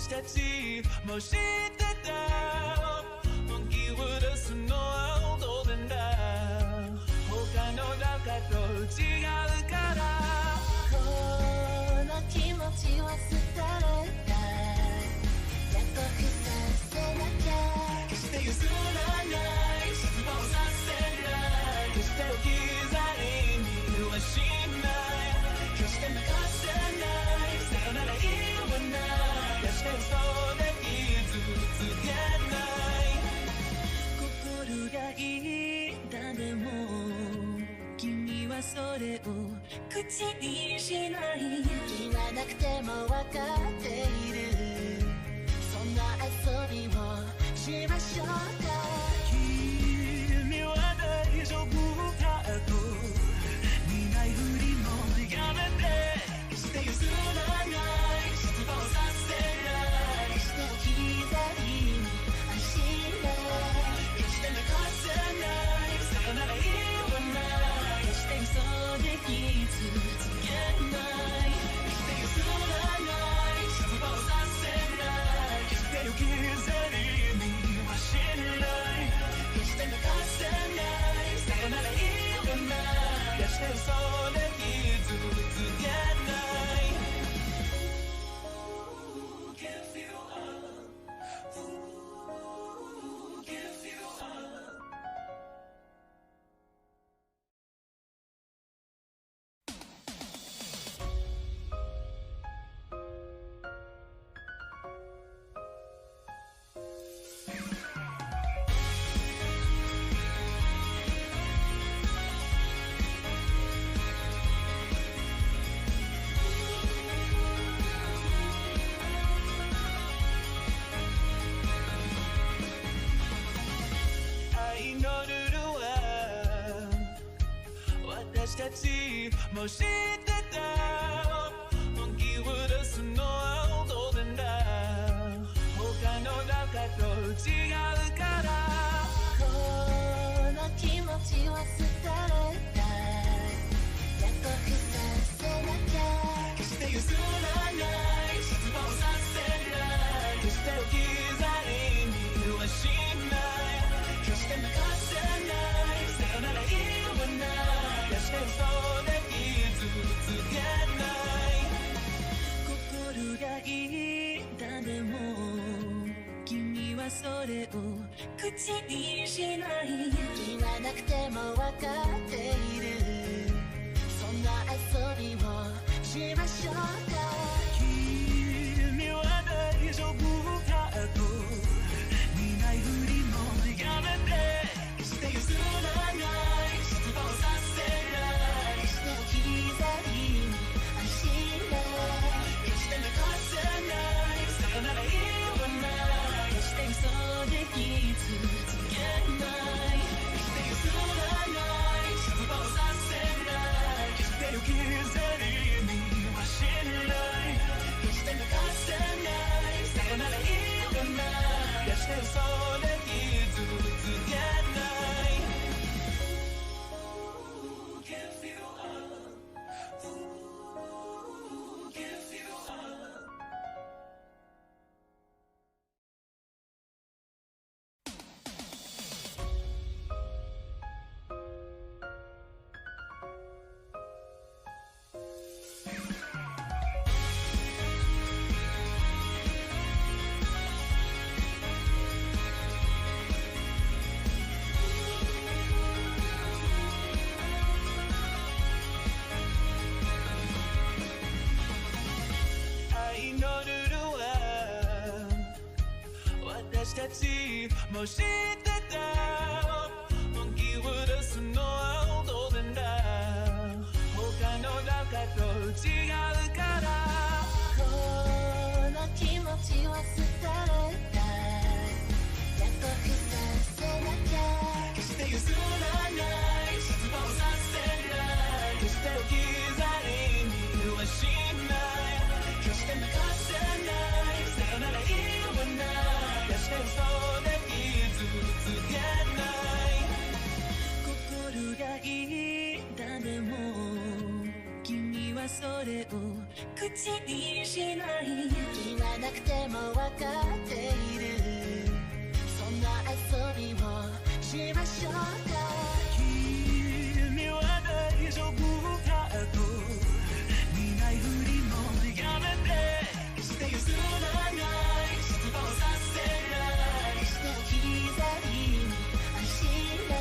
私たちも知ってた麦わらスの青どうなんだ他の中と違うからこの気持ちを捨てられた約束させなきゃ決して譲らない失望させない決して置き去りにはしない決して流せないさよなら言わない決して嘘で傷つけない心がいいだでも君はそれを口にしない言わなくても分かっているそんな遊びをしましょうか君は大丈夫かと見ないふりもやめて決して譲らない失望させない決して置き去りにはしない決して流せないさよなら言わない決して嘘で傷つけない決して譲らない失望させない決して置き去りにはしない決して流せないさよなら言わない決して嘘で傷つけない Give you up Give you up愛のルールは私たちも知ってた麦わらスの青どうなんだ他の中と違うからこの気持ちを捨てられた約束させなきゃ決して譲らない失望させない決して置き去りにはしない決して流せないさよなら言わない決して嘘で傷つけない心がいいだでも君はそれを口にしない言わなくても分かっているそんな遊びをしましょうか君は大丈夫かと見ないふりもやめて決して譲らない失望させない決して置き去りにはしない決して流せないさよなら言わない決して嘘で傷つけない決して譲らない失望させない決して置き去りにはしない決して流せないさよなら言わない決して嘘で傷つけない Give you up Give you up愛のルールは私たちも知ってた麦わらスの青どうなんだ他の中と違うからこの気持ちを捨てられた約束させなきゃ決して譲らない失望させない決して置き去りにはしない決して流せないさよなら言わない決して嘘で傷それを口にしない言わなくても分かっているそんな遊びをしましょうか君は大丈夫かと見ないふりもやめて決して譲らない失望させない決して置き去りにはしない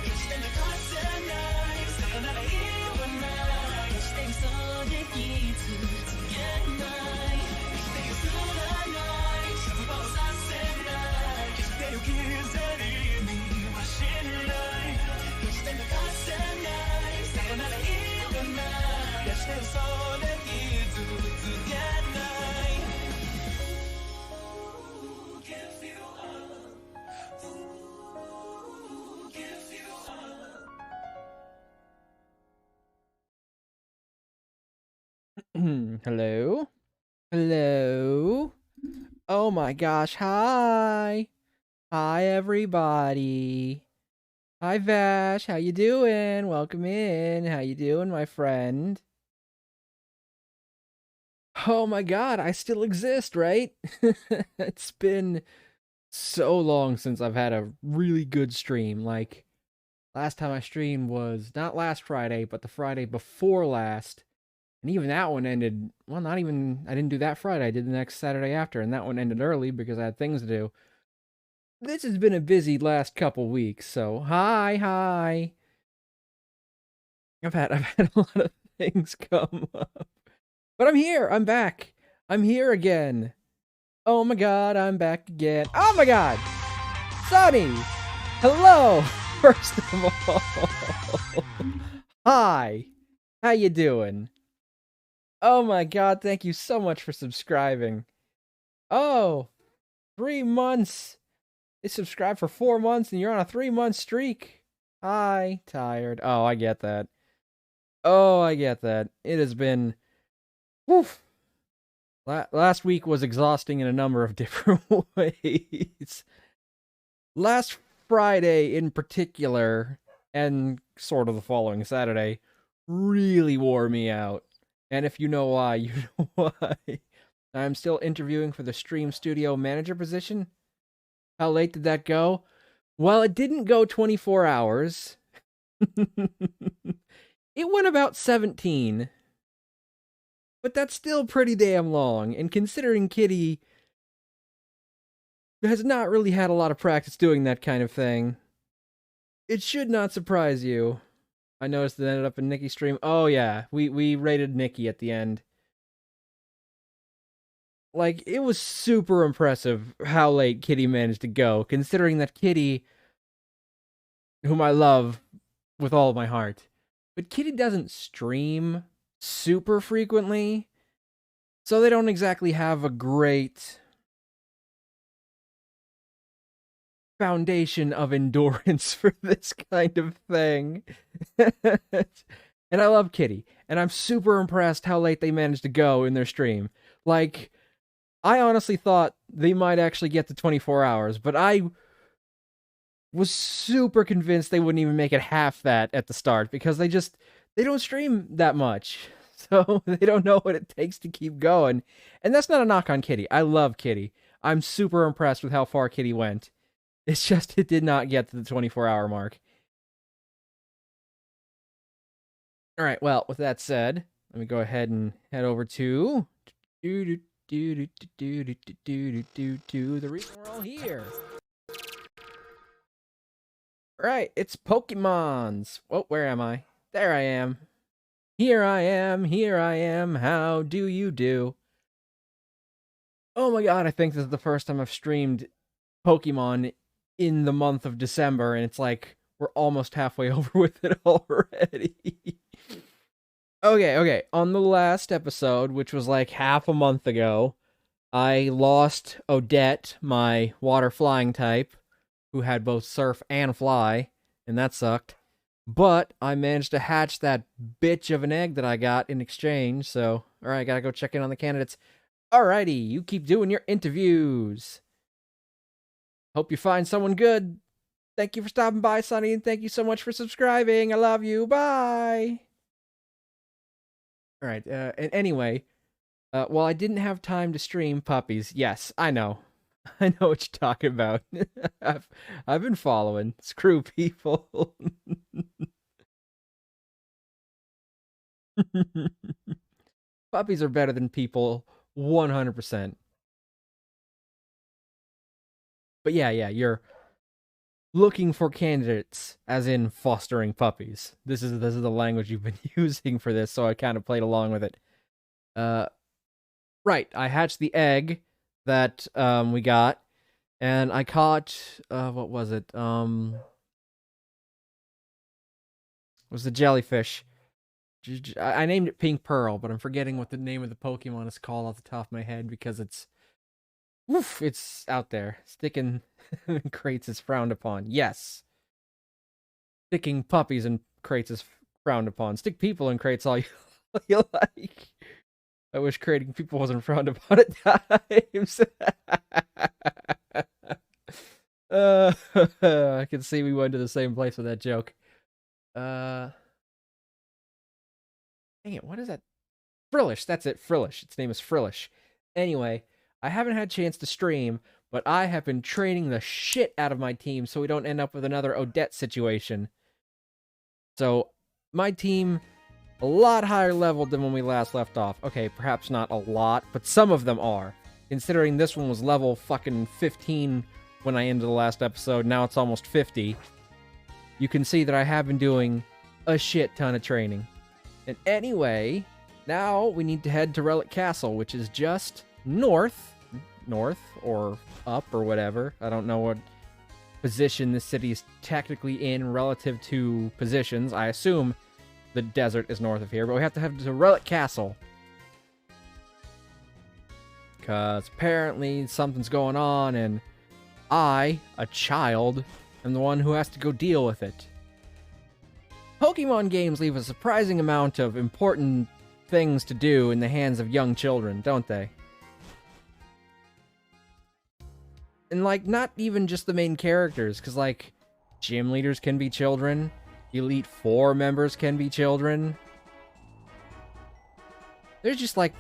決して泣かせないさよなら言わない決して嘘で傷つけない決して譲らない失望させない決して置き去りにはしない決して泣かせないさよなら言わない決して嘘で傷つけない Who gives you up? Who gives you up? Hello? Hello? Oh my gosh, hi! Hi everybody! Hi Vash, how you doing? Welcome in. How you doing, my friend? Oh my god, I still exist, right? It's been so long since I've had a really good stream. Like, last time I streamed was not last Friday, but the Friday before last. And even that one ended, well, not even, I didn't do that Friday, I did the next Saturday after, and that one ended early because I had things to do. This has been a busy last couple weeks, so hi. I've had a lot of things come up. But I'm here, I'm back. I'm here again. Oh my god, I'm back again. Oh my god! Sonny! Hello! First of all. Hi! How you doing? Oh my god, thank you so much for subscribing. Oh, 3 months. They subscribed for 4 months and you're on a 3-month streak. Hi, tired. Oh, I get that. Oh, I get that. It has been... Woof. Last week was exhausting in a number of different ways. Last Friday in particular, and sort of the following Saturday, really wore me out. And if you know why, you know why. I'm still interviewing for the Stream Studio Manager position. How late did that go? Well, it didn't go 24 hours. It went about 17. But that's still pretty damn long. And considering Kitty has not really had a lot of practice doing that kind of thing, it should not surprise you. I noticed it ended up in Nikki's stream. Oh yeah, we rated Nikki at the end. Like, it was super impressive how late Kitty managed to go, considering that Kitty, whom I love with all of my heart, but Kitty doesn't stream super frequently, so they don't exactly have a great foundation of endurance for this kind of thing. And I love Kitty, and I'm super impressed how late they managed to go in their stream. Like, I honestly thought they might actually get to 24 hours, but I was super convinced they wouldn't even make it half that at the start, because they don't stream that much. So they don't know what it takes to keep going. And that's not a knock on Kitty. I love Kitty. I'm super impressed with how far Kitty went. It's just it did not get to the 24-hour mark. Alright, well, with that said, let me go ahead and head over to the reason we're all here. Right, it's Pokemons. Oh, where am I? There I am. Here I am, how do you do? Oh my god, I think this is the first time I've streamed Pokemon in the month of December, and it's like, we're almost halfway over with it already. Okay, on the last episode, which was like half a month ago, I lost Odette, my water flying type, who had both surf and fly, and that sucked. But I managed to hatch that bitch of an egg that I got in exchange, so, alright, gotta go check in on the candidates. Alrighty, you keep doing your interviews. Hope you find someone good. Thank you for stopping by, Sonny, and thank you so much for subscribing. I love you. Bye! All right. And anyway, well, I didn't have time to stream puppies. Yes, I know. I know what you're talking about. I've been following. Screw people. Puppies are better than people 100%. But yeah, you're looking for candidates as in fostering puppies. This is the language you've been using for this, so I kind of played along with it. Right, I hatched the egg that we got, and I caught what was it? Was the jellyfish. I named it Pink Pearl, but I'm forgetting what the name of the Pokemon is called off the top of my head because it's out there. Sticking in crates is frowned upon. Yes. Sticking puppies in crates is frowned upon. Stick people in crates all you like. I wish creating people wasn't frowned upon at times. I can see we went to the same place with that joke. Dang it, what is that? Frillish, that's it, Frillish. Its name is Frillish. Anyway, I haven't had a chance to stream, but I have been training the shit out of my team so we don't end up with another Odette situation. So, my team, a lot higher leveled than when we last left off. Okay, perhaps not a lot, but some of them are. Considering this one was level fucking 15 when I ended the last episode, now it's almost 50. You can see that I have been doing a shit ton of training. And anyway, now we need to head to Relic Castle, which is just north or up or whatever. I don't know what position this city is technically in relative to positions. I assume the desert is north of here, but we have to head to Relic Castle. Because apparently something's going on, and I, a child, am the one who has to go deal with it. Pokemon games leave a surprising amount of important things to do in the hands of young children, don't they? And, like, not even just the main characters, because, like, gym leaders can be children, Elite Four members can be children. There's just, like,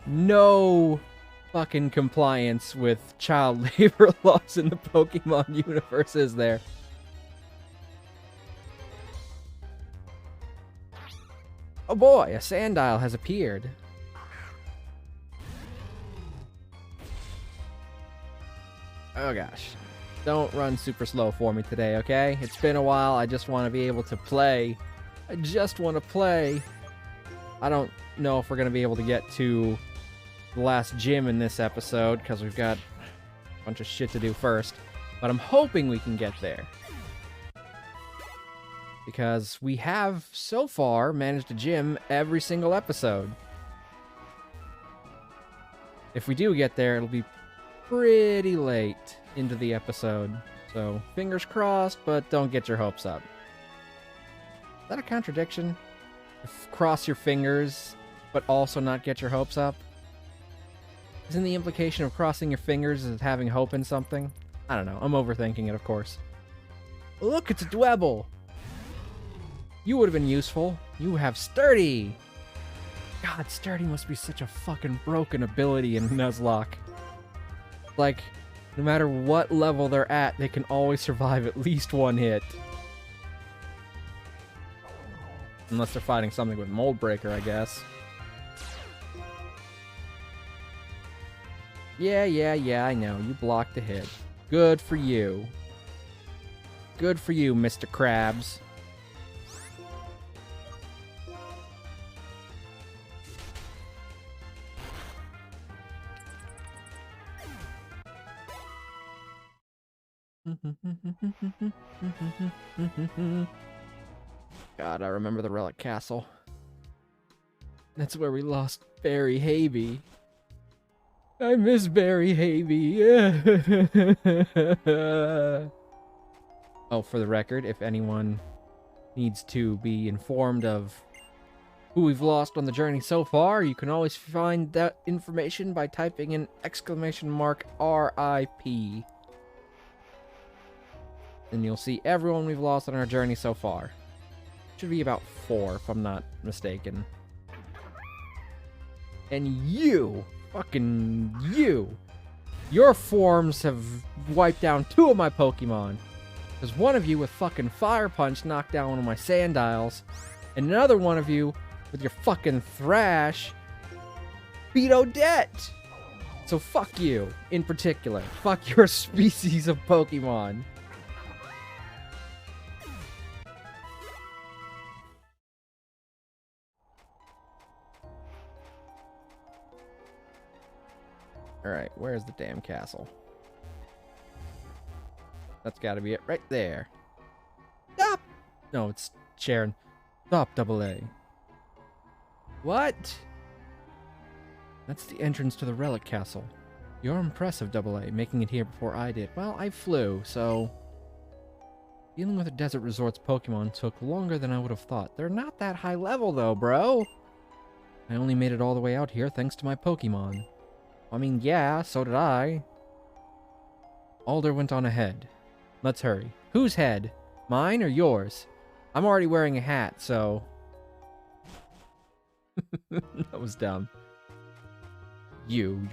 no fucking compliance with child labor laws in the Pokemon universe, is there? Oh boy, a Sandile has appeared. Oh gosh. Don't run super slow for me today, okay? It's been a while, I just want to be able to play. I just want to play. I don't know if we're going to be able to get to the last gym in this episode, because we've got a bunch of shit to do first. But I'm hoping we can get there. Because we have, so far, managed to gym every single episode. If we do get there, it'll be pretty late into the episode. So, fingers crossed, but don't get your hopes up. Is that a contradiction? Cross your fingers, but also not get your hopes up? Isn't the implication of crossing your fingers as having hope in something? I don't know. I'm overthinking it, of course. Look, it's a Dwebble! You would have been useful. You have Sturdy! God, Sturdy must be such a fucking broken ability in Nuzlocke. Like, no matter what level they're at, they can always survive at least one hit. Unless they're fighting something with Mold Breaker, I guess. Yeah, I know. You blocked the hit. Good for you. Good for you, Mr. Krabs. God, I remember the Relic Castle. That's where we lost Barry Havey. I miss Barry Havey. Oh, for the record, if anyone needs to be informed of who we've lost on the journey so far, you can always find that information by typing in !RIP. And you'll see everyone we've lost on our journey so far. Should be about 4, if I'm not mistaken. And you, fucking you, your forms have wiped down 2 of my Pokemon. Because one of you with fucking Fire Punch knocked down one of my Sandiles, and another one of you with your fucking Thrash beat Odette. So fuck you, in particular. Fuck your species of Pokemon. Alright, where's the damn castle? That's gotta be it right there. Stop! No, it's Sharon. Stop, Double A. What? That's the entrance to the Relic Castle. You're impressive, Double A, making it here before I did. Well, I flew, so... Dealing with a desert resort's Pokemon took longer than I would have thought. They're not that high level, though, bro! I only made it all the way out here thanks to my Pokemon. I mean, yeah, so did I. Alder went on ahead. Let's hurry. Whose head? Mine or yours? I'm already wearing a hat, so... That was dumb. You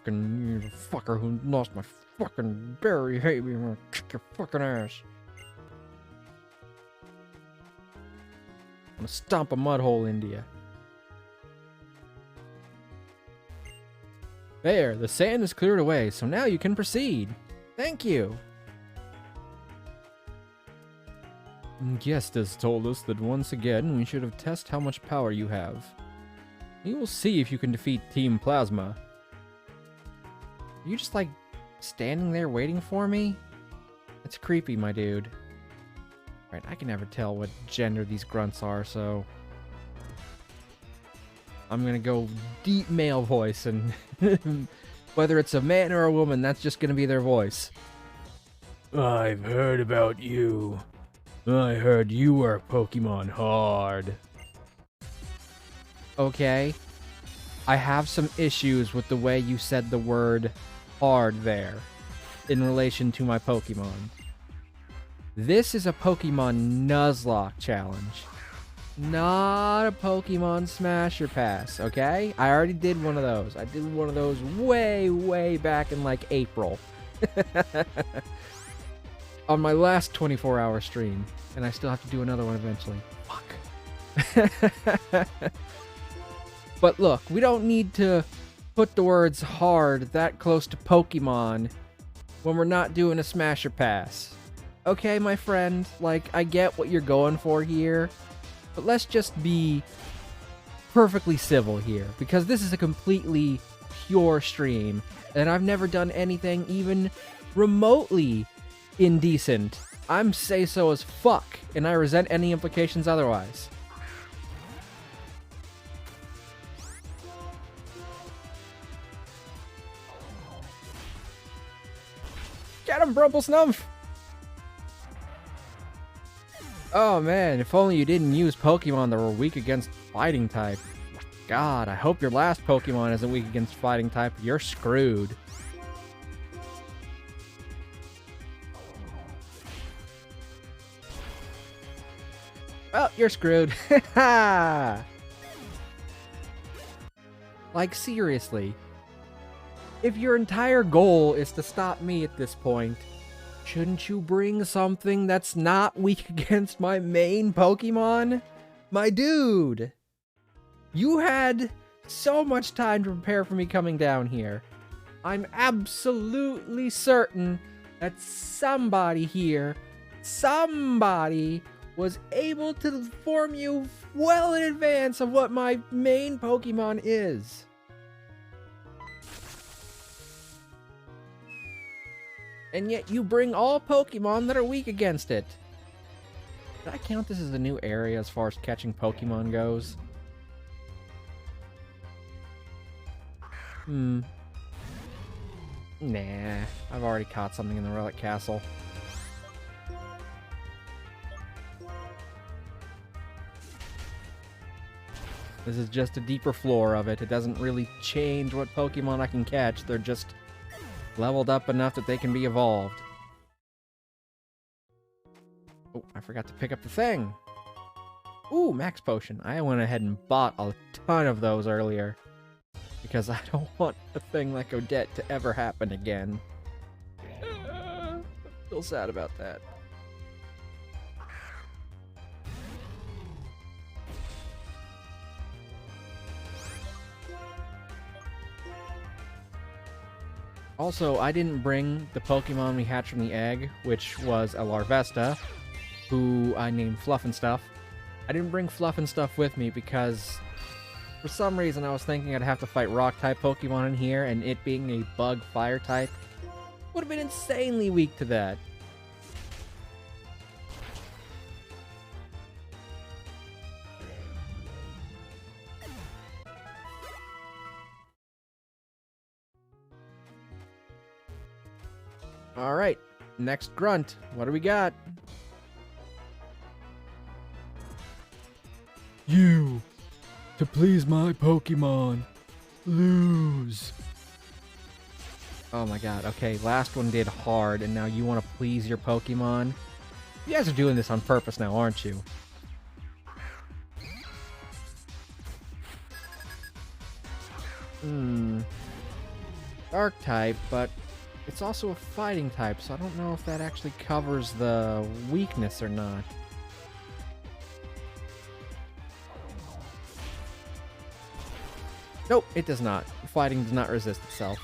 fucker who lost my fucking berry. Hate me, I'm gonna kick your fucking ass. I'm gonna stomp a mud hole into you. There, the sand is cleared away, so now you can proceed. Thank you. Guest has told us that once again we should have tested how much power you have. We will see if you can defeat Team Plasma. Are you just like standing there waiting for me? It's creepy, my dude. Right, I can never tell what gender these grunts are, so... I'm gonna go deep male voice, and whether it's a man or a woman, that's just gonna be their voice. I've heard about you. I heard you work Pokemon hard. Okay. I have some issues with the way you said the word hard there in relation to my Pokemon. This is a Pokemon Nuzlocke challenge. Not a Pokemon Smasher Pass, okay? I already did one of those. I did one of those way, way back in like April. On my last 24-hour stream. And I still have to do another one eventually. Fuck. But look, we don't need to put the words hard that close to Pokemon when we're not doing a Smasher Pass. Okay, my friend? Like, I get what you're going for here. But let's just be perfectly civil here, because this is a completely pure stream, and I've never done anything even remotely indecent. I'm say-so as fuck, and I resent any implications otherwise. Get him, Brumblesnuff! Oh man, if only you didn't use Pokemon that were weak against fighting type. God, I hope your last Pokemon isn't weak against fighting type. You're screwed. Well, you're screwed. Like, seriously. If your entire goal is to stop me at this point, shouldn't you bring something that's not weak against my main Pokemon? My dude! You had so much time to prepare for me coming down here. I'm absolutely certain that somebody here, somebody, was able to inform you well in advance of what my main Pokemon is. And yet you bring all Pokemon that are weak against it. Did I count this as a new area as far as catching Pokemon goes? Nah, I've already caught something in the Relic Castle. This is just a deeper floor of it. It doesn't really change what Pokemon I can catch. They're just leveled up enough that they can be evolved. Oh, I forgot to pick up the thing. Ooh, Max Potion. I went ahead and bought a ton of those earlier. because I don't want a thing like Odette to ever happen again. I feel sad about that. Also, I didn't bring the Pokemon we hatched from the egg, which was a Larvesta, who I named Fluff and Stuff. I didn't bring Fluff and Stuff with me because, for some reason, I was thinking I'd have to fight Rock-type Pokemon in here, and it being a Bug Fire-type would have been insanely weak to that. Alright, next grunt. What do we got? You, to please my Pokemon, lose. Oh my god, okay, last one did hard, and now you want to please your Pokemon? You guys are doing this on purpose now, aren't you? Dark type, but it's also a fighting type, so I don't know if that actually covers the weakness or not. Nope, it does not. Fighting does not resist itself.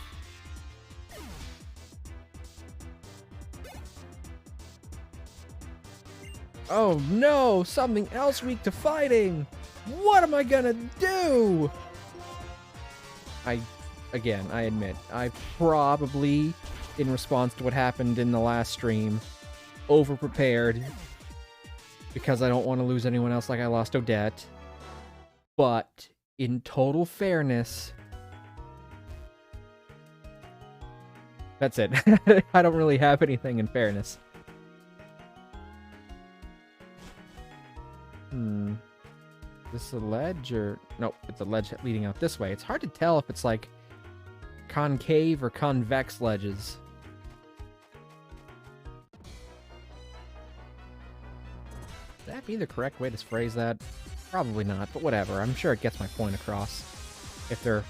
Oh no! Something else weak to fighting! What am I gonna do? Again, I admit, I probably, in response to what happened in the last stream, over-prepared because I don't want to lose anyone else like I lost Odette. But, in total fairness, that's it. I don't really have anything in fairness. Is this a ledge or... Nope, it's a ledge leading out this way. It's hard to tell if it's like concave or convex ledges. Would that be the correct way to phrase that? Probably not, but whatever. I'm sure it gets my point across. If they're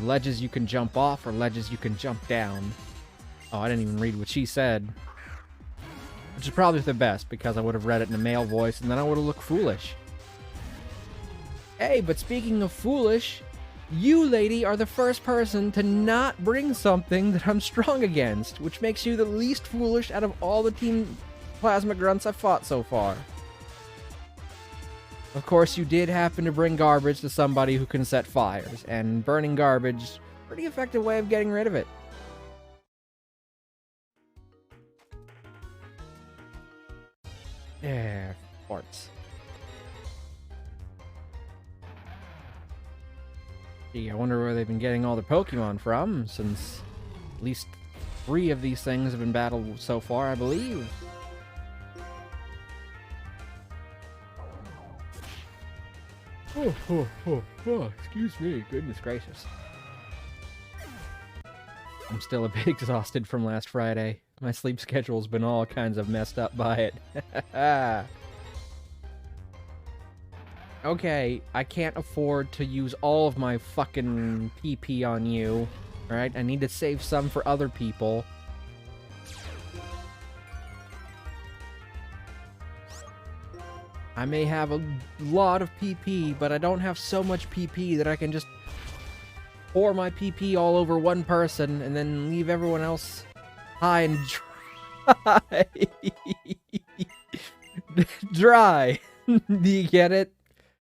ledges you can jump off or ledges you can jump down. Oh, I didn't even read what she said. Which is probably the best, because I would have read it in a male voice, and then I would have looked foolish. Hey, but speaking of foolish, you, lady, are the first person to not bring something that I'm strong against, which makes you the least foolish out of all the Team Plasma Grunts I've fought so far. Of course, you did happen to bring garbage to somebody who can set fires, and burning garbage, pretty effective way of getting rid of it. Yeah, farts. Gee, I wonder where they've been getting all their Pokemon from, since at least 3 of these things have been battled so far, I believe. Oh, excuse me, goodness gracious. I'm still a bit exhausted from last Friday. My sleep schedule's been all kinds of messed up by it. Okay, I can't afford to use all of my fucking PP on you. Alright, I need to save some for other people. I may have a lot of PP, but I don't have so much PP that I can just pour my PP all over one person and then leave everyone else high and dry. Dry. Do you get it?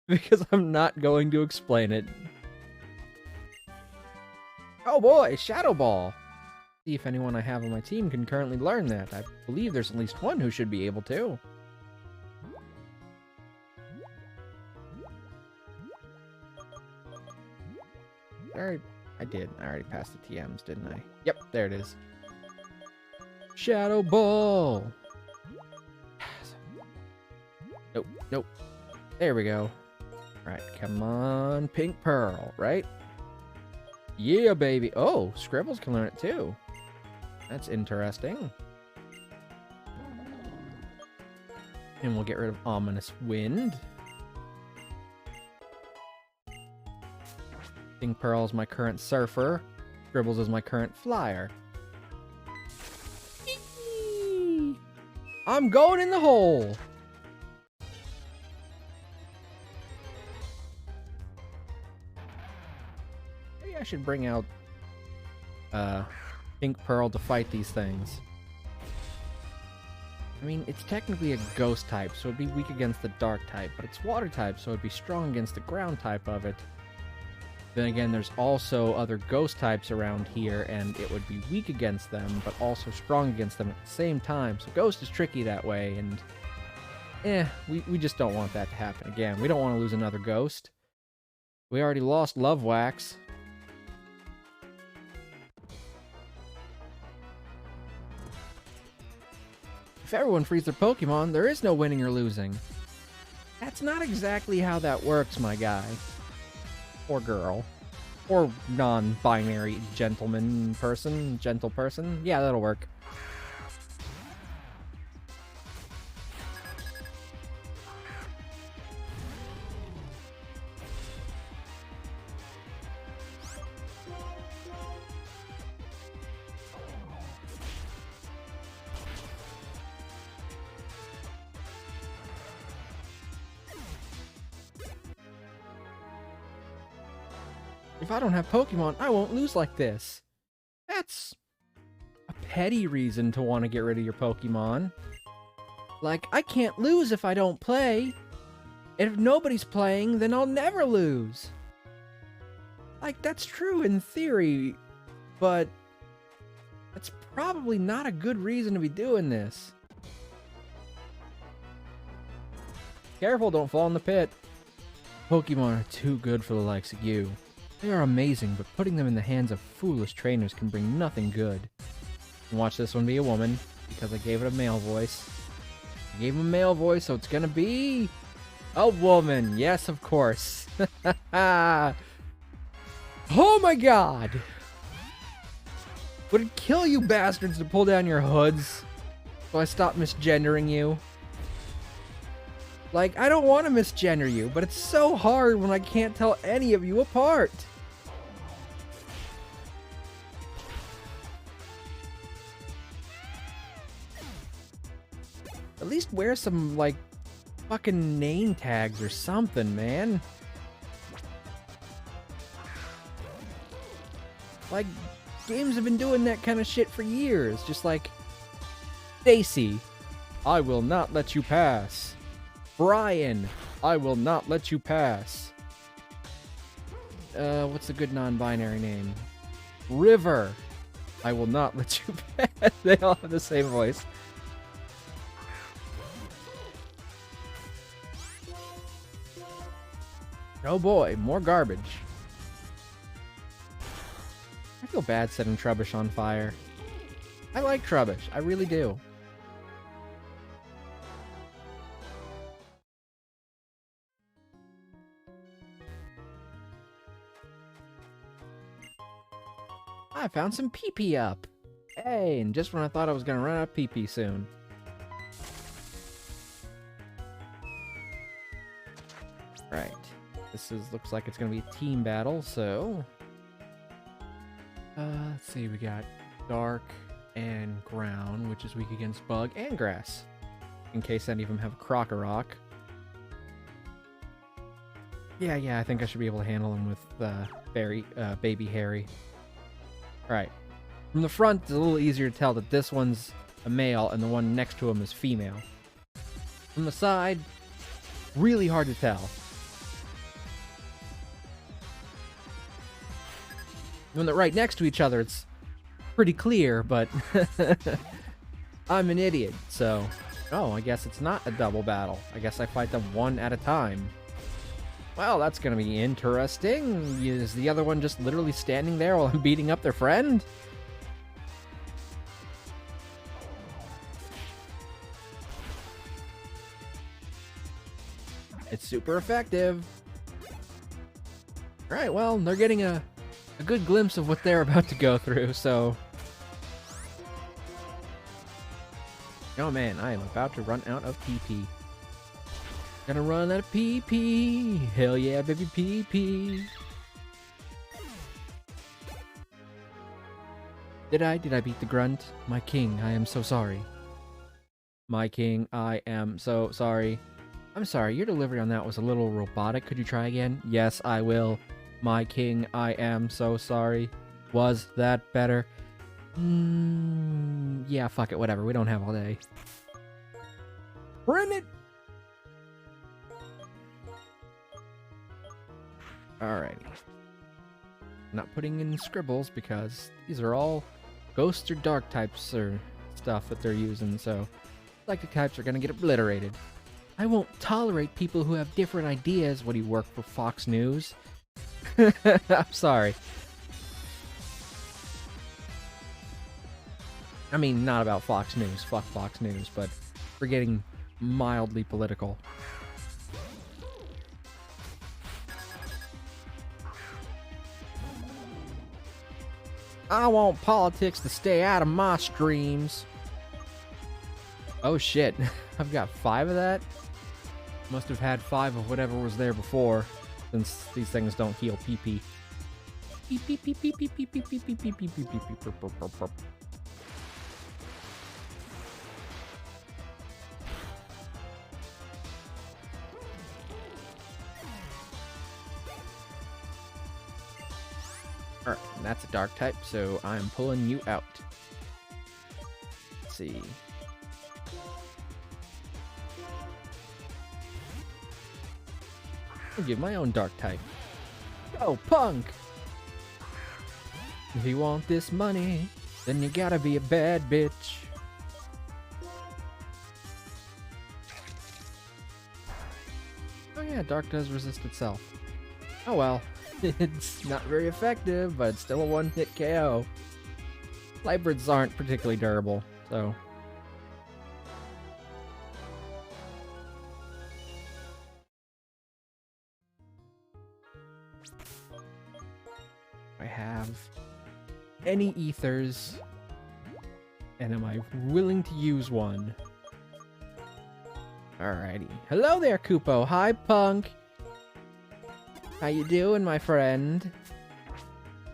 Because I'm not going to explain it. Oh boy, Shadow Ball. See if anyone I have on my team can currently learn that. I believe there's at least one who should be able to. I did. I already passed the TMs, didn't I? Yep, there it is. Shadow Ball! Nope, nope. There we go. Alright, come on. Pink Pearl, right? Yeah, baby. Oh, Scribbles can learn it too. That's interesting. And we'll get rid of Ominous Wind. Pink Pearl is my current surfer. Scribbles is my current flyer. I'm going in the hole! Maybe I should bring out Pink Pearl to fight these things. I mean, it's technically a ghost type, so it'd be weak against the dark type, but it's water type, so it'd be strong against the ground type of it. Then again, there's also other ghost types around here, and it would be weak against them, but also strong against them at the same time. So ghost is tricky that way, and we just don't want that to happen again. We don't want to lose another ghost. We already lost Love Wax. If everyone frees their Pokemon, there is no winning or losing. That's not exactly how that works, my guy. Or girl. Or non-binary gentleman person, gentle person. Yeah, that'll work. If I don't have Pokemon, I won't lose like this. That's a petty reason to want to get rid of your Pokemon. Like, I can't lose if I don't play. And if nobody's playing, then I'll never lose. Like, that's true in theory, but that's probably not a good reason to be doing this. Careful, don't fall in the pit. Pokemon are too good for the likes of you. They are amazing, but putting them in the hands of foolish trainers can bring nothing good. And watch this one be a woman, because I gave it a male voice. I gave him a male voice, so it's gonna be a woman. Yes, of course. Oh my god! Would it kill you bastards to pull down your hoods so I stop misgendering you? Like, I don't want to misgender you, but it's so hard when I can't tell any of you apart. At least wear some, like, fucking name tags or something, man. Like, games have been doing that kind of shit for years. Just like, Stacy, I will not let you pass. Brian, I will not let you pass. What's a good non-binary name? River, I will not let you pass. They all have the same voice. Oh boy, more garbage. I feel bad setting Trubbish on fire. I like Trubbish, I really do. I found some PP up. Hey, and just when I thought I was gonna run out of PP soon. Right. Looks like it's gonna be a team battle, so let's see, we got dark and ground, which is weak against bug and grass. In case any of them have Crocorock. Yeah, I think I should be able to handle him with baby Harry. Alright. From the front, it's a little easier to tell that this one's a male and the one next to him is female. From the side, really hard to tell. When they're right next to each other, it's pretty clear, but I'm an idiot, so... Oh, I guess it's not a double battle. I guess I fight them one at a time. Well, that's gonna be interesting. Is the other one just literally standing there while I'm beating up their friend? It's super effective. Alright, well, they're getting a good glimpse of what they're about to go through, so... Oh man, I am about to run out of PP. Gonna run out of PP. Hell yeah, baby, PP. Did I beat the grunt? My king, I am so sorry. My king, I am so sorry. I'm sorry, your delivery on that was a little robotic. Could you try again? Yes, I will. My king, I am so sorry. Was that better? Yeah, fuck it, whatever. We don't have all day. Bring it! Alrighty. Not putting in scribbles because these are all ghost or dark types or stuff that they're using, so psychic types are gonna get obliterated. I won't tolerate people who have different ideas. What do you work for, Fox News? I'm sorry. I mean, not about Fox News. Fuck Fox News, but we're getting mildly political. I want politics to stay out of my streams. Oh shit, I've got 5 of that? Must have had 5 of whatever was there before, since these things don't heal PP. Alright, that's a dark type, so I'm pulling you out. Let's see. I'll give my own dark type. Oh, punk! If you want this money, then you gotta be a bad bitch. Oh yeah, dark does resist itself. Oh well. It's not very effective, but it's still a one-hit KO. Hybrids aren't particularly durable, so... I have any ethers, and am I willing to use one? Alrighty. Hello there, Kupo. Hi, punk. How you doing, my friend?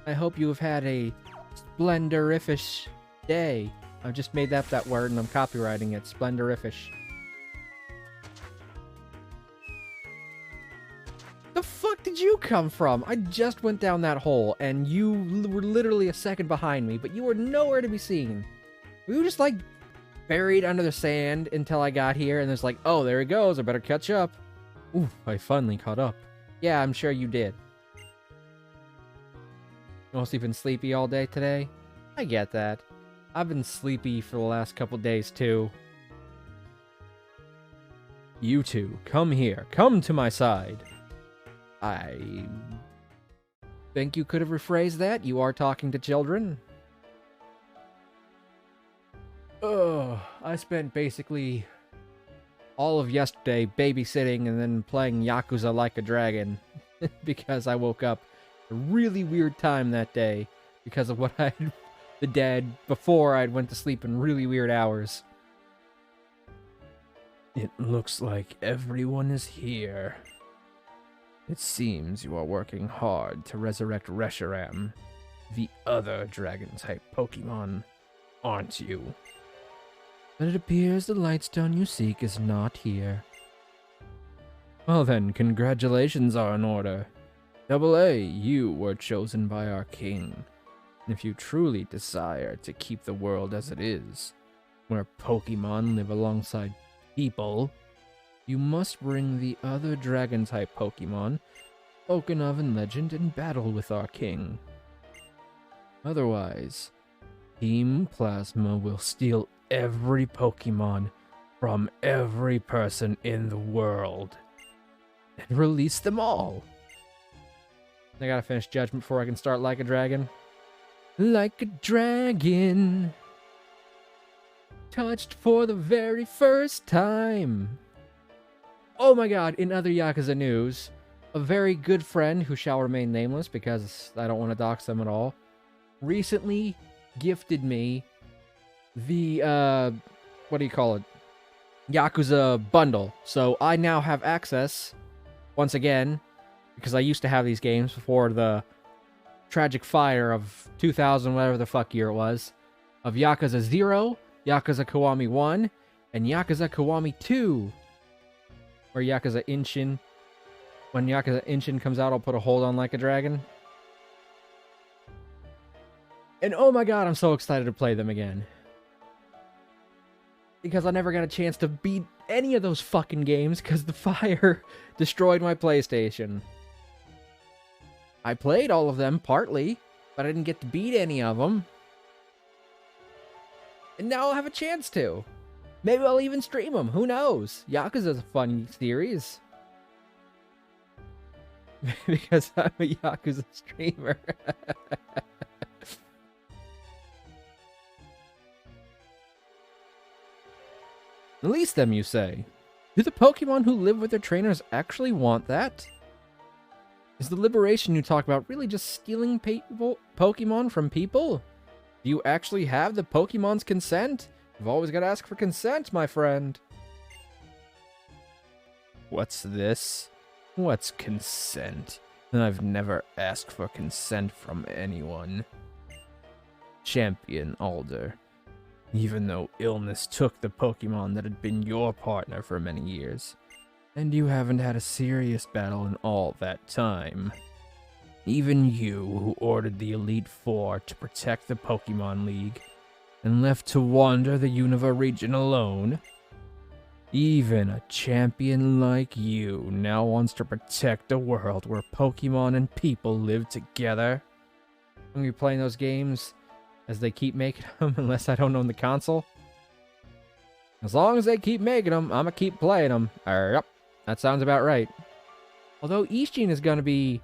I hope you have had a splendorifish day. I've just made up that word and I'm copywriting it. Splendorifish. The fuck did you come from? I just went down that hole and you were literally a second behind me, but you were nowhere to be seen. We were just like buried under the sand until I got here and it's like, oh, there he goes. I better catch up. Ooh, I finally caught up. Yeah, I'm sure you did. You also been sleepy all day today? I get that. I've been sleepy for the last couple days too. You two, come here. Come to my side. I think you could have rephrased that. You are talking to children. Ugh, I spent basically all of yesterday babysitting and then playing Yakuza Like a Dragon because I woke up a really weird time that day because of what I did before I went to sleep in really weird hours. It looks like everyone is here. It seems you are working hard to resurrect Reshiram, the other dragon-type Pokemon, aren't you? But it appears the Lightstone you seek is not here. Well then, congratulations are in order. AA, you were chosen by our king. And if you truly desire to keep the world as it is, where Pokemon live alongside people, you must bring the other dragon-type Pokemon, spoken of in legend, in battle with our king. Otherwise, Team Plasma will steal every Pokemon from every person in the world and release them all. I gotta finish Judgment before I can start Like a Dragon. Like a dragon, touched for the very first time. Oh my god, in other Yakuza news, a very good friend who shall remain nameless because I don't want to dox them at all, recently gifted me the, what do you call it? Yakuza bundle. So I now have access, once again, because I used to have these games before the tragic fire of 2000, whatever the fuck year it was, of Yakuza 0, Yakuza Kiwami 1, and Yakuza Kiwami 2. Or Yakuza Inshin. When Yakuza Inshin comes out, I'll put a hold on Like a Dragon. And oh my god, I'm so excited to play them again. Because I never got a chance to beat any of those fucking games because the fire destroyed my PlayStation. I played all of them, partly, but I didn't get to beat any of them. And now I'll have a chance to. Maybe I'll even stream them, who knows? Yakuza's a fun series. Because I'm a Yakuza streamer. Release them, you say. Do the Pokemon who live with their trainers actually want that? Is the liberation you talk about really just stealing Pokemon from people? Do you actually have the Pokemon's consent? You've always got to ask for consent, my friend. What's this? What's consent? I've never asked for consent from anyone. Champion Alder. Even though illness took the Pokemon that had been your partner for many years, and you haven't had a serious battle in all that time. Even you, who ordered the Elite Four to protect the Pokemon League, and left to wander the Unova region alone. Even a champion like you now wants to protect a world where Pokemon and people live together. I'm gonna be playing those games as they keep making them, unless I don't own the console. As long as they keep making them, I'm gonna keep playing them. Yep, that sounds about right. Although Ishin is gonna be,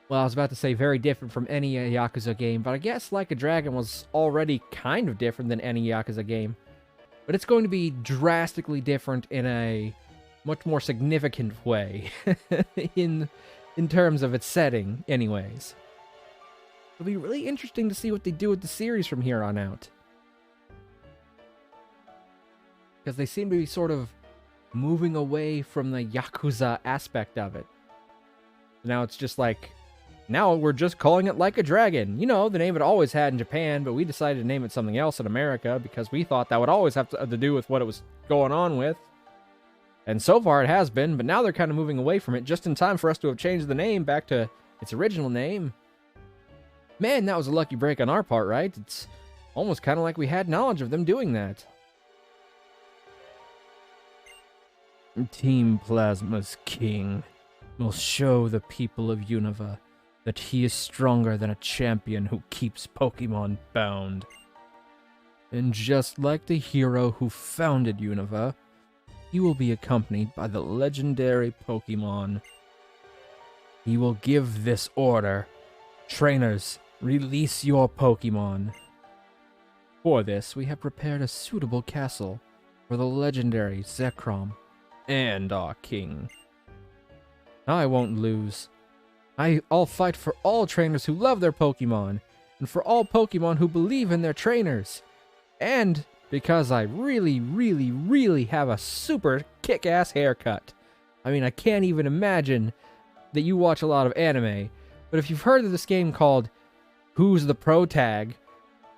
well, I was about to say very different from any Yakuza game, but I guess Like a Dragon was already kind of different than any Yakuza game. But it's going to be drastically different in a much more significant way in terms of its setting, anyways. It'll be really interesting to see what they do with the series from here on out. Because they seem to be sort of moving away from the Yakuza aspect of it. Now it's just like, now we're just calling it Like a Dragon. You know, the name it always had in Japan, but we decided to name it something else in America because we thought that would always have to do with what it was going on with. And so far it has been, but now they're kind of moving away from it just in time for us to have changed the name back to its original name. Man, that was a lucky break on our part, right? It's almost kind of like we had knowledge of them doing that. Team Plasma's king will show the people of Unova that he is stronger than a champion who keeps Pokemon bound. And just like the hero who founded Unova, he will be accompanied by the legendary Pokemon. He will give this order. Trainers, release your Pokemon. For this, we have prepared a suitable castle for the legendary Zekrom and our king. I won't lose. I'll fight for all trainers who love their Pokemon, and for all Pokemon who believe in their trainers. And because I really, really, really have a super kick-ass haircut. I mean, I can't even imagine that you watch a lot of anime, but if you've heard of this game called Who's the Pro Tag,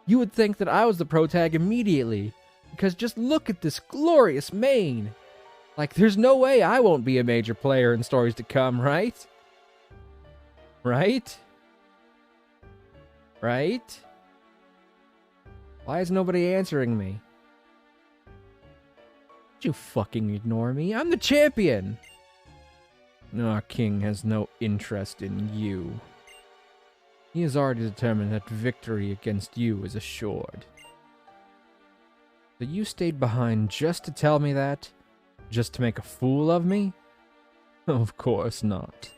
you would think that I was the Pro Tag immediately, because just look at this glorious mane. Like, there's no way I won't be a major player in stories to come, right? Right? Right? Why is nobody answering me? Don't you fucking ignore me? I'm the champion! Our king has no interest in you. He has already determined that victory against you is assured. So you stayed behind just to tell me that? Just to make a fool of me? Of course not.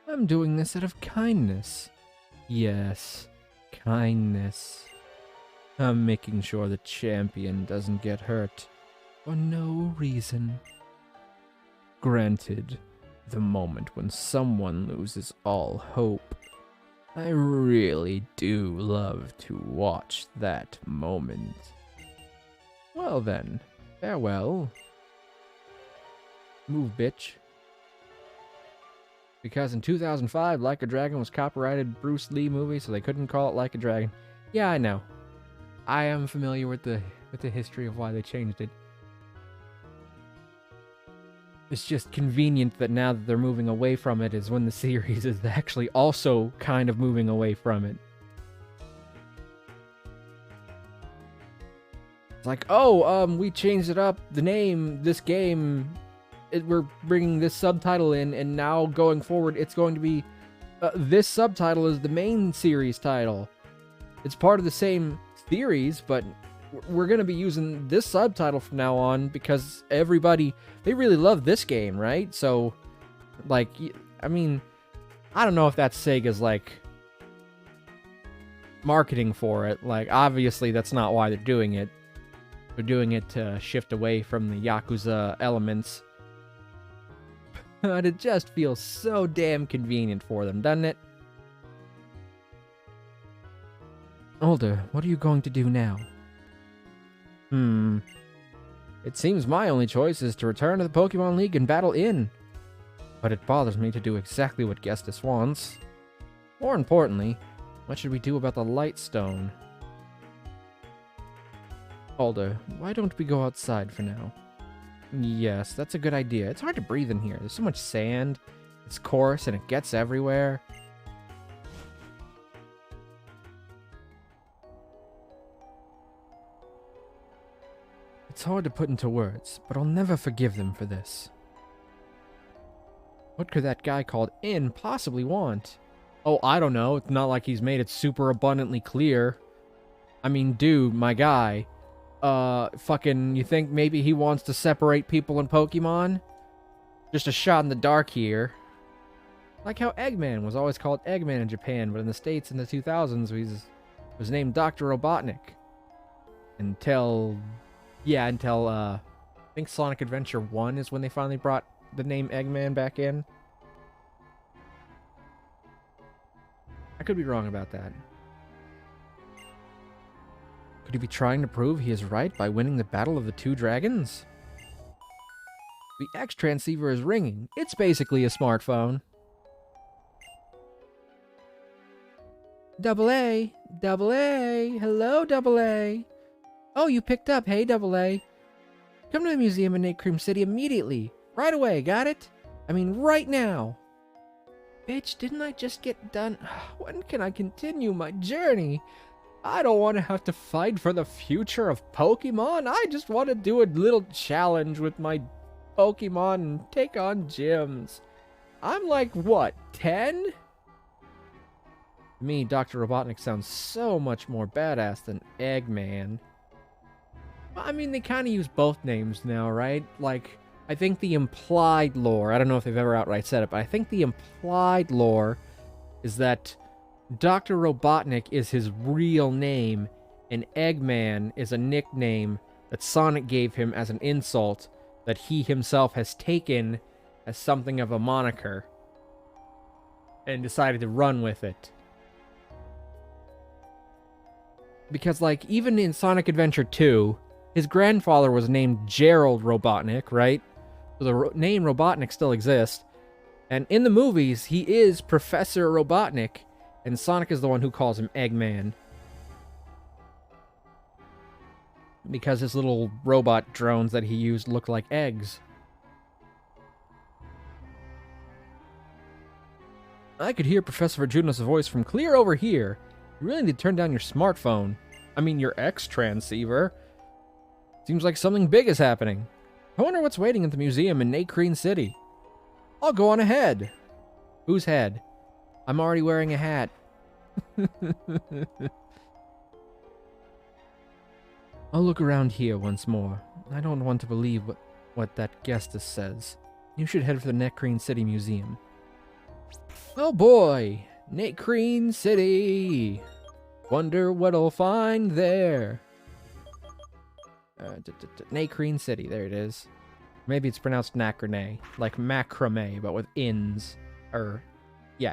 I'm doing this out of kindness. Yes, kindness. I'm making sure the champion doesn't get hurt for no reason. Granted, the moment when someone loses all hope, I really do love to watch that moment. Well then, farewell. Move, bitch. Because in 2005, Like a Dragon was copyrighted Bruce Lee movie, so they couldn't call it Like a Dragon. Yeah, I know. I am familiar with the history of why they changed it. It's just convenient that now that they're moving away from it is when the series is actually also kind of moving away from it. It's like, oh, we changed it up, the name, this game, we're bringing this subtitle in, and now going forward, it's going to be, this subtitle is the main series title. It's part of the same series, but we're going to be using this subtitle from now on because everybody, they really love this game, right? So, like, I mean, I don't know if that's Sega's, like, marketing for it. Like, obviously, that's not why they're doing it. They're doing it to shift away from the Yakuza elements. But it just feels so damn convenient for them, doesn't it? Alder, what are you going to do now? It seems my only choice is to return to the Pokemon League and battle in. But it bothers me to do exactly what Gestus wants. More importantly, what should we do about the Light Stone? Alder, why don't we go outside for now? Yes, that's a good idea. It's hard to breathe in here. There's so much sand. It's coarse and it gets everywhere. It's hard to put into words, but I'll never forgive them for this. What could that guy called In possibly want? Oh, I don't know. It's not like he's made it super abundantly clear. I mean, dude, my guy. Fucking, you think maybe he wants to separate people in Pokemon? Just a shot in the dark here. Like how Eggman was always called Eggman in Japan, but in the States in the 2000s, he was named Dr. Robotnik. Until, I think Sonic Adventure 1 is when they finally brought the name Eggman back in. I could be wrong about that. Could he be trying to prove he is right by winning the Battle of the Two Dragons? The X transceiver is ringing. It's basically a smartphone. Double A, hello Double A. Oh, you picked up, hey Double A. Come to the museum in Nacream City immediately. Right away, got it? I mean, right now. Bitch, didn't I just get done? When can I continue my journey? I don't want to have to fight for the future of Pokemon. I just want to do a little challenge with my Pokemon and take on gyms. I'm like, what, 10? To me, Dr. Robotnik sounds so much more badass than Eggman. I mean, they kind of use both names now, right? Like, I think the implied lore, I don't know if they've ever outright said it, but I think the implied lore is that Dr. Robotnik is his real name, and Eggman is a nickname that Sonic gave him as an insult that he himself has taken as something of a moniker and decided to run with it. Because, like, even in Sonic Adventure 2, his grandfather was named Gerald Robotnik, right? So the name Robotnik still exists. And in the movies, he is Professor Robotnik, and Sonic is the one who calls him Eggman. Because his little robot drones that he used look like eggs. I could hear Professor Arjuna's voice from clear over here. You really need to turn down your smartphone. I mean, your X transceiver. Seems like something big is happening. I wonder what's waiting at the museum in Nacream City. I'll go on ahead. Whose head? I'm already wearing a hat. I'll look around here once more. I don't want to believe what that Gestus says. You should head for the Nacream City Museum. Oh boy! Nacream City! Wonder what I'll find there. Nacream City, there it is. Maybe it's pronounced Nacrene, like macrame, but with ins.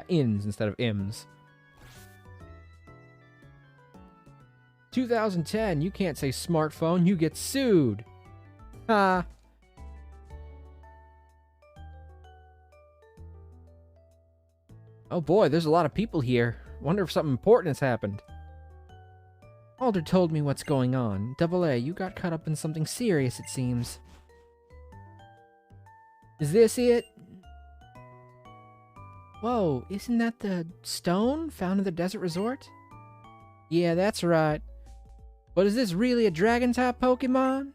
Ins instead of ims. 2010, you can't say smartphone, you get sued. Ha. Oh boy, there's a lot of people here. Wonder if something important has happened. Alder told me what's going on. Double A, you got caught up in something serious, it seems. Is this it? Whoa, isn't that the stone found in the desert resort? Yeah, that's right. But is this really a dragon-type Pokemon?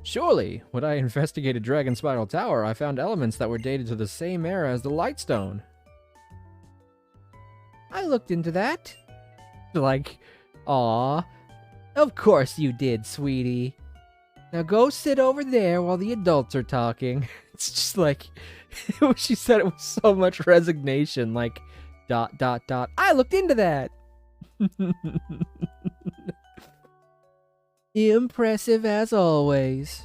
Surely. When I investigated Dragon Spiral Tower, I found elements that were dated to the same era as the Lightstone. I looked into that. Like, aw. Of course you did, sweetie. Now go sit over there while the adults are talking. It's just like, she said it with so much resignation, like, ... I looked into that. Impressive as always.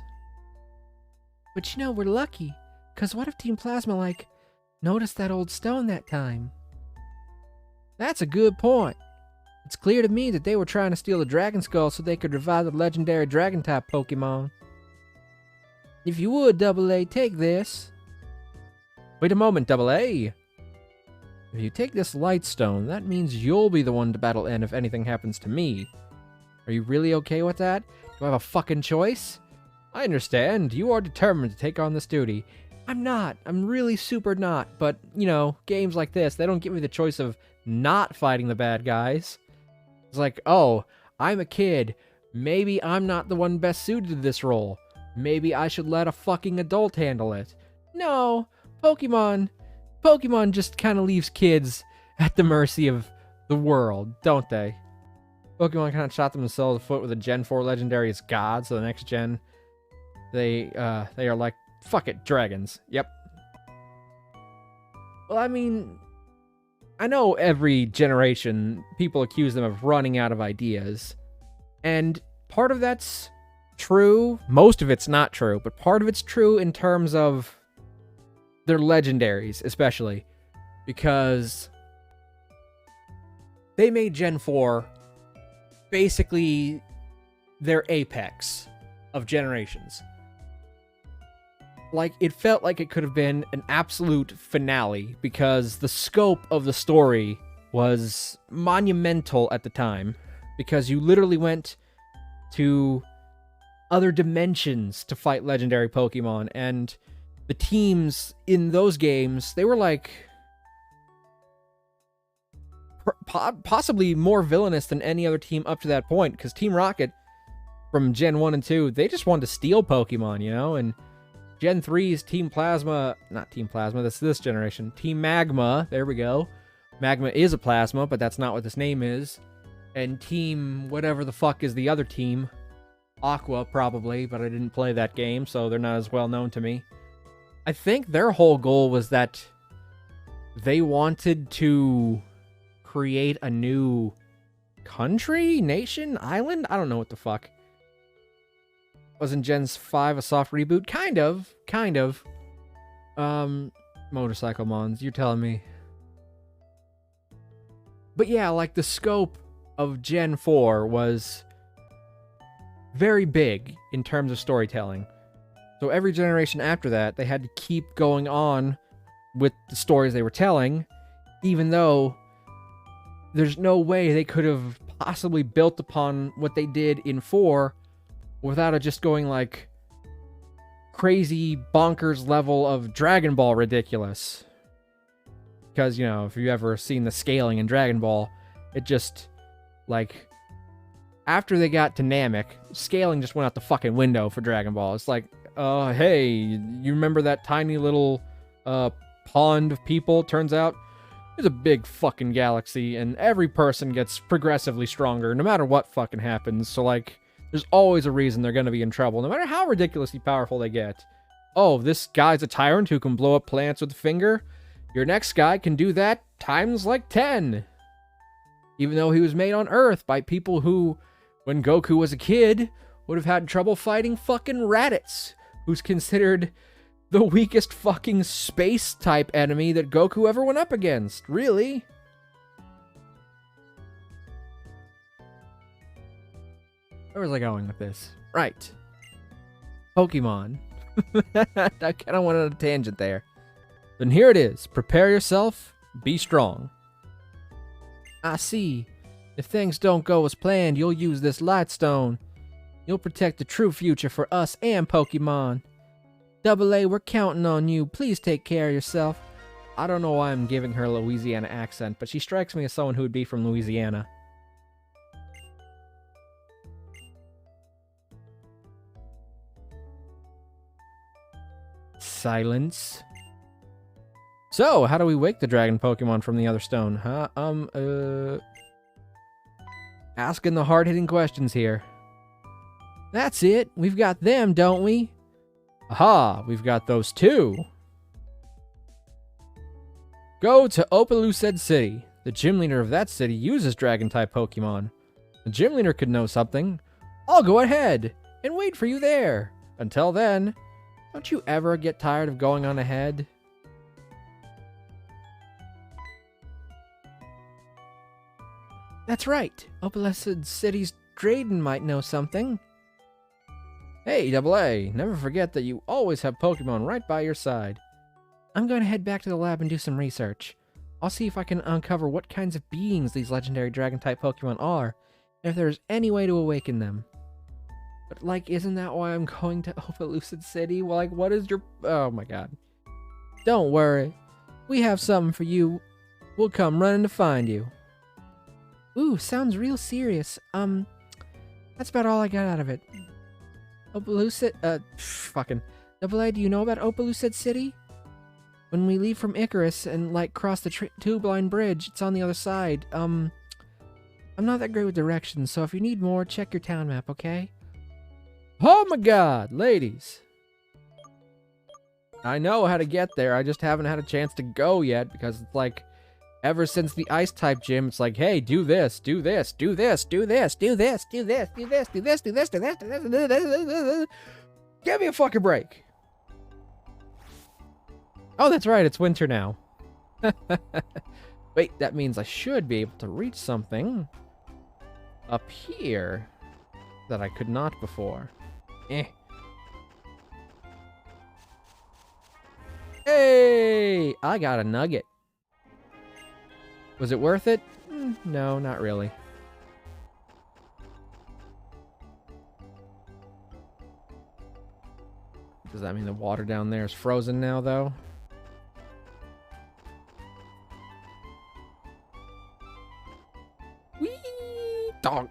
But you know, we're lucky. Cause what if Team Plasma, like, noticed that old stone that time? That's a good point. It's clear to me that they were trying to steal the Dragon Skull so they could revive the legendary Dragon-type Pokemon. If you would, Double A, take this. Wait a moment, Double A. If you take this Lightstone, that means you'll be the one to battle N if anything happens to me. Are you really okay with that? Do I have a fucking choice? I understand. You are determined to take on this duty. I'm not. I'm really super not. But, you know, games like this, they don't give me the choice of not fighting the bad guys. It's like, oh, I'm a kid. Maybe I'm not the one best suited to this role. Maybe I should let a fucking adult handle it. No, Pokemon just kind of leaves kids at the mercy of the world, don't they? Pokemon kind of shot themselves in the foot with a Gen 4 legendary as god, so the next gen, they are like, fuck it, dragons. Yep. Well, I mean, I know every generation, people accuse them of running out of ideas. And part of that's true. Most of it's not true, but part of it's true in terms of their legendaries, especially. Because they made Gen 4 basically their apex of generations. Like, it felt like it could have been an absolute finale because the scope of the story was monumental at the time, because you literally went to other dimensions to fight legendary Pokemon, and the teams in those games, they were like possibly more villainous than any other team up to that point, because Team Rocket from Gen 1 and 2, they just wanted to steal Pokemon, you know, and Gen 3's Team Plasma, not Team Plasma, that's this generation, Team Magma, there we go. Magma is a Plasma, but that's not what this name is. And Team whatever the fuck is the other team, Aqua probably, but I didn't play that game, so they're not as well known to me. I think their whole goal was that they wanted to create a new country, nation, island? I don't know what the fuck. Wasn't Gen 5 a soft reboot? Kind of. Motorcycle Mons, you're telling me. But yeah, like, the scope of Gen 4 was very big in terms of storytelling. So every generation after that, they had to keep going on with the stories they were telling, even though there's no way they could have possibly built upon what they did in 4 without it just going, like, crazy bonkers level of Dragon Ball ridiculous. Because, you know, if you've ever seen the scaling in Dragon Ball, it just, like, after they got to Namek, scaling just went out the fucking window for Dragon Ball. It's like, hey, you remember that tiny little pond of people? Turns out there's a big fucking galaxy, and every person gets progressively stronger, no matter what fucking happens. So, like, there's always a reason they're gonna be in trouble, no matter how ridiculously powerful they get. Oh, this guy's a tyrant who can blow up plants with a finger? Your next guy can do that times like 10. Even though he was made on Earth by people who, when Goku was a kid, would have had trouble fighting fucking Raditz, who's considered the weakest fucking space-type enemy that Goku ever went up against. Really? Where was I going with this? Right. Pokemon. I kind of went on a tangent there. Then here it is. Prepare yourself. Be strong. I see. If things don't go as planned, you'll use this Lightstone. You'll protect the true future for us and Pokemon. Double A, we're counting on you. Please take care of yourself. I don't know why I'm giving her a Louisiana accent, but she strikes me as someone who would be from Louisiana. Silence. So, how do we wake the dragon Pokemon from the other stone, huh? Asking the hard-hitting questions here. That's it. We've got them, don't we? Aha, we've got those too. Go to Opelucid City. The gym leader of that city uses dragon-type Pokemon. The gym leader could know something. I'll go ahead and wait for you there. Until then, don't you ever get tired of going on ahead? That's right. Opelucid City's Drayden might know something. Hey, Double A, never forget that you always have Pokemon right by your side. I'm going to head back to the lab and do some research. I'll see if I can uncover what kinds of beings these legendary Dragon-type Pokemon are, and if there's any way to awaken them. But, like, isn't that why I'm going to Opelucid City? Well, like, what is your... Oh, my God. Don't worry. We have something for you. We'll come running to find you. Ooh, sounds real serious. That's about all I got out of it. Opelucid, fucking... Double A, do you know about Opelucid City? When we leave from Icarus and, like, cross the two-line bridge, it's on the other side. I'm not that great with directions, so if you need more, check your town map, okay? Oh my God, ladies! I know how to get there, I just haven't had a chance to go yet, because it's like... Ever since the Ice-type gym, it's like, hey, do this, do this, do this, do this, do this, do this, do this, do this, do this, do this, do this, do this. Give me a fucking break. Oh, that's right, it's winter now. Wait, that means I should be able to reach something up here that I could not before. Hey, I got a nugget. Was it worth it? No, not really. Does that mean the water down there is frozen now, though? Whee! Dog!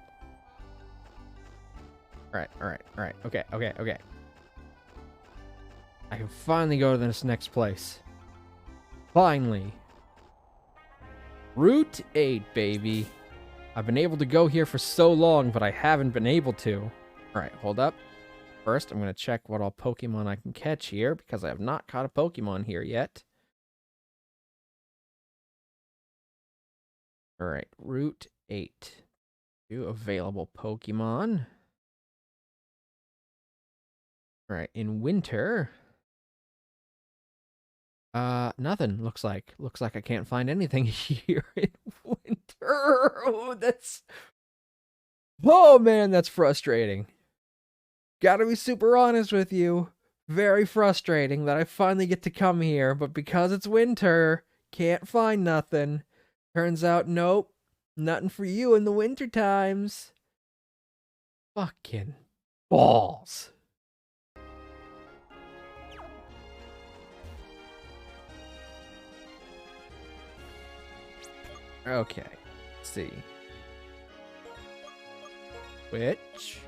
Alright. Okay. I can finally go to this next place. Finally. Route 8, baby. I've been able to go here for so long, but I haven't been able to. Alright, hold up. First, I'm going to check what all Pokemon I can catch here, because I have not caught a Pokemon here yet. Alright, Route 8. Two available Pokemon. Alright, in winter... nothing, looks like. Looks like I can't find anything here in winter. Oh, that's... Oh, man, that's frustrating. Gotta be super honest with you. Very frustrating that I finally get to come here, but because it's winter, can't find nothing. Turns out, nope, nothing for you in the winter times. Fucking balls. Okay, let's see. Which?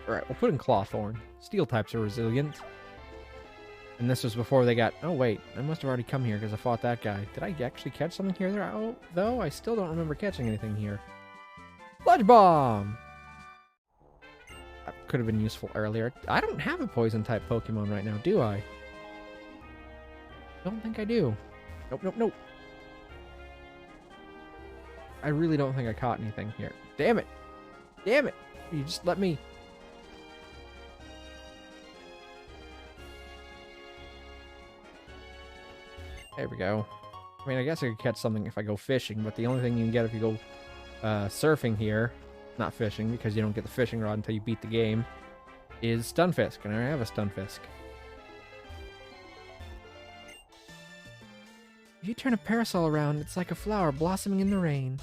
Alright, we'll put in Clawthorn. Steel types are resilient. And this was before they got... Oh, wait. I must have already come here because I fought that guy. Did I actually catch something here, though? I still don't remember catching anything here. Sludge Bomb! That could have been useful earlier. I don't have a Poison-type Pokemon right now, do I? Don't think I do. Nope. I really don't think I caught anything here. Damn it! You just let me... There we go. I mean, I guess I could catch something if I go fishing, but the only thing you can get if you go surfing here, not fishing, because you don't get the fishing rod until you beat the game, is Stunfisk, and I have a Stunfisk. If you turn a parasol around, it's like a flower blossoming in the rain.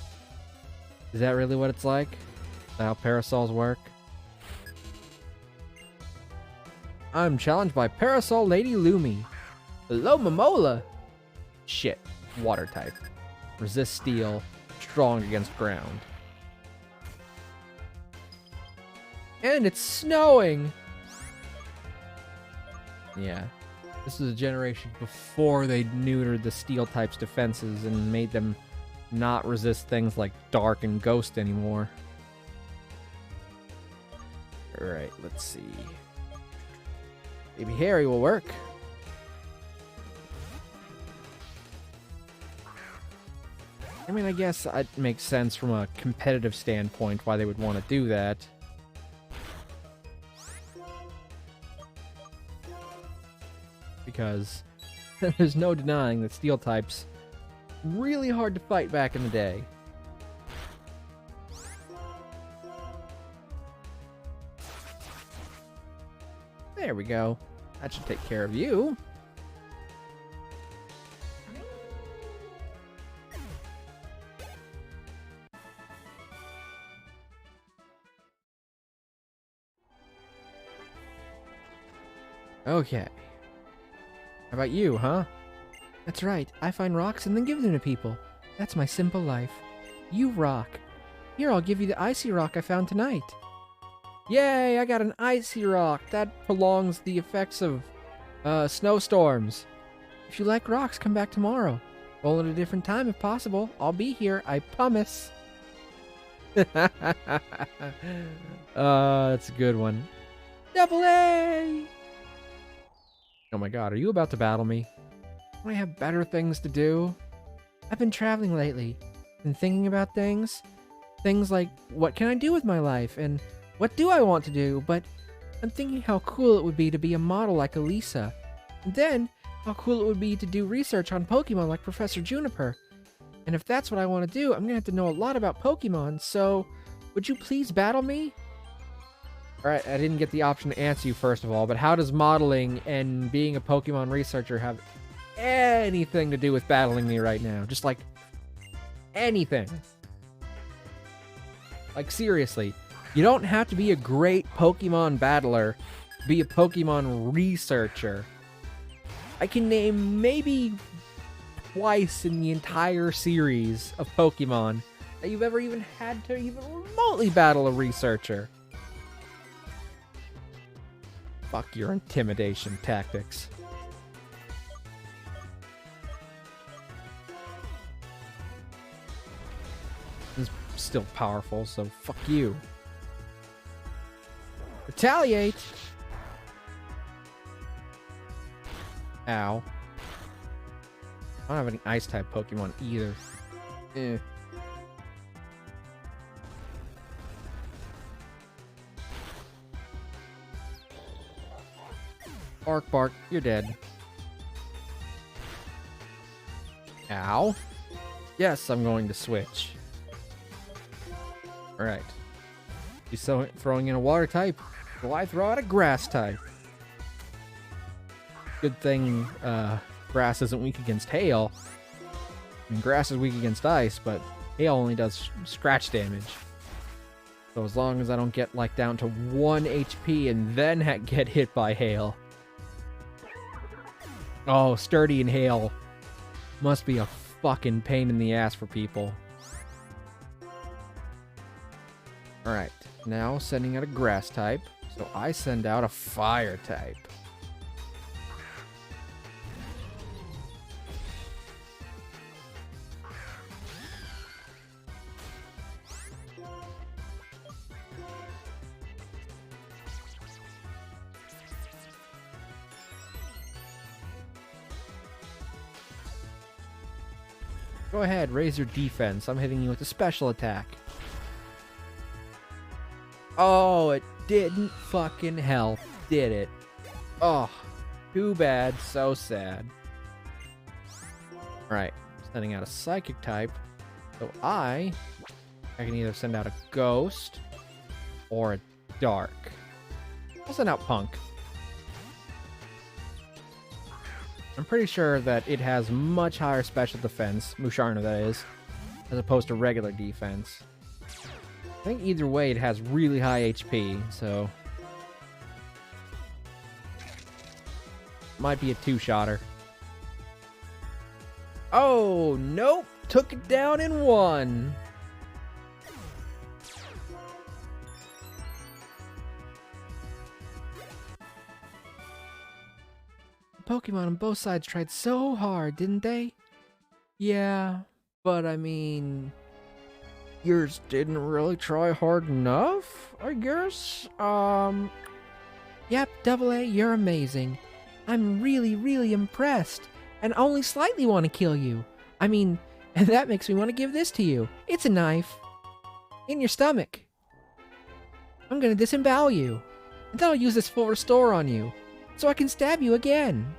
Is that really what it's like? Is that how parasols work? I'm challenged by Parasol Lady Lumi. Hello, Momola! Shit. Water type. Resist steel. Strong against ground. And it's snowing! Yeah. This is a generation before they neutered the steel type's defenses and made them not resist things like dark and ghost anymore. Alright, let's see. Baby Harry will work. I mean, I guess it makes sense from a competitive standpoint why they would want to do that. Because there's no denying that steel types really hard to fight back in the day. There we go. That should take care of you. Okay. How about you, huh? That's right. I find rocks and then give them to people. That's my simple life. You rock. Here, I'll give you the icy rock I found tonight. Yay, I got an icy rock. That prolongs the effects of snowstorms. If you like rocks, come back tomorrow. Roll at a different time if possible. I'll be here, I promise. That's a good one. Double A! Oh my god, are you about to battle me? Don't I have better things to do? I've been traveling lately. Been thinking about things. Things like, what can I do with my life? And what do I want to do? But I'm thinking how cool it would be to be a model like Elisa. And then, how cool it would be to do research on Pokemon like Professor Juniper. And if that's what I want to do, I'm going to have to know a lot about Pokemon, so would you please battle me? Alright, I didn't get the option to answer you first of all, but how does modeling and being a Pokemon researcher have anything to do with battling me right now? Just like, anything. Like, seriously. You don't have to be a great Pokemon battler to be a Pokemon researcher. I can name maybe twice in the entire series of Pokemon that you've ever even had to even remotely battle a researcher. Fuck your intimidation tactics. This is still powerful, so fuck you. Retaliate! Ow. I don't have any ice-type Pokemon either. Eh. Bark, bark, you're dead. Ow. Yes, I'm going to switch. Alright. He's throwing in a water type. Will I throw out a grass type? Good thing grass isn't weak against hail. I mean, grass is weak against ice, but hail only does scratch damage. So as long as I don't get like down to 1 HP and then get hit by hail. Oh, sturdy and hail must be a fucking pain in the ass for people. Alright, now sending out a grass type. So I send out a fire type. Go ahead, raise your defense. I'm hitting you with a special attack. Oh, it didn't fucking help, did it? Oh, too bad, so sad. Alright, sending out a psychic type. So I can either send out a ghost or a dark. I'll send out Punk. I'm pretty sure that it has much higher special defense, Musharna that is, as opposed to regular defense. I think either way it has really high HP, so... Might be a two-shotter. Oh, nope! Took it down in one! Pokemon on both sides tried so hard, didn't they? Yeah, but I mean... Yours didn't really try hard enough, I guess? Yep, AA, you're amazing. I'm really, really impressed, and only slightly want to kill you. I mean, and that makes me want to give this to you. It's a knife. In your stomach. I'm gonna disembowel you. And then I'll use this full restore on you, so I can stab you again.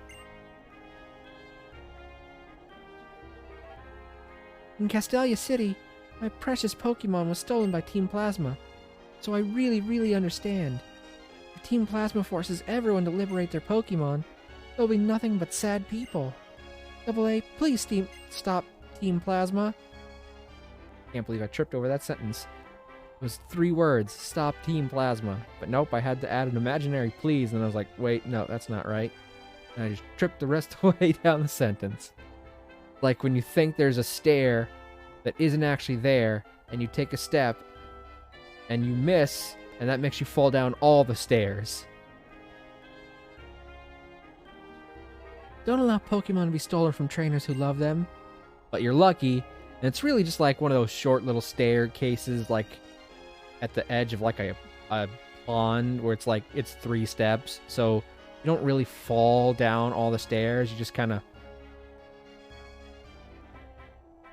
In Castelia City, my precious Pokemon was stolen by Team Plasma, so I really, really understand. If Team Plasma forces everyone to liberate there's Pokemon, there'll be nothing but sad people. AA, please stop Team Plasma. Can't believe I tripped over that sentence. It was 3 words, stop Team Plasma. But nope, I had to add an imaginary please, and I was like, wait, no, that's not right. And I just tripped the rest of the way down the sentence. Like when you think there's a stair that isn't actually there, and you take a step, and you miss, and that makes you fall down all the stairs. Don't allow Pokemon to be stolen from trainers who love them. But you're lucky, and it's really just like one of those short little staircases, like at the edge of like a pond, where it's like, it's 3 steps, so you don't really fall down all the stairs, you just kind of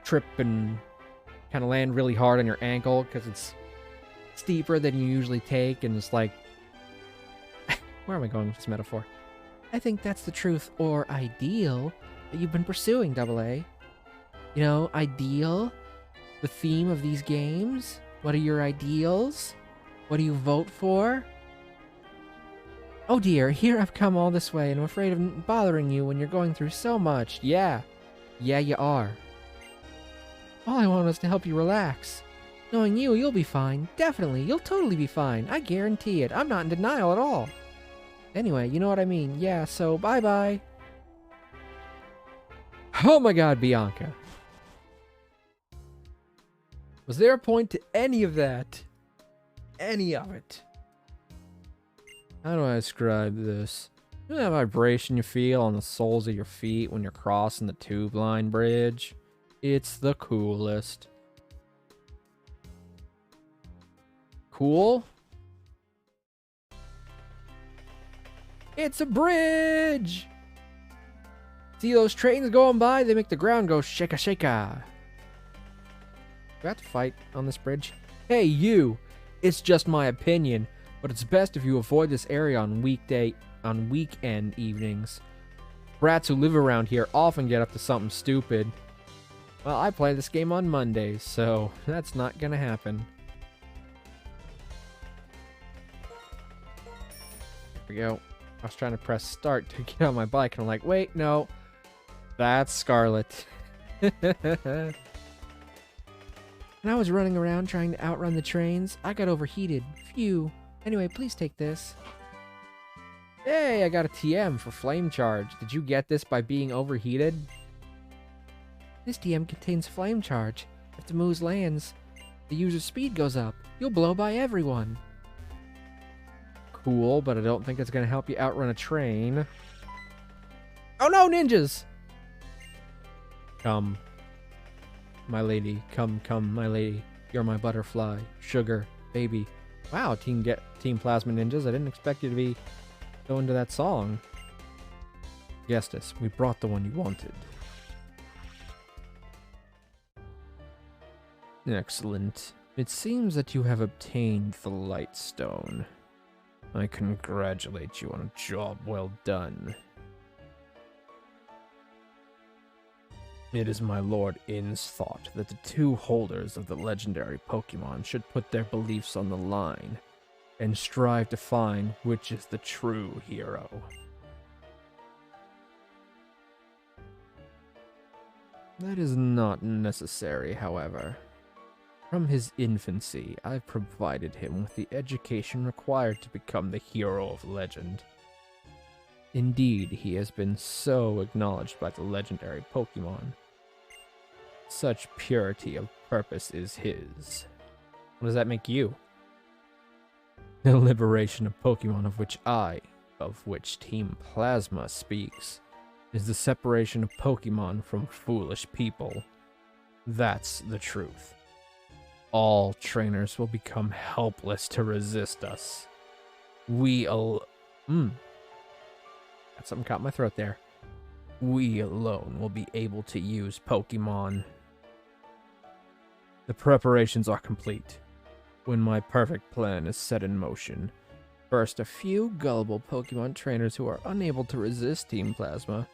trip and kind of land really hard on your ankle because it's steeper than you usually take, and it's like where am I going with this metaphor? I think that's the truth or ideal that you've been pursuing, AA. You know, ideal, the theme of these games. What are your ideals? What do you vote for? Oh dear, here I've come all this way and I'm afraid of bothering you when you're going through so much. Yeah, you are. All I want was to help you relax. Knowing you, you'll be fine. Definitely, you'll totally be fine. I guarantee it. I'm not in denial at all. Anyway, you know what I mean. Yeah, so bye-bye. Oh my god, Bianca. Was there a point to any of that? Any of it? How do I describe this? You know that vibration you feel on the soles of your feet when you're crossing the tube line bridge? It's the coolest. Cool? It's a bridge! See those trains going by? They make the ground go shaka shaka. Do I have to fight on this bridge? Hey, you! It's just my opinion, but it's best if you avoid this area on weekend evenings. Brats who live around here often get up to something stupid. Well, I play this game on Mondays, so that's not gonna happen. There we go. I was trying to press start to get on my bike, and I'm like, wait, no. That's Scarlet. When I was running around trying to outrun the trains, I got overheated. Phew. Anyway, please take this. Hey, I got a TM for flame charge. Did you get this by being overheated? This TM contains flame charge. If the moose lands, the user's speed goes up. You'll blow by everyone. Cool, but I don't think it's going to help you outrun a train. Oh no, ninjas! Come, my lady. Come, my lady. You're my butterfly. Sugar, baby. Wow, Team Plasma Ninjas. I didn't expect you to be going to that song. Guessed us. We brought the one you wanted. Excellent. It seems that you have obtained the Light Stone. I congratulate you on a job well done. It is my Lord In's thought that the 2 holders of the legendary Pokemon should put their beliefs on the line and strive to find which is the true hero. That is not necessary, however. From his infancy, I've provided him with the education required to become the hero of legend. Indeed, he has been so acknowledged by the legendary Pokemon. Such purity of purpose is his. What does that make you? The liberation of Pokemon of which Team Plasma speaks, is the separation of Pokemon from foolish people. That's the truth. All trainers will become helpless to resist us. Got something caught in my throat there. We alone will be able to use Pokemon. The preparations are complete. When my perfect plan is set in motion, first a few gullible Pokemon trainers who are unable to resist Team Plasma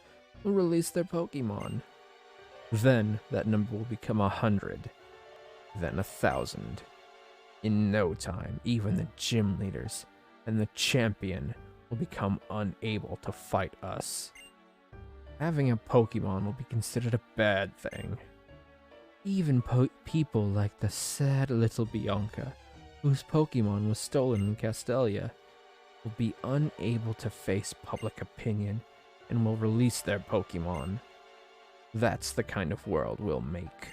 will release their Pokemon. Then that number will become 100, then 1,000. In no time, even the gym leaders and the champion will become unable to fight us. Having a Pokemon will be considered a bad thing. Even people like the sad little Bianca, whose Pokemon was stolen in Castelia, will be unable to face public opinion and will release their Pokemon. That's the kind of world we'll make.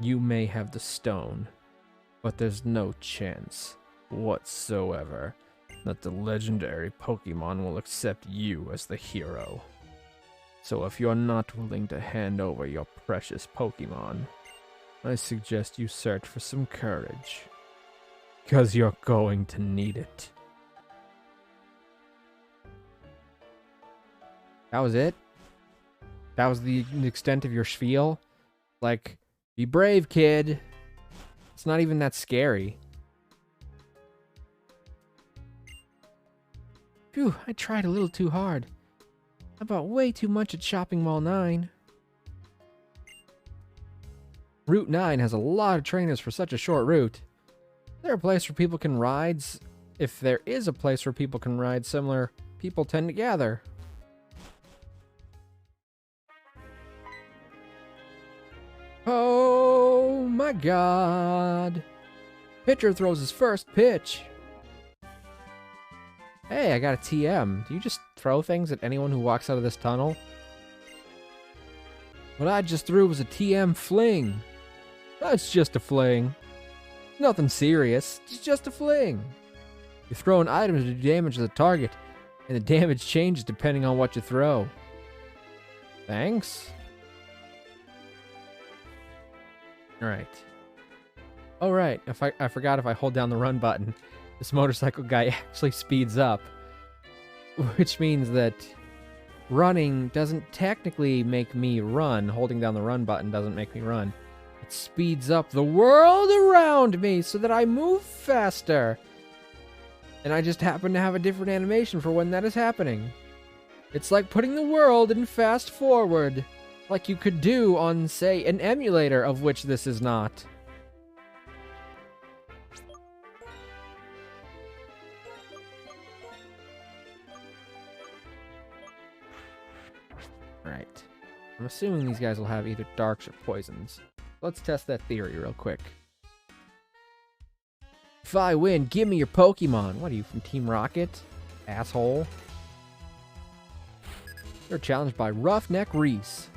You may have the stone, but there's no chance whatsoever that the legendary Pokemon will accept you as the hero. So if you're not willing to hand over your precious Pokemon, I suggest you search for some courage, 'cause you're going to need it. That was it? That was the extent of your spiel? Like, be brave, kid. It's not even that scary. Phew, I tried a little too hard. I bought way too much at Shopping Mall 9. Route 9 has a lot of trainers for such a short route. Is there a place where people can ride? If there is a place where people can ride, similar people tend to gather. Oh my god. Pitcher throws his first pitch. Hey, I got a TM. Do you just throw things at anyone who walks out of this tunnel? What I just threw was a TM fling. That's just a fling. Nothing serious. It's just a fling. You're throwing items to do damage to the target, and the damage changes depending on what you throw. Thanks. Alright. Oh, right. I forgot if I hold down the run button, this motorcycle guy actually speeds up. Which means that running doesn't technically make me run. Holding down the run button doesn't make me run. It speeds up the world around me so that I move faster. And I just happen to have a different animation for when that is happening. It's like putting the world in fast forward. Like you could do on, say, an emulator, of which this is not. Alright. I'm assuming these guys will have either darks or poisons. Let's test that theory real quick. If I win, give me your Pokemon. What are you, from Team Rocket? Asshole. You're challenged by Roughneck Reese.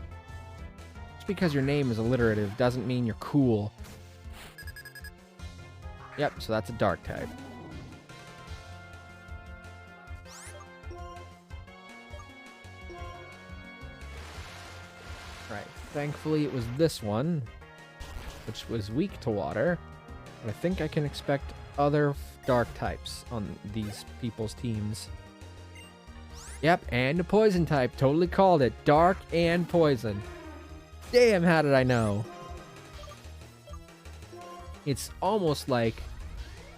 Just because your name is alliterative doesn't mean you're cool. Yep, so that's a dark type. Right, thankfully it was this one, which was weak to water. But I think I can expect other dark types on these people's teams. Yep, and a poison type. Totally called it. Dark and poison. Damn, how did I know? It's almost like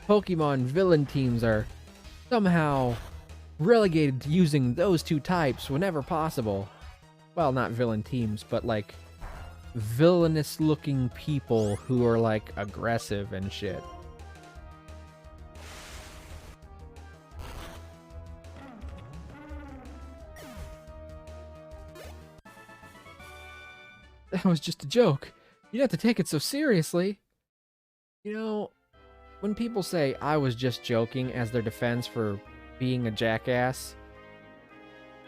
Pokemon villain teams are somehow relegated to using those two types whenever possible. Well, not villain teams, but like villainous looking people who are like aggressive and shit. That was just a joke. You don't have to take it so seriously. You know, when people say I was just joking as their defense for being a jackass,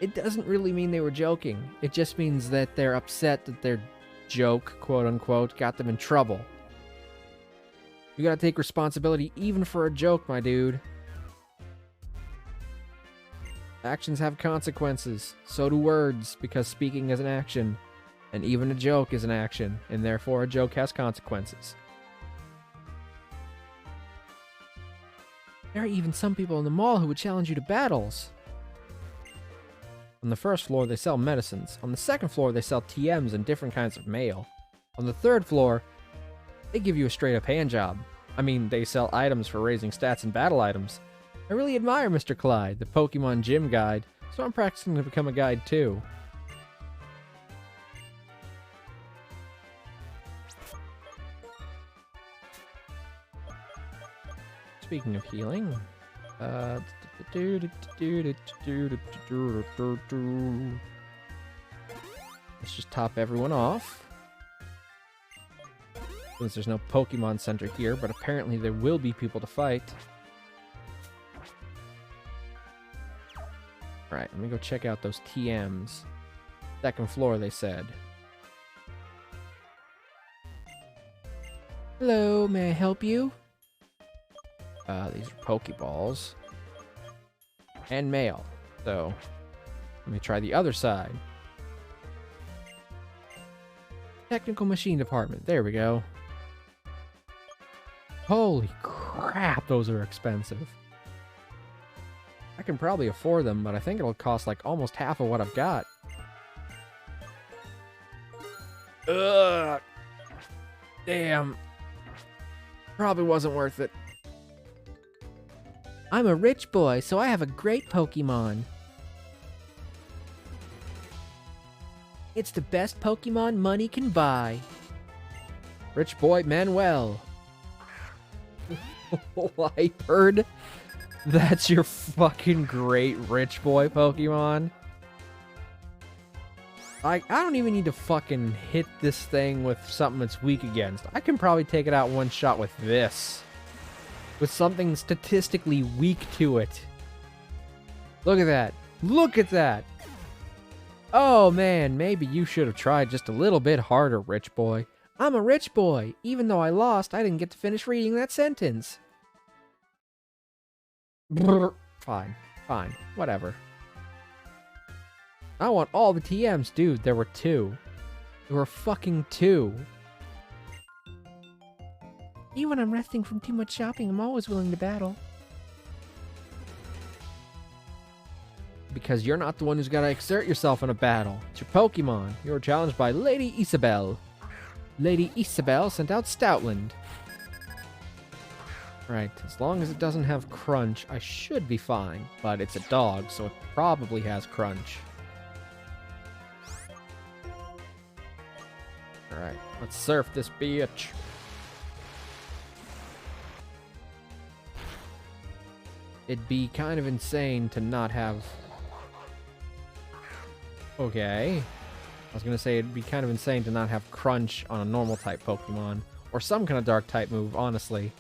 it doesn't really mean they were joking. It just means that they're upset that their joke, quote unquote, got them in trouble. You gotta take responsibility even for a joke, my dude. Actions have consequences. So do words, because speaking is an action. And even a joke is an action, and therefore a joke has consequences. There are even some people in the mall who would challenge you to battles. On the first floor, they sell medicines. On the second floor, they sell TMs and different kinds of mail. On the third floor, they give you a straight-up hand job. I mean, they sell items for raising stats and battle items. I really admire Mr. Clyde, the Pokemon Gym Guide, so I'm practicing to become a guide too. Speaking of healing, let's just top everyone off. Since there's no Pokemon Center here, but apparently there will be people to fight. Alright, let me go check out those TMs. Second floor, they said. Hello, may I help you? These are Pokeballs. And mail. So, let me try the other side. Technical Machine Department. There we go. Holy crap, those are expensive. I can probably afford them, but I think it'll cost like almost half of what I've got. Ugh. Damn. Probably wasn't worth it. I'm a rich boy, so I have a great Pokemon. It's the best Pokemon money can buy. Rich boy Manuel. I heard that's your fucking great rich boy Pokemon. I don't even need to fucking hit this thing with something it's weak against. I can probably take it out one shot with this. With something statistically weak to it. Look at that. Look at that. Oh man, maybe you should have tried just a little bit harder, rich boy. I'm a rich boy. Even though I lost, I didn't get to finish reading that sentence. Brr. Fine. Fine. Whatever. I want all the TMs. Dude, there were 2. There were fucking 2. Even when I'm resting from too much shopping, I'm always willing to battle. Because you're not the one who's got to exert yourself in a battle. It's your Pokemon. You were challenged by Lady Isabel. Lady Isabel sent out Stoutland. Right, as long as it doesn't have Crunch, I should be fine. But it's a dog, so it probably has Crunch. Alright, let's surf this bitch. It'd be kind of insane to not have... Okay. I was gonna say it'd be kind of insane to not have Crunch on a normal type Pokemon. Or some kind of dark type move, honestly.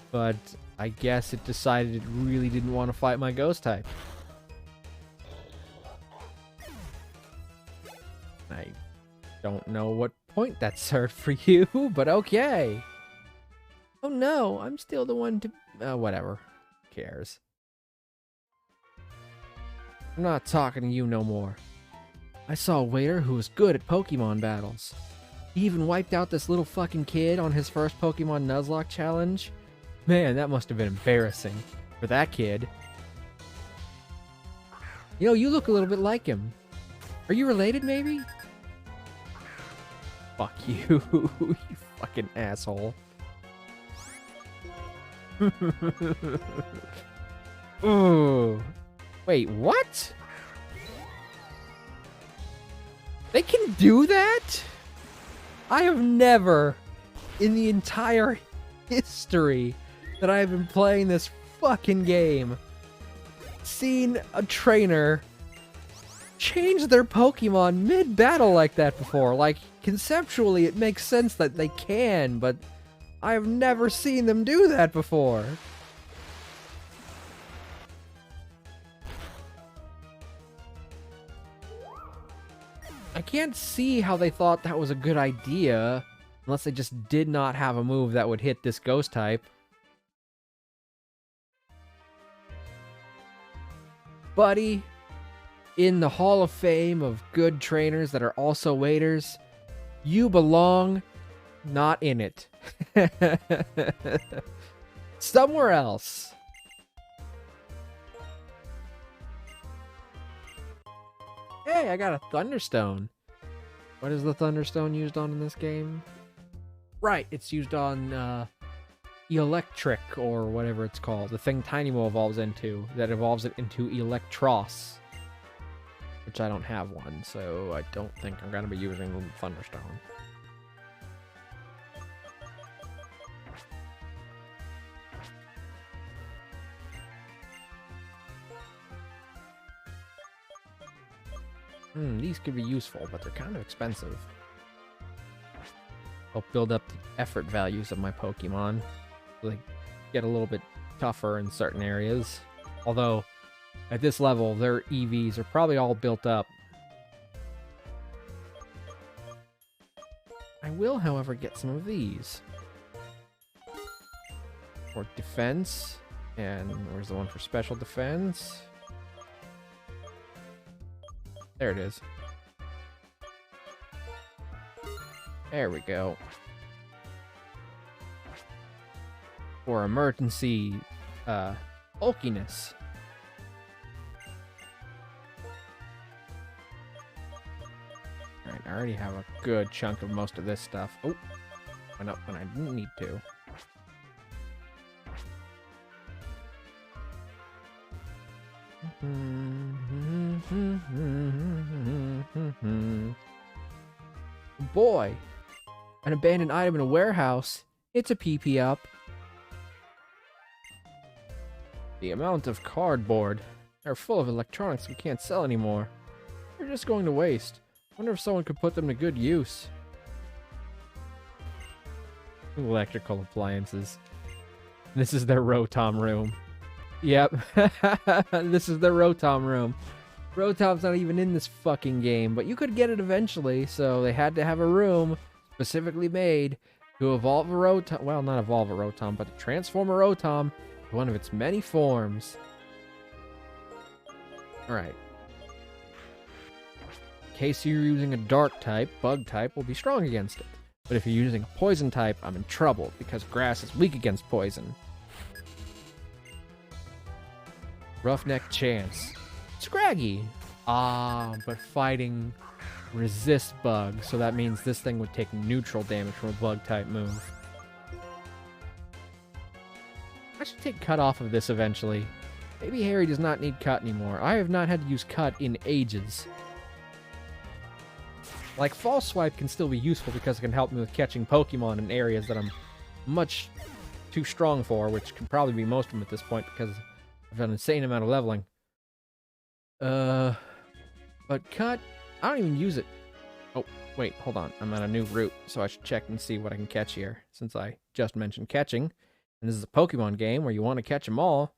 But I guess it decided it really didn't want to fight my ghost type. I don't know what point that served for you, but okay. Oh no, I'm still the one to... whatever. Who cares? I'm not talking to you no more. I saw a waiter who was good at Pokemon battles. He even wiped out this little fucking kid on his first Pokemon Nuzlocke challenge. Man, that must have been embarrassing for that kid. You know, you look a little bit like him. Are you related, maybe? Fuck you, you fucking asshole. Ooh. Wait, what? They can do that? I have never, in the entire history that I've been playing this fucking game, seen a trainer changed their Pokemon mid-battle like that before. Like, conceptually, it makes sense that they can, but I've never seen them do that before. I can't see how they thought that was a good idea, unless they just did not have a move that would hit this ghost type. Buddy, in the Hall of Fame of good trainers that are also waiters, you belong not in it. Somewhere else. Hey, I got a Thunderstone. What is the Thunderstone used on in this game? Right, it's used on Electric, or whatever it's called. The thing Tynamo evolves into, that evolves it into Electros. Which I don't have one, so I don't think I'm going to be using Thunderstone. These could be useful, but they're kind of expensive. I'll build up the effort values of my Pokemon. So they get a little bit tougher in certain areas. Although, at this level, their EVs are probably all built up. I will, however, get some of these. For defense. And where's the one for special defense? There it is. There we go. For emergency, bulkiness. Alright, I already have a good chunk of most of this stuff. Oh, went up when I didn't need to. Boy, an abandoned item in a warehouse. It's a PP up. The amount of cardboard. They're full of electronics we can't sell anymore. They're just going to waste. Wonder if someone could put them to good use. Electrical appliances. This is their Rotom room. Yep. This is their Rotom room. Rotom's not even in this fucking game, but you could get it eventually, so they had to have a room specifically made to evolve a Rotom. Well, not evolve a Rotom, but to transform a Rotom to one of its many forms. Alright. In case you're using a dark type, bug type will be strong against it. But if you're using a poison type, I'm in trouble, because grass is weak against poison. Roughneck Chance. Scraggy. Ah, but fighting resist bug, so that means this thing would take neutral damage from a bug type move. I should take cut off of this eventually. Maybe Harry does not need cut anymore. I have not had to use cut in ages. Like, False Swipe can still be useful because it can help me with catching Pokemon in areas that I'm much too strong for, which can probably be most of them at this point because I've done an insane amount of leveling. But cut, I don't even use it. Oh, wait, hold on. I'm on a new route, so I should check and see what I can catch here, since I just mentioned catching. And this is a Pokemon game where you want to catch them all.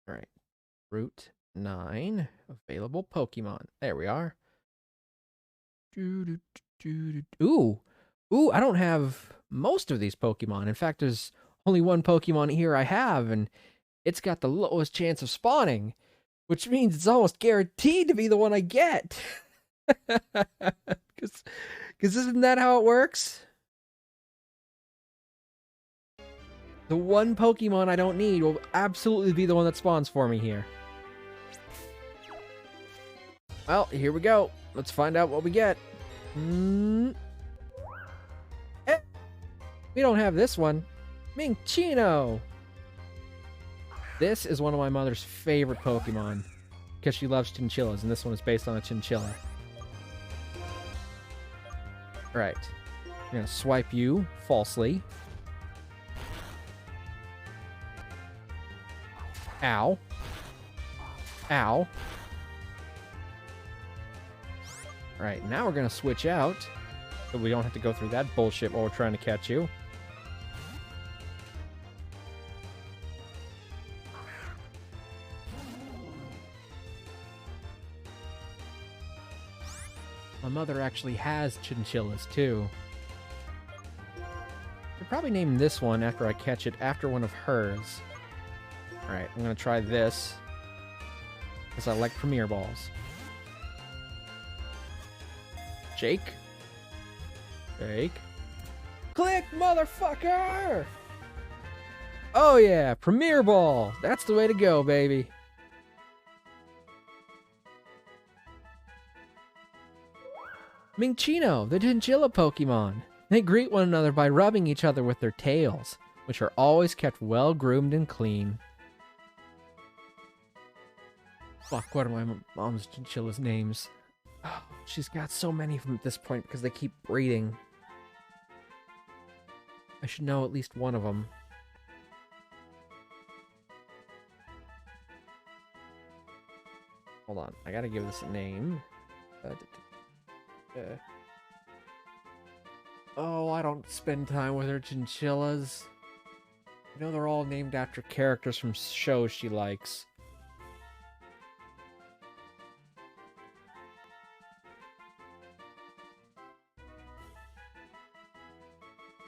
Alright, Route 9, available Pokemon. There we are. Ooh, I don't have most of these Pokemon. In fact, there's only one Pokemon here I have, and it's got the lowest chance of spawning, which means it's almost guaranteed to be the one I get. Because isn't that how it works? The one Pokemon I don't need will absolutely be the one that spawns for me here. Well, here we go. Let's find out what we get. We don't have this one. Minccino! This is one of my mother's favorite Pokemon. because she loves chinchillas, and this one is based on a chinchilla. Right. I'm gonna swipe you falsely. Ow. Ow. Alright, now we're gonna switch out, so we don't have to go through that bullshit while we're trying to catch you. My mother actually has chinchillas, too. I'll probably name this one after I catch it after one of hers. Alright, I'm gonna try this, because I like Premier Balls. Jake? Jake? Click, motherfucker! Oh yeah, Premier Ball! That's the way to go, baby. Minccino, the chinchilla Pokemon. They greet one another by rubbing each other with their tails, which are always kept well groomed and clean. Fuck, what are my mom's chinchilla's names? Oh, she's got so many from at this point because they keep breeding. I should know at least one of them. Hold on, I gotta give this a name. Oh, I don't spend time with her chinchillas. I know they're all named after characters from shows she likes.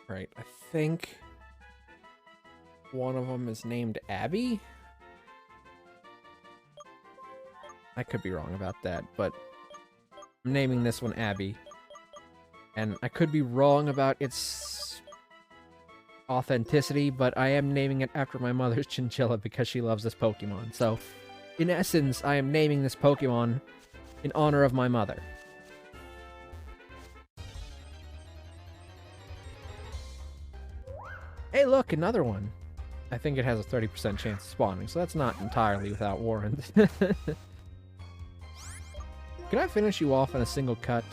Right, I think one of them is named Abby? I could be wrong about that, but I'm naming this one Abby. And I could be wrong about its authenticity, but I am naming it after my mother's chinchilla because she loves this Pokemon. So, in essence, I am naming this Pokemon in honor of my mother. Hey, look, another one. I think it has a 30% chance of spawning, so that's not entirely without warrant. Can I finish you off in a single cut?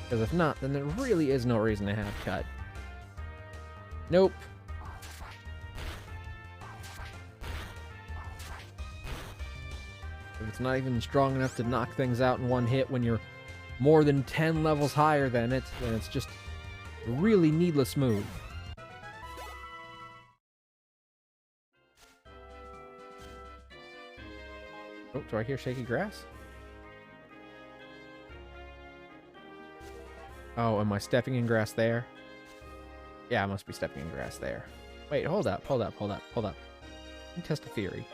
Because if not, then there really is no reason to have cut. Nope. If it's not even strong enough to knock things out in one hit when you're more than 10 levels higher than it, then it's just a really needless move. Oh, do I hear shaky grass? Oh, am I stepping in grass there? Yeah, I must be stepping in grass there. Wait, hold up. Let me test a theory.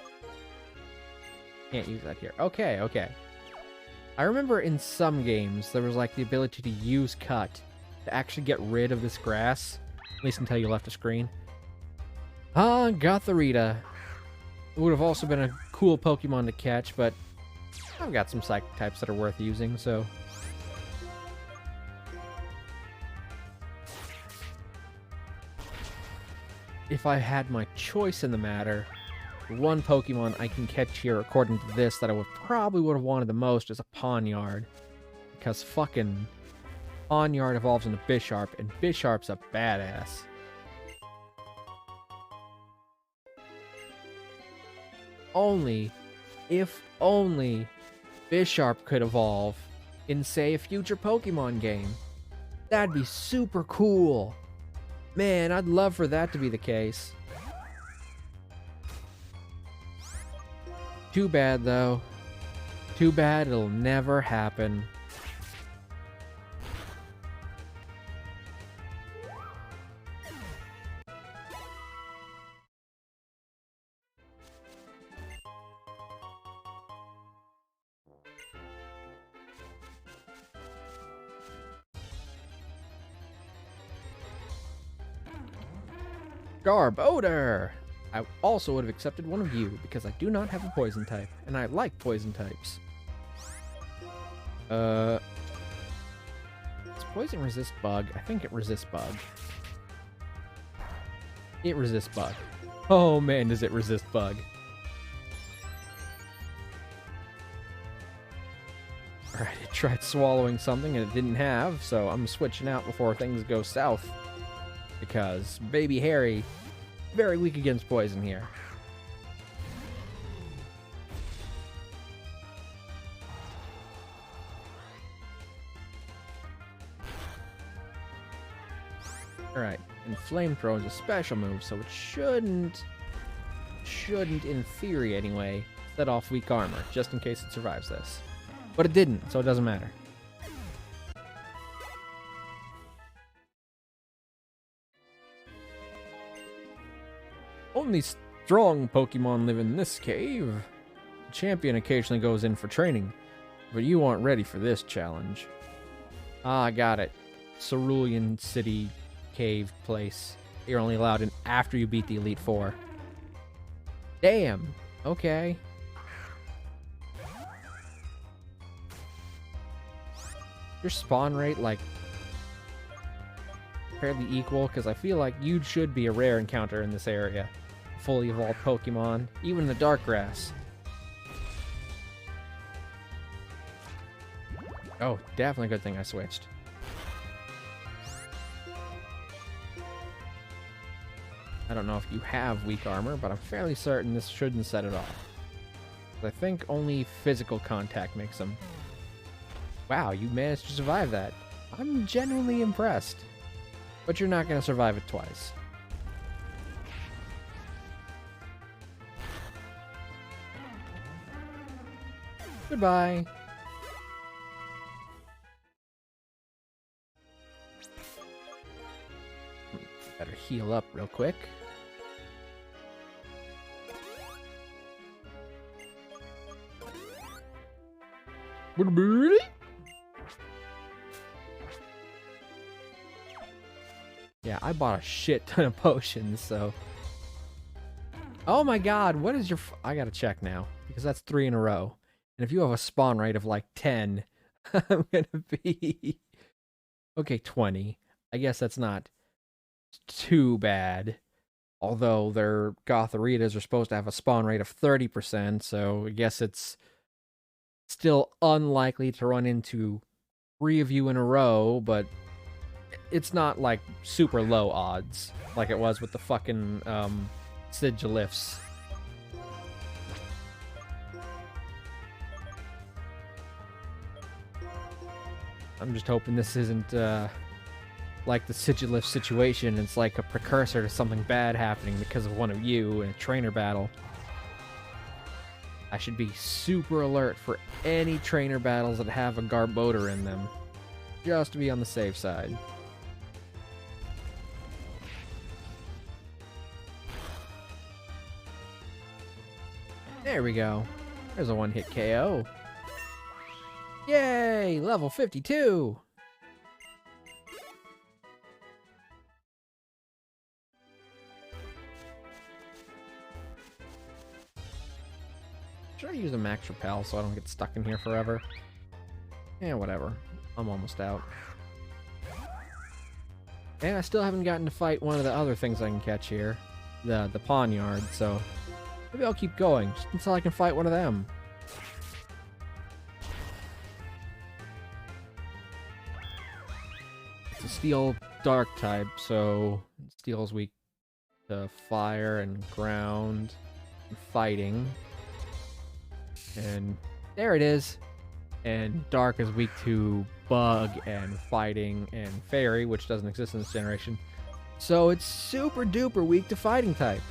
Can't use that here. Okay. I remember in some games there was like the ability to use cut to actually get rid of this grass. At least until you left a screen. Ah, Gothorita. It would have also been a cool Pokemon to catch, but I've got some Psychic types that are worth using, so... If I had my choice in the matter, the one Pokemon I can catch here, according to this, that I probably would have wanted the most is a Pawniard. Because fucking Pawniard evolves into Bisharp, and Bisharp's a badass. If only Bisharp could evolve in, say, a future Pokemon game. That'd be super cool. Man, I'd love for that to be the case. Too bad, though. Too bad it'll never happen. Garbodor! I also would have accepted one of you, because I do not have a poison type, and I like poison types. Does poison resist bug? I think it resists bug. It resists bug. Oh man, does it resist bug. Alright, it tried swallowing something and it didn't have, so I'm switching out before things go south. Because Baby Harry, very weak against poison here. Alright, and Flamethrower is a special move, so it shouldn't, in theory anyway, set off weak armor, just in case it survives this. But it didn't, so it doesn't matter. Only strong Pokemon live in this cave. The champion occasionally goes in for training, but you aren't ready for this challenge. Ah, I got it. Cerulean City cave place. You're only allowed in after you beat the Elite Four. Damn. Okay. Your spawn rate, like, fairly equal? Because I feel like you should be a rare encounter in this area. Fully evolved Pokemon, even in the dark grass. Oh, definitely a good thing I switched. I don't know if you have weak armor, but I'm fairly certain this shouldn't set it off. I think only physical contact makes them. Wow, you managed to survive that. I'm genuinely impressed. But you're not going to survive it twice. Goodbye. Better heal up real quick. Yeah, I bought a shit ton of potions, so... Oh my god, what is your... I gotta check now, because that's 3 in a row. And if you have a spawn rate of like 10, I'm gonna be... Okay, 20. I guess that's not too bad. Although their Gothoritas are supposed to have a spawn rate of 30%, so I guess it's still unlikely to run into 3 of you in a row, but it's not like super low odds like it was with the fucking Sigilifts. I'm just hoping this isn't like the Sigilift situation. It's like a precursor to something bad happening because of one of you in a trainer battle. I should be super alert for any trainer battles that have a Garbodor in them, just to be on the safe side. There we go. There's a one-hit KO. Yay! Level 52! Should I use a max repel so I don't get stuck in here forever? Yeah, whatever. I'm almost out. And I still haven't gotten to fight one of the other things I can catch here. The Pawnyard, so... maybe I'll keep going, just until I can fight one of them. It's a Steel Dark type, so... Steel's weak to fire and ground and fighting. And there it is. And Dark is weak to Bug and Fighting and Fairy, which doesn't exist in this generation. So it's super duper weak to Fighting type.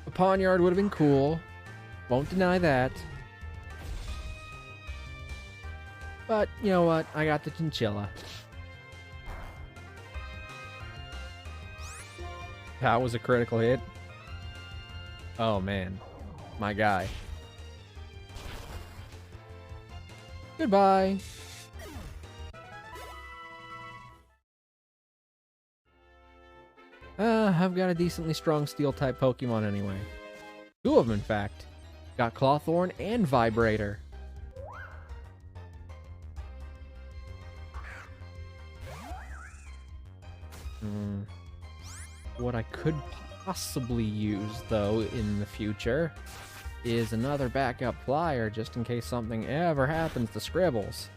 A Pawnyard would have been cool. Won't deny that. But, you know what? I got the Chinchilla. That was a critical hit. Oh, man. My guy. Goodbye. I've got a decently strong Steel-type Pokemon anyway. 2 of them, in fact. Got Clawthorn and Vibrator. What I could possibly use, though, in the future is another backup flyer just in case something ever happens to Scribbles.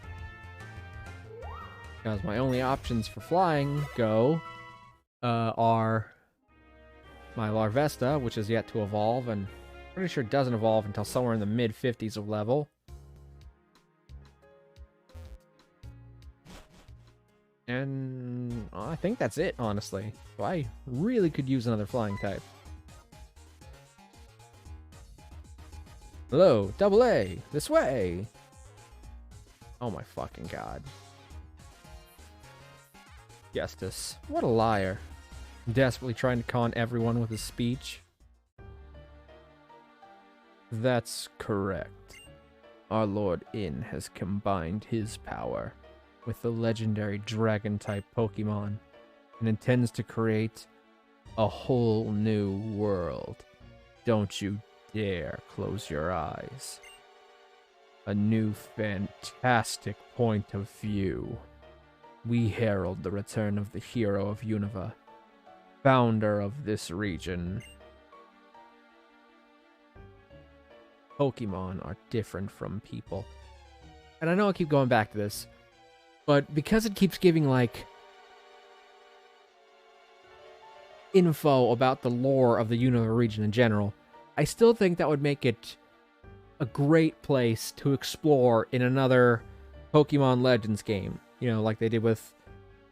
Because my only options for flying are my Larvesta, which is yet to evolve, and pretty sure it doesn't evolve until somewhere in the mid-50s of level. And I think that's it, honestly. So I really could use another flying type. Hello, Double A, this way! Oh my fucking god. Gestus, what a liar. Desperately trying to con everyone with his speech. That's correct. Our Lord In has combined his power with the legendary dragon-type Pokemon and intends to create a whole new world. Don't you dare close your eyes. A new fantastic point of view. We herald the return of the hero of Unova, founder of this region. Pokemon are different from people. And I know I keep going back to this, but because it keeps giving, like, info about the lore of the Unova region in general, I still think that would make it a great place to explore in another Pokemon Legends game. You know, like they did with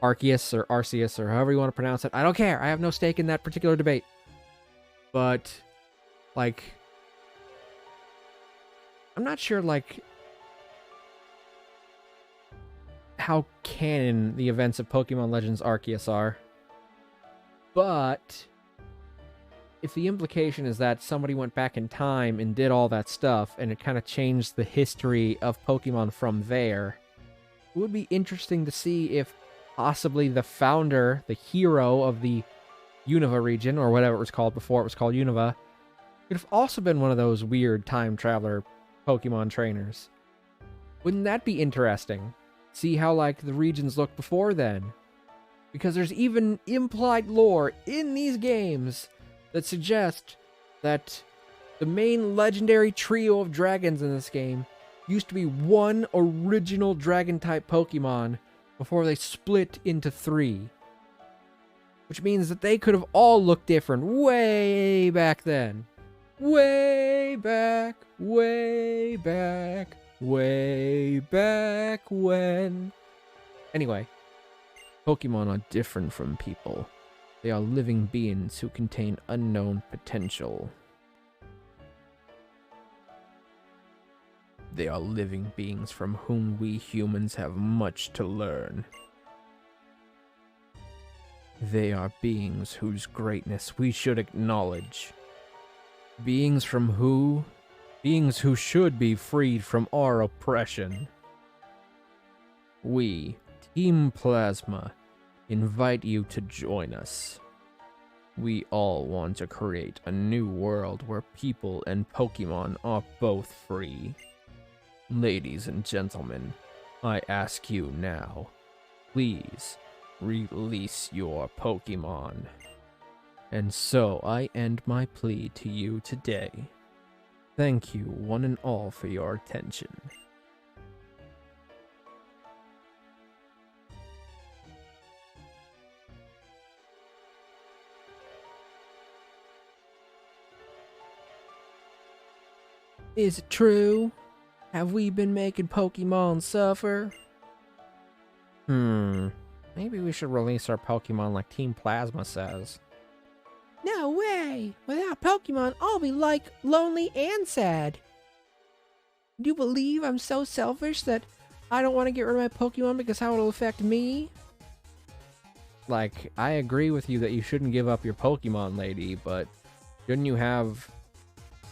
Arceus or Arceus or however you want to pronounce it. I don't care. I have no stake in that particular debate. But, like, I'm not sure, like, how canon the events of Pokemon Legends Arceus are. But if the implication is that somebody went back in time and did all that stuff, and it kind of changed the history of Pokemon from there, it would be interesting to see if possibly the founder, the hero of the Unova region, or whatever it was called before it was called Unova, could have also been one of those weird time traveler Pokemon trainers. Wouldn't that be interesting? See how, like, the regions looked before then? Because there's even implied lore in these games that suggest that the main legendary trio of dragons in this game used to be one original dragon-type Pokemon before they split into 3. Which means that they could have all looked different way back then. Way back, way back, way back when. Anyway, Pokemon are different from people. They are living beings who contain unknown potential. They are living beings from whom we humans have much to learn. They are beings whose greatness we should acknowledge. Beings who should be freed from our oppression. We, Team Plasma, invite you to join us. We all want to create a new world where people and Pokemon are both free. Ladies and gentlemen, I ask you now, please release your Pokemon. And so I end my plea to you today. Thank you one and all for your attention. Is it true? Have we been making Pokemon suffer? Maybe we should release our Pokemon like Team Plasma says. No way! Without Pokemon, I'll be, like, lonely and sad. Do you believe I'm so selfish that I don't want to get rid of my Pokemon because how it'll affect me? Like, I agree with you that you shouldn't give up your Pokemon, lady, but shouldn't you have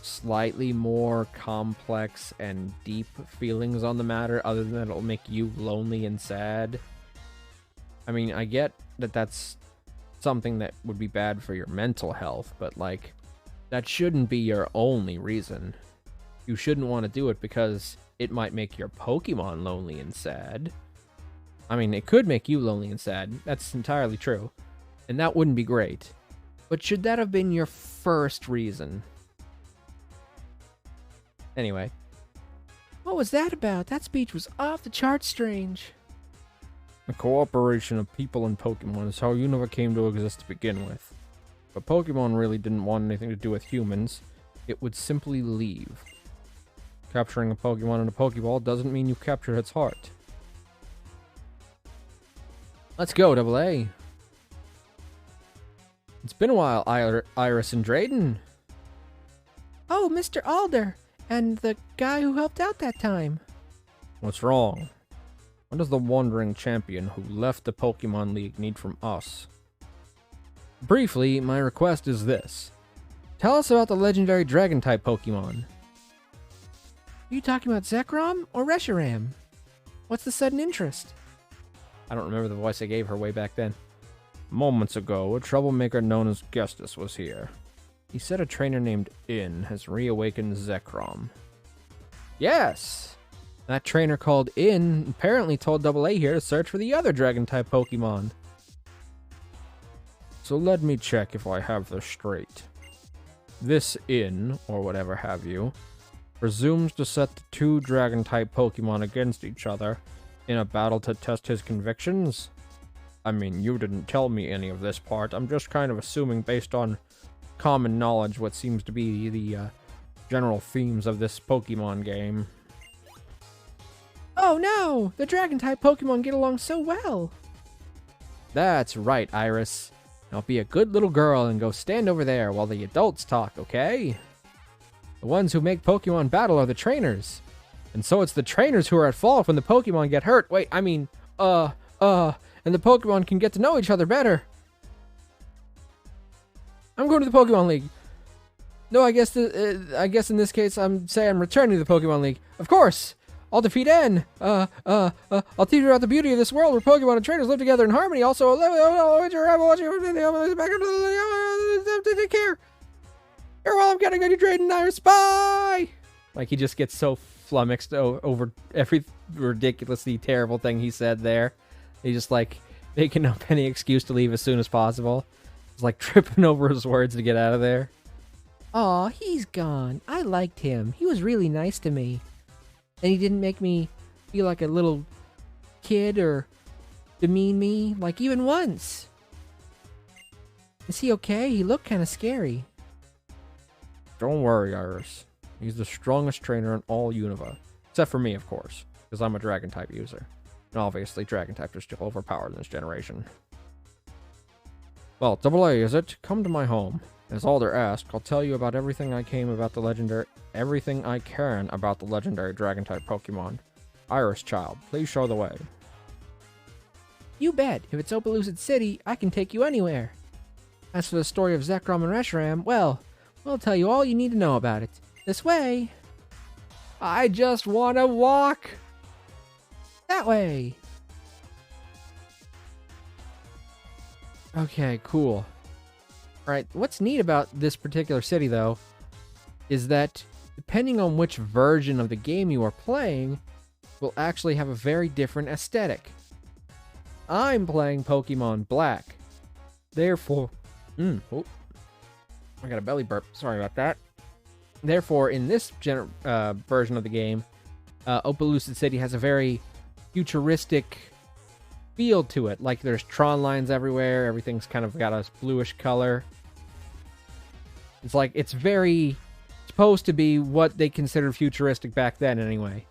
slightly more complex and deep feelings on the matter other than that it'll make you lonely and sad? I mean, I get that that's something that would be bad for your mental health, but, like, that shouldn't be your only reason. You shouldn't want to do it because it might make your Pokemon lonely and sad. I mean, it could make you lonely and sad. That's entirely true. And that wouldn't be great. But should that have been your first reason? Anyway. What was that about? That speech was off the charts strange. The cooperation of people and Pokemon is how Unova came to exist to begin with. But Pokemon really didn't want anything to do with humans. It would simply leave. Capturing a Pokemon in a Pokeball doesn't mean you've captured its heart. Let's go, Double A. It's been a while, Iris and Drayden. Oh, Mr. Alder, and the guy who helped out that time. What's wrong? What does the wandering champion who left the Pokemon League need from us? Briefly, my request is this. Tell us about the legendary Dragon-type Pokemon. Are you talking about Zekrom or Reshiram? What's the sudden interest? I don't remember the voice I gave her way back then. Moments ago, a troublemaker known as Gestus was here. He said a trainer named In has reawakened Zekrom. Yes! That trainer called In apparently told Double A here to search for the other Dragon-type Pokemon. So let me check if I have this straight. This In, or whatever have you, presumes to set the two Dragon-type Pokemon against each other in a battle to test his convictions? I mean, you didn't tell me any of this part. I'm just kind of assuming based on common knowledge what seems to be the general themes of this Pokemon game. Oh no! The Dragon-type Pokemon get along so well! That's right, Iris. Now be a good little girl and go stand over there while the adults talk, okay? The ones who make Pokemon battle are the trainers. And so it's the trainers who are at fault when the Pokemon get hurt. Wait, I mean, and the Pokemon can get to know each other better. I'm going to the Pokemon League. No, I guess in this case I'm returning to the Pokemon League. Of course, I'll defeat N. I'll teach you about the beauty of this world where Pokemon and trainers live together in harmony. Also, take care. Farewell, I'm getting a new Drayden Iris. Bye. Like he just gets so flummoxed over every ridiculously terrible thing he said there. He's just like making up any excuse to leave as soon as possible. He's like tripping over his words to get out of there. Aw, he's gone. I liked him. He was really nice to me. And he didn't make me feel like a little kid or demean me, like even once. Is he okay? He looked kind of scary. Don't worry, Iris. He's the strongest trainer in all Unova. Except for me, of course, because I'm a Dragon-type user. And obviously, Dragon-types are still overpowered in this generation. Well, Double A, is it? Come to my home. As Alder asked, I'll tell you about everything I can about the legendary Dragon-type Pokemon. Iris, child, please show the way. You bet. If it's Opelucid City, I can take you anywhere. As for the story of Zekrom and Reshiram, well, we'll tell you all you need to know about it. This way. I just want to walk. That way. Okay, cool. Alright, what's neat about this particular city, though, is that depending on which version of the game you are playing, will actually have a very different aesthetic. I'm playing Pokemon Black. Therefore... Oh, I got a belly burp. Sorry about that. Therefore, in this version of the game, Opelucid City has a very futuristic feel to it. Like there's Tron lines everywhere. Everything's kind of got a bluish color. It's like it's very supposed to be what they considered futuristic back then anyway.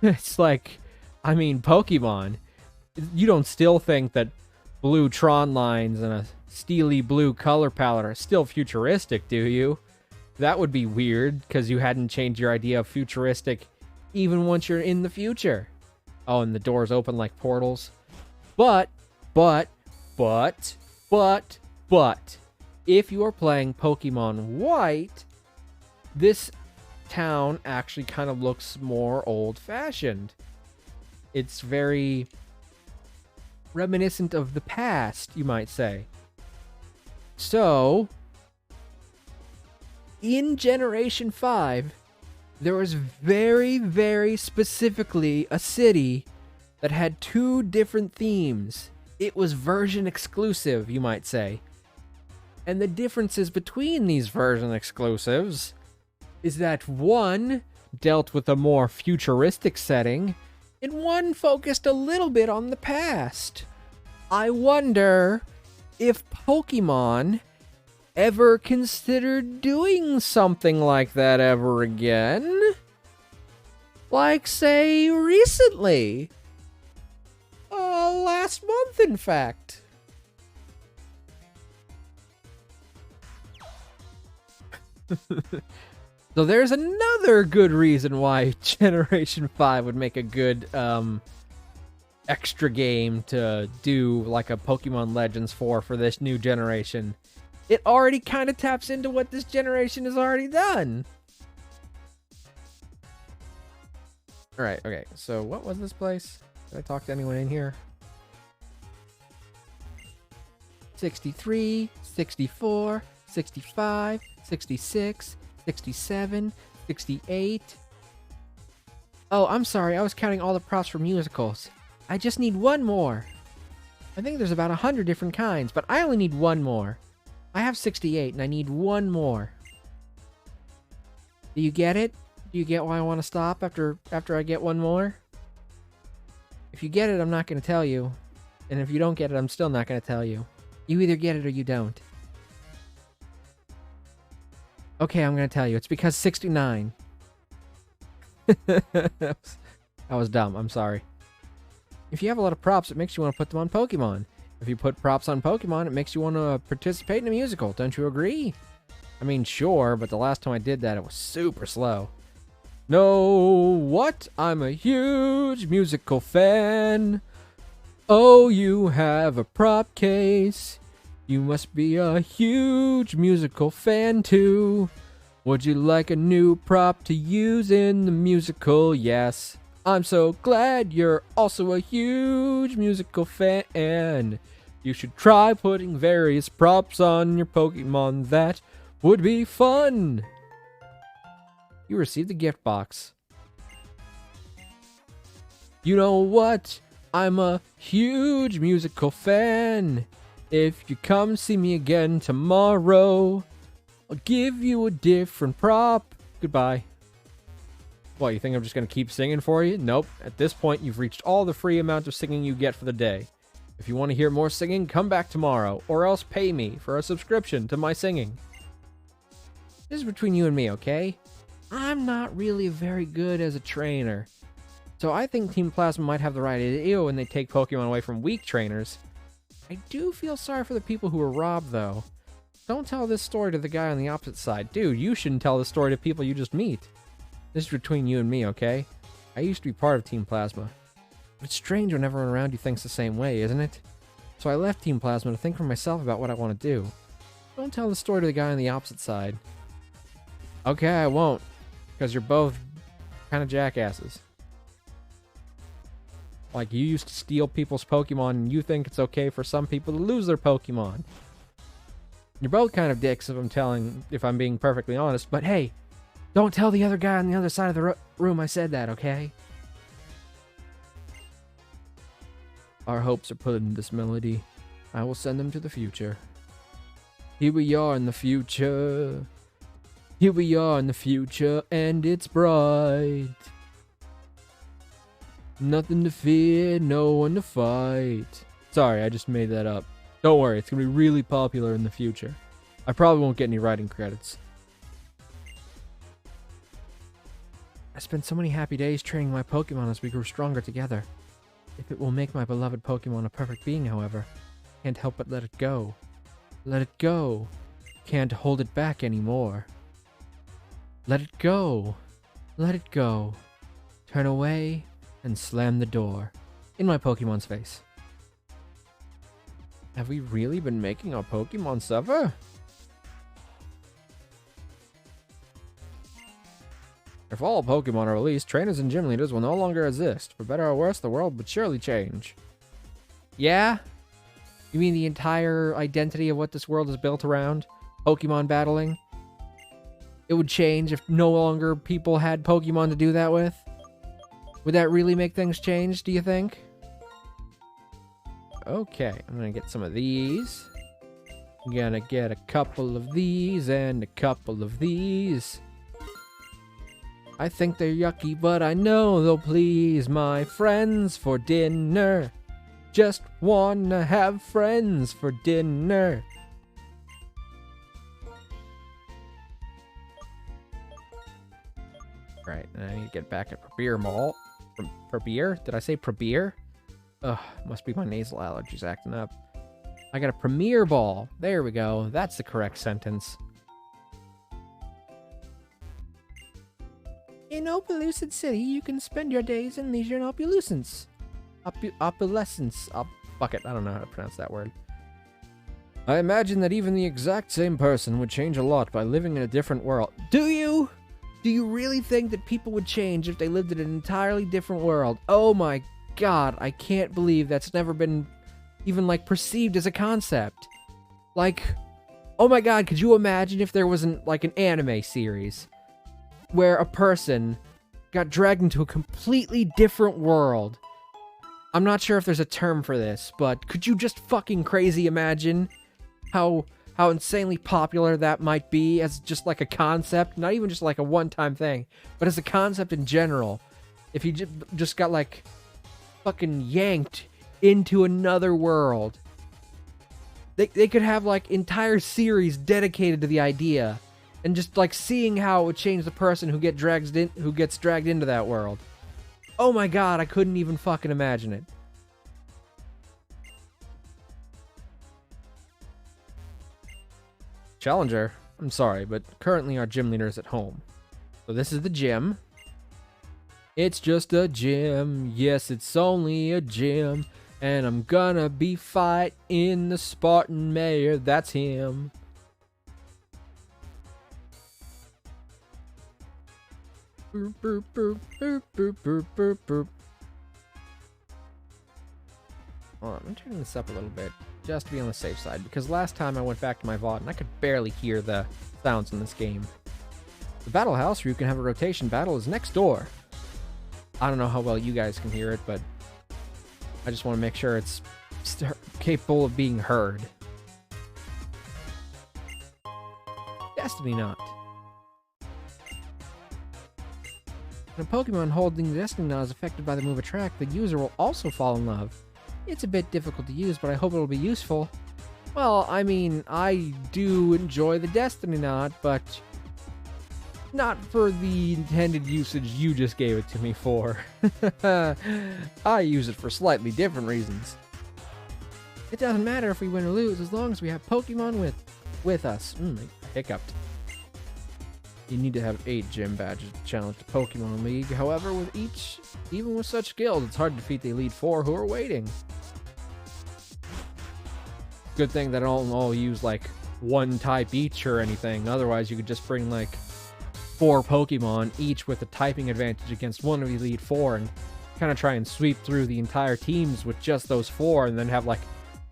It's like, I mean, Pokemon. You don't still think that blue Tron lines and a steely blue color palette are still futuristic, do you? That would be weird, because you hadn't changed your idea of futuristic even once you're in the future. Oh, and the doors open like portals. But, if you are playing Pokemon White, this town actually kind of looks more old-fashioned. It's very reminiscent of the past, you might say. So, in Generation 5, there was very, very specifically a city that had two different themes. It was version exclusive, you might say. And the differences between these version exclusives is that one dealt with a more futuristic setting, and one focused a little bit on the past. I wonder if Pokemon ever considered doing something like that ever again? Like, say, recently. Last month, in fact. So there's another good reason why Generation 5 would make a good, extra game to do, like, a Pokemon Legends for this new generation. It already kind of taps into what this generation has already done. Alright, okay, so what was this place? Did I talk to anyone in here? 63, 64, 65, 66, 67, 68. Oh, I'm sorry, I was counting all the props for musicals. I just need one more. I think there's about 100 different kinds, but I only need one more. I have 68, and I need one more. Do you get it? Do you get why I want to stop after I get one more? If you get it, I'm not going to tell you. And if you don't get it, I'm still not going to tell you. You either get it or you don't. Okay, I'm going to tell you. It's because 69. That was dumb. I'm sorry. If you have a lot of props, it makes you want to put them on Pokemon. If you put props on Pokemon, it makes you want to participate in a musical. Don't you agree? I mean, sure, but the last time I did that, it was super slow. No, what? I'm a huge musical fan. Oh, you have a prop case. You must be a huge musical fan too. Would you like a new prop to use in the musical? Yes. I'm so glad you're also a huge musical fan. You should try putting various props on your Pokemon. That would be fun. You received a gift box. You know what? I'm a huge musical fan. If you come see me again tomorrow, I'll give you a different prop. Goodbye. What, you think I'm just going to keep singing for you? Nope. At this point, you've reached all the free amount of singing you get for the day. If you want to hear more singing, come back tomorrow, or else pay me for a subscription to my singing. This is between you and me, okay? I'm not really very good as a trainer. So I think Team Plasma might have the right idea when they take Pokemon away from weak trainers. I do feel sorry for the people who were robbed, though. Don't tell this story to the guy on the opposite side. Dude, you shouldn't tell this story to people you just meet. This is between you and me, okay? I used to be part of Team Plasma. But it's strange when everyone around you thinks the same way, isn't it? So I left Team Plasma to think for myself about what I want to do. Don't tell the story to the guy on the opposite side. Okay, I won't. Because you're both kind of jackasses. Like, you used to steal people's Pokemon, and you think it's okay for some people to lose their Pokemon. You're both kind of dicks if I'm being perfectly honest, but hey, don't tell the other guy on the other side of the room I said that, okay? Our hopes are put in this melody. I will send them to the future. Here we are in the future. Here we are in the future, and it's bright. Nothing to fear, no one to fight. Sorry, I just made that up. Don't worry, it's going to be really popular in the future. I probably won't get any writing credits. I spent so many happy days training my Pokemon as we grew stronger together. If it will make my beloved Pokemon a perfect being, however, can't help but let it go. Let it go. Can't hold it back anymore. Let it go. Let it go. Turn away and slam the door in my Pokemon's face. Have we really been making our Pokemon suffer? If all Pokemon are released, trainers and gym leaders will no longer exist. For better or worse, the world would surely change. Yeah? You mean the entire identity of what this world is built around? Pokemon battling? It would change if no longer people had Pokemon to do that with? Would that really make things change, do you think? Okay, I'm gonna get some of these. I'm gonna get a couple of these and a couple of these. I think they're yucky, but I know they'll please my friends for dinner. Just wanna have friends for dinner. Right, and I need to get back at Premier Mall. Premier? Did I say Premier? Ugh, must be my nasal allergies acting up. I got a Premier Ball. There we go. That's the correct sentence. In Opelucid City, you can spend your days in leisure and opulescence. Opulescence. Fuck it, I don't know how to pronounce that word. I imagine that even the exact same person would change a lot by living in a different world. Do you? Do you really think that people would change if they lived in an entirely different world? Oh my god, I can't believe that's never been even, like, perceived as a concept. Like, oh my god, could you imagine if there was an anime series where a person got dragged into a completely different world? I'm not sure if there's a term for this, but could you just fucking crazy imagine how insanely popular that might be as just like a concept? Not even just like a one-time thing, but as a concept in general. If you just got, like, fucking yanked into another world. They could have, like, entire series dedicated to the idea. And just, like, seeing how it would change the person who gets dragged into that world. Oh my god, I couldn't even fucking imagine it. Challenger, I'm sorry, but currently our gym leader is at home. So this is the gym. It's just a gym. Yes, it's only a gym. And I'm gonna be fighting the Spartan mayor. That's him. Boop, boop, boop, boop, boop, boop, boop, boop. Hold on, I'm turning this up a little bit, just to be on the safe side, because last time I went back to my VOD and I could barely hear the sounds in this game. The battle house where you can have a rotation battle is next door. I don't know how well you guys can hear it, but I just want to make sure it's capable of being heard. Destiny Knot. When a Pokemon holding the Destiny Knot is affected by the move Attract, the user will also fall in love. It's a bit difficult to use, but I hope it'll be useful. Well, I mean, I do enjoy the Destiny Knot, but not for the intended usage you just gave it to me for. I use it for slightly different reasons. It doesn't matter if we win or lose, as long as we have Pokemon with us. I hiccuped. You need to have 8 gym badges to challenge the Pokemon League. However, even with such skills, it's hard to defeat the Elite Four who are waiting. Good thing that I don't all use, like, one type each or anything. Otherwise, you could just bring, like, 4 Pokemon, each with a typing advantage against one of the Elite Four, and kind of try and sweep through the entire teams with just those 4, and then have, like,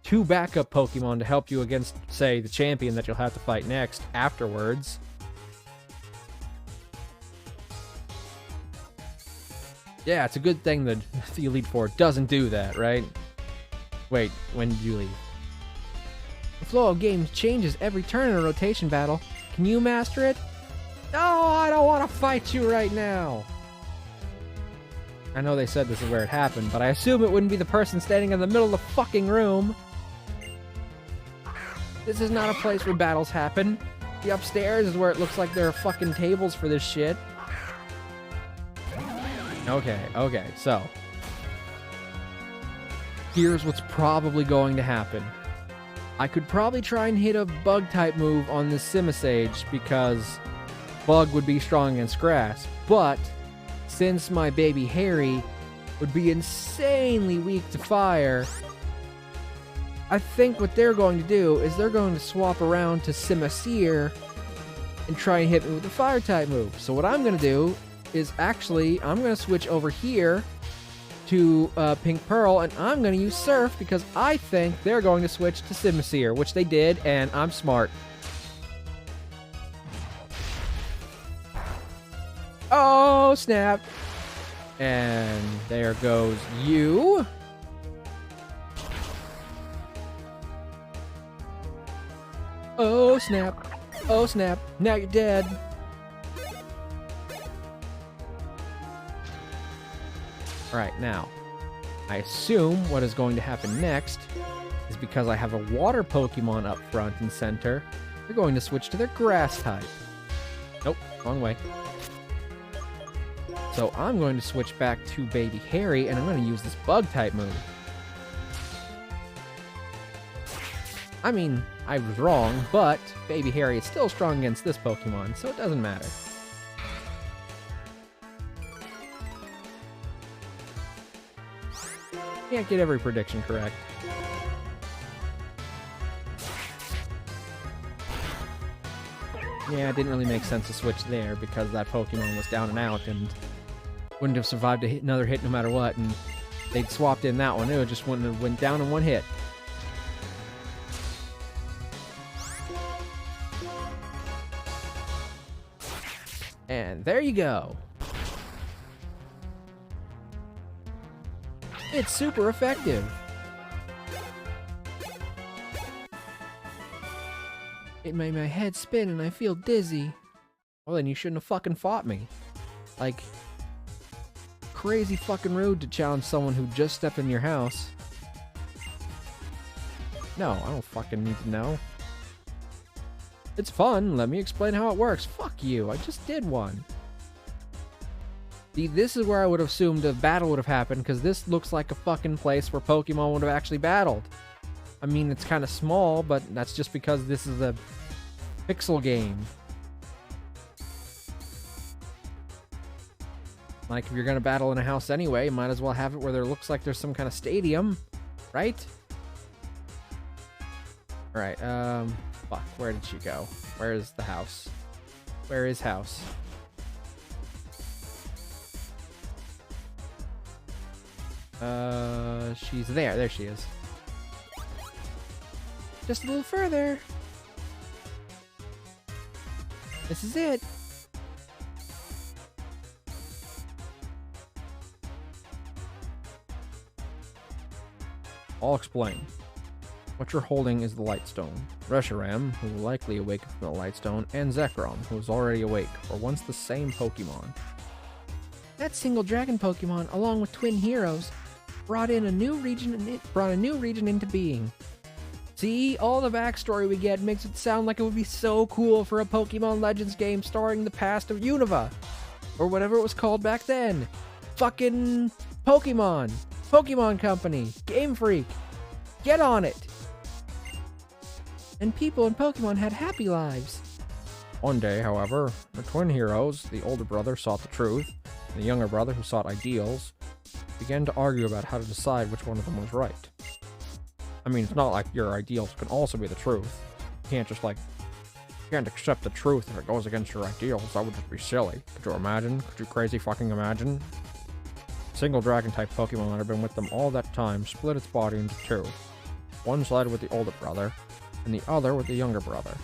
2 backup Pokemon to help you against, say, the champion that you'll have to fight next afterwards. Yeah, it's a good thing that the Elite Four doesn't do that, right? Wait, when did you leave? The flow of games changes every turn in a rotation battle. Can you master it? No, I don't want to fight you right now. I know they said this is where it happened, but I assume it wouldn't be the person standing in the middle of the fucking room. This is not a place where battles happen. The upstairs is where it looks like there are fucking tables for this shit. Okay, so here's what's probably going to happen. I could probably try and hit a bug-type move on this Simisage because bug would be strong against grass, but since my baby Harry would be insanely weak to fire, I think what they're going to do is they're going to swap around to Simisear and try and hit me with a fire-type move. So what I'm going to do is actually, I'm going to switch over here to Pink Pearl, and I'm going to use Surf because I think they're going to switch to Simisear, which they did, and I'm smart. Oh, snap. And there goes you. Oh, snap. Oh, snap. Now you're dead. Alright, now, I assume what is going to happen next is because I have a water Pokemon up front and center, they're going to switch to their grass type. Nope, wrong way. So I'm going to switch back to Baby Harry, and I'm going to use this bug type move. I mean, I was wrong, but Baby Harry is still strong against this Pokemon, so it doesn't matter. Can't get every prediction correct. Yeah, it didn't really make sense to switch there because that Pokemon was down and out and wouldn't have survived another hit no matter what, and they'd swapped in that one. It just wouldn't have went down in one hit. And there you go. It's super effective. It made my head spin and I feel dizzy. Well, then you shouldn't have fucking fought me. Like, crazy fucking rude to challenge someone who just stepped in your house. No, I don't fucking need to know. It's fun. Let me explain how it works. Fuck you. I just did one. See, this is where I would have assumed a battle would have happened, because this looks like a fucking place where Pokemon would have actually battled. I mean, it's kind of small, but that's just because this is a pixel game. Like, if you're gonna battle in a house anyway, might as well have it where there looks like there's some kind of stadium, right? Alright, fuck, where did she go? Where is the house? Where is house? She's there. There she is. Just a little further. This is it. I'll explain. What you're holding is the Lightstone. Reshiram, who will likely awaken from the Lightstone, and Zekrom, who is already awake, were once the same Pokemon. That single dragon Pokemon, along with twin heroes, brought a new region into being. See, all the backstory we get makes it sound like it would be so cool for a Pokemon Legends game starring the past of Unova, or whatever it was called back then. Fucking Pokemon! Pokemon Company! Game Freak! Get on it! And people and Pokemon had happy lives. One day, however, the twin heroes, the older brother sought the truth, and the younger brother, who sought ideals, began to argue about how to decide which one of them was right. I mean, it's not like your ideals can also be the truth. You can't just, you can't accept the truth if it goes against your ideals. That would just be silly. Could you imagine? Could you crazy fucking imagine? Single dragon-type Pokemon that had been with them all that time split its body into two. One sided with the older brother, and the other with the younger brother.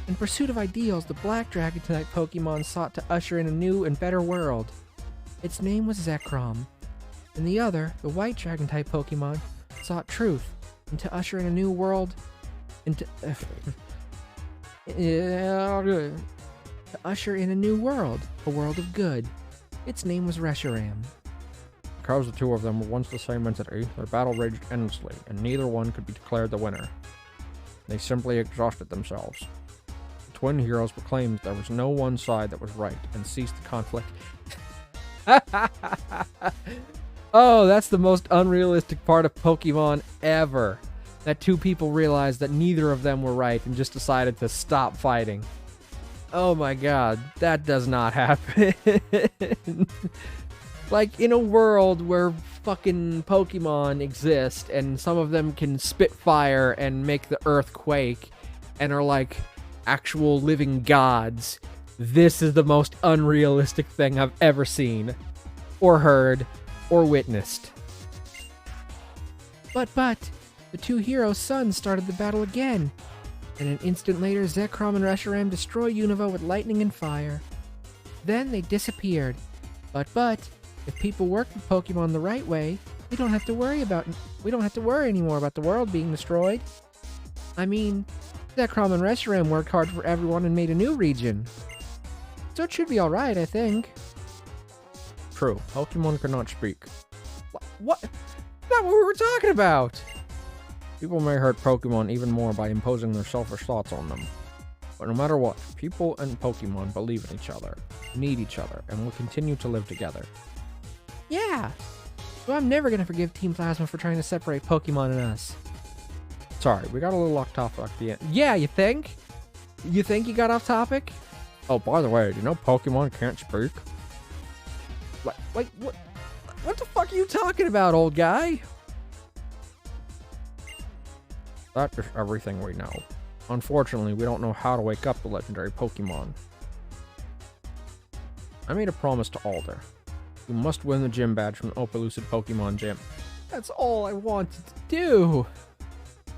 In pursuit of ideals, the black dragon-type Pokemon sought to usher in a new and better world. Its name was Zekrom. And the other, the white dragon-type Pokemon, sought truth, and to usher in a new world, to usher in a new world, a world of good. Its name was Reshiram. Because the two of them were once the same entity, their battle raged endlessly, and neither one could be declared the winner. They simply exhausted themselves. The twin heroes proclaimed there was no one side that was right, and ceased the conflict. Oh, that's the most unrealistic part of Pokemon ever. That two people realized that neither of them were right and just decided to stop fighting. Oh my god, that does not happen. Like, in a world where fucking Pokemon exist and some of them can spit fire and make the earth quake and are like actual living gods, this is the most unrealistic thing I've ever seen, or heard, or witnessed. But, the two heroes' sons started the battle again, and an instant later Zekrom and Reshiram destroy Unova with lightning and fire. Then they disappeared. But, if people work with Pokemon the right way, we don't have to worry anymore about the world being destroyed. I mean, Zekrom and Reshiram worked hard for everyone and made a new region. So it should be alright, I think. True, Pokemon cannot speak, What? That's not what we were talking about! People may hurt Pokemon even more by imposing their selfish thoughts on them. But no matter what, people and Pokemon believe in each other, need each other, and will continue to live together. Yeah! So I'm never gonna forgive Team Plasma for trying to separate Pokemon and us. Sorry, we got a little off topic at the end. Yeah, you think? You think you got off topic? Oh, by the way, do you know Pokemon can't speak? Like, what the fuck are you talking about, old guy? That is everything we know. Unfortunately, we don't know how to wake up the legendary Pokemon. I made a promise to Alder. You must win the gym badge from the Opelucid Pokemon Gym. That's all I wanted to do.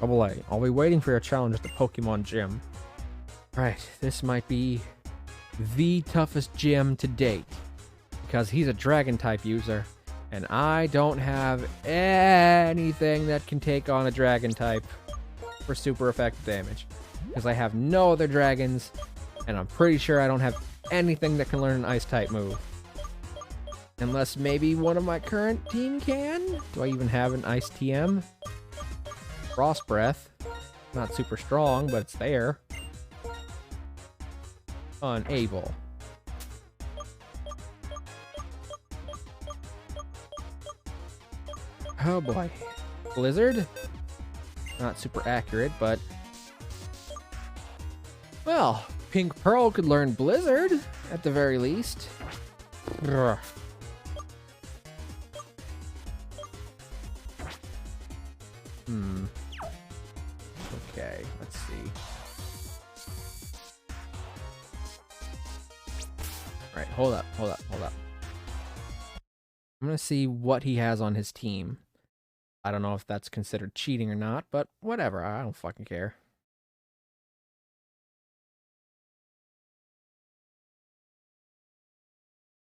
Double A, I'll be waiting for your challenge at the Pokemon Gym. Right, this might be the toughest gym to date. Because he's a Dragon-type user, and I don't have anything that can take on a Dragon-type for super effective damage. Because I have no other dragons, and I'm pretty sure I don't have anything that can learn an Ice-type move. Unless maybe one of my current team can? Do I even have an Ice TM? Frost Breath. Not super strong, but it's there. Unable. Oh boy. Blizzard? Not super accurate, but... Well, Pink Pearl could learn Blizzard, at the very least. Ugh. Okay, let's see. Alright, hold up. I'm gonna see what he has on his team. I don't know if that's considered cheating or not, but whatever, I don't fucking care.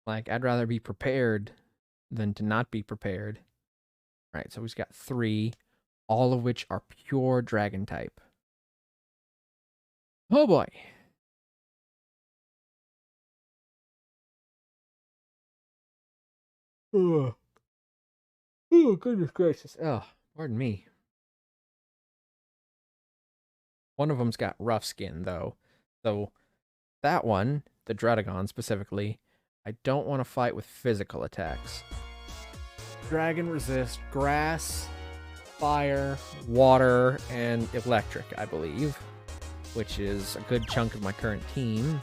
Like, I'd rather be prepared than to not be prepared. Alright, so he's got 3, all of which are pure dragon type. Oh boy. Ugh. Oh, goodness gracious. Oh, pardon me. One of them's got rough skin, though. So, that one, the Dredagon specifically, I don't want to fight with physical attacks. Dragon resist grass, fire, water, and electric, I believe. Which is a good chunk of my current team.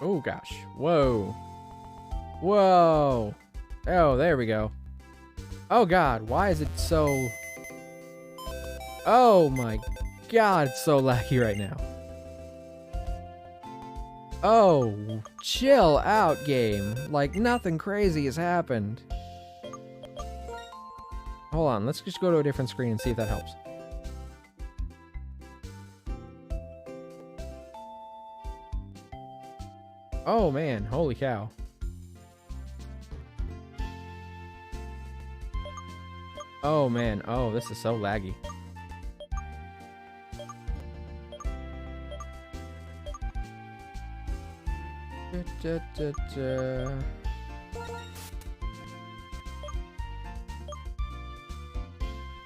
Oh gosh. Whoa. Whoa. Oh, there we go. Oh god, why is it so... Oh my god, it's so laggy right now. Oh, chill out, game. Like, nothing crazy has happened. Hold on, let's just go to a different screen and see if that helps. Oh man, holy cow. Oh man, oh, this is so laggy.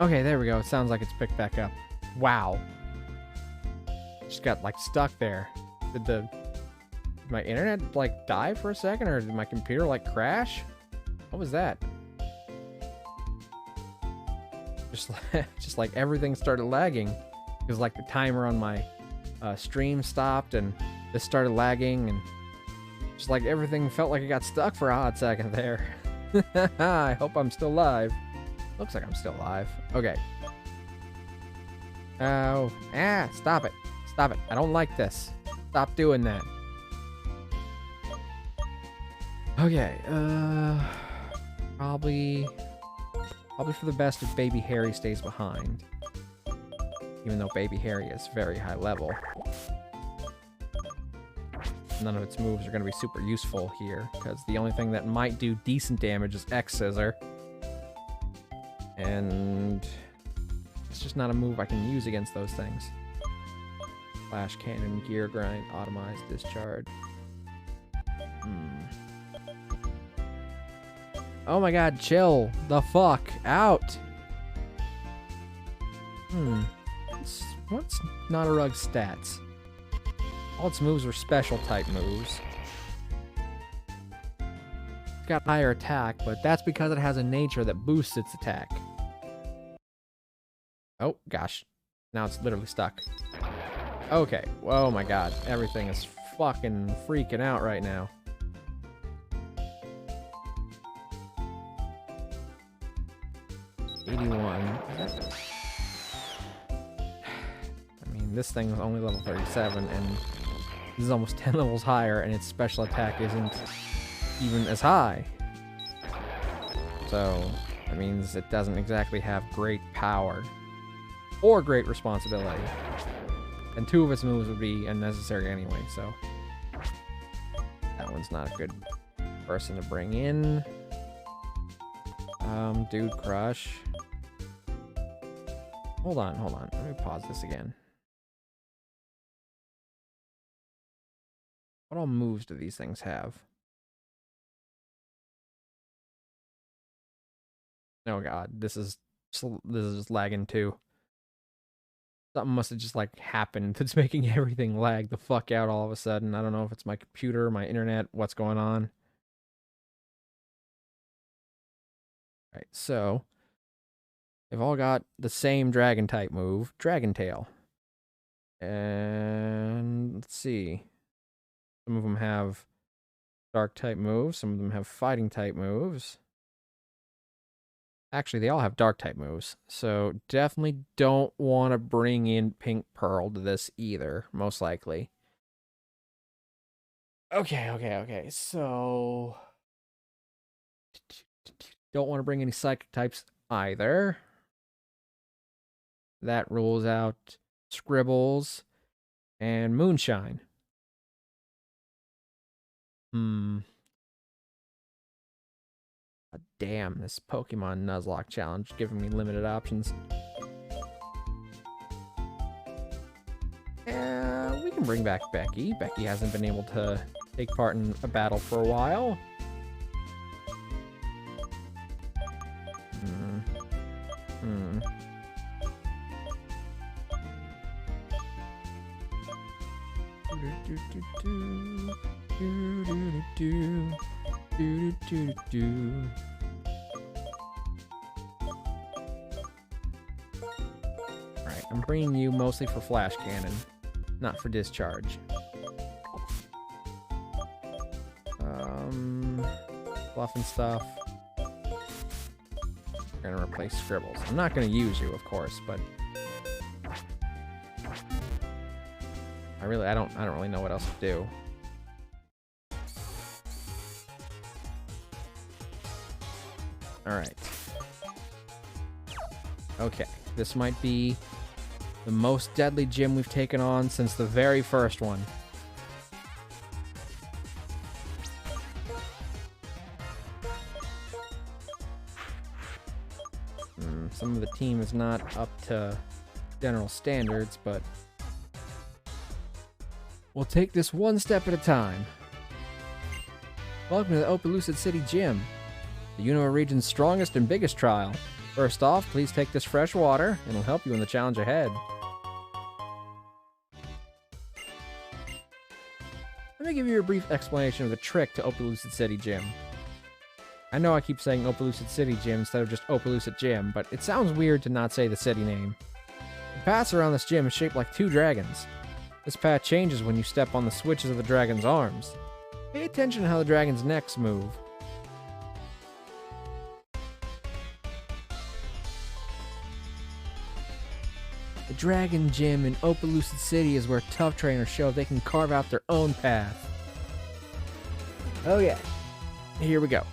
Okay, there we go. It sounds like it's picked back up. Wow. Just got, like, stuck there. Did my internet, like, die for a second? Or did my computer, like, crash? What was that? Just like everything started lagging. It was like the timer on my stream stopped and this started lagging and just like everything felt like it got stuck for a hot second there. I hope I'm still live. Looks like I'm still alive. Okay. Oh, stop it. Stop it. I don't like this. Stop doing that. Okay, probably for the best if Baby Harry stays behind. Even though Baby Harry is very high level. None of its moves are going to be super useful here, because the only thing that might do decent damage is X-Scissor. And it's just not a move I can use against those things. Flash cannon, gear grind, automized discharge. Oh my god, chill the fuck out. What's not a rug stats? All its moves were special type moves. It's got higher attack, but that's because it has a nature that boosts its attack. Oh gosh, now it's literally stuck. Okay, oh my god, everything is fucking freaking out right now. I mean, this thing is only level 37, and this is almost 10 levels higher, and its special attack isn't even as high. So, that means it doesn't exactly have great power. Or great responsibility. And 2 of its moves would be unnecessary anyway, so... that one's not a good person to bring in. Dude Crush. Hold on. Let me pause this again. What all moves do these things have? Oh god, this is lagging too. Something must have just like happened that's making everything lag the fuck out all of a sudden. I don't know if it's my computer, my internet, what's going on. Right, so they've all got the same dragon type move, Dragon Tail. And let's see. Some of them have dark type moves, some of them have fighting type moves. Actually, they all have dark type moves, so definitely don't want to bring in Pink Pearl to this either, most likely. Okay, so... don't want to bring any psychic types either. That rules out Scribbles and Moonshine. Damn, this Pokemon Nuzlocke challenge giving me limited options. We can bring back Becky. Becky hasn't been able to take part in a battle for a while. Alright, I'm bringing you mostly for Flash Cannon, not for Discharge. Fluff and stuff. We're gonna replace Scribbles. I'm not gonna use you, of course, but I don't really know what else to do. Alright. Okay, this might be the most deadly gym we've taken on since the very first one. Some of the team is not up to general standards, but we'll take this one step at a time. Welcome to the Opelucid City Gym, the Unova region's strongest and biggest trial. First off, please take this fresh water, and it'll help you in the challenge ahead. Let me give you a brief explanation of the trick to Opelucid City Gym. I know I keep saying Opelucid City Gym instead of just Opelucid Gym, but it sounds weird to not say the city name. The paths around this gym is shaped like 2 dragons. This path changes when you step on the switches of the dragon's arms. Pay attention to how the dragon's necks move. The Dragon Gym in Opelucid City is where tough trainers show they can carve out their own path. Oh yeah, here we go.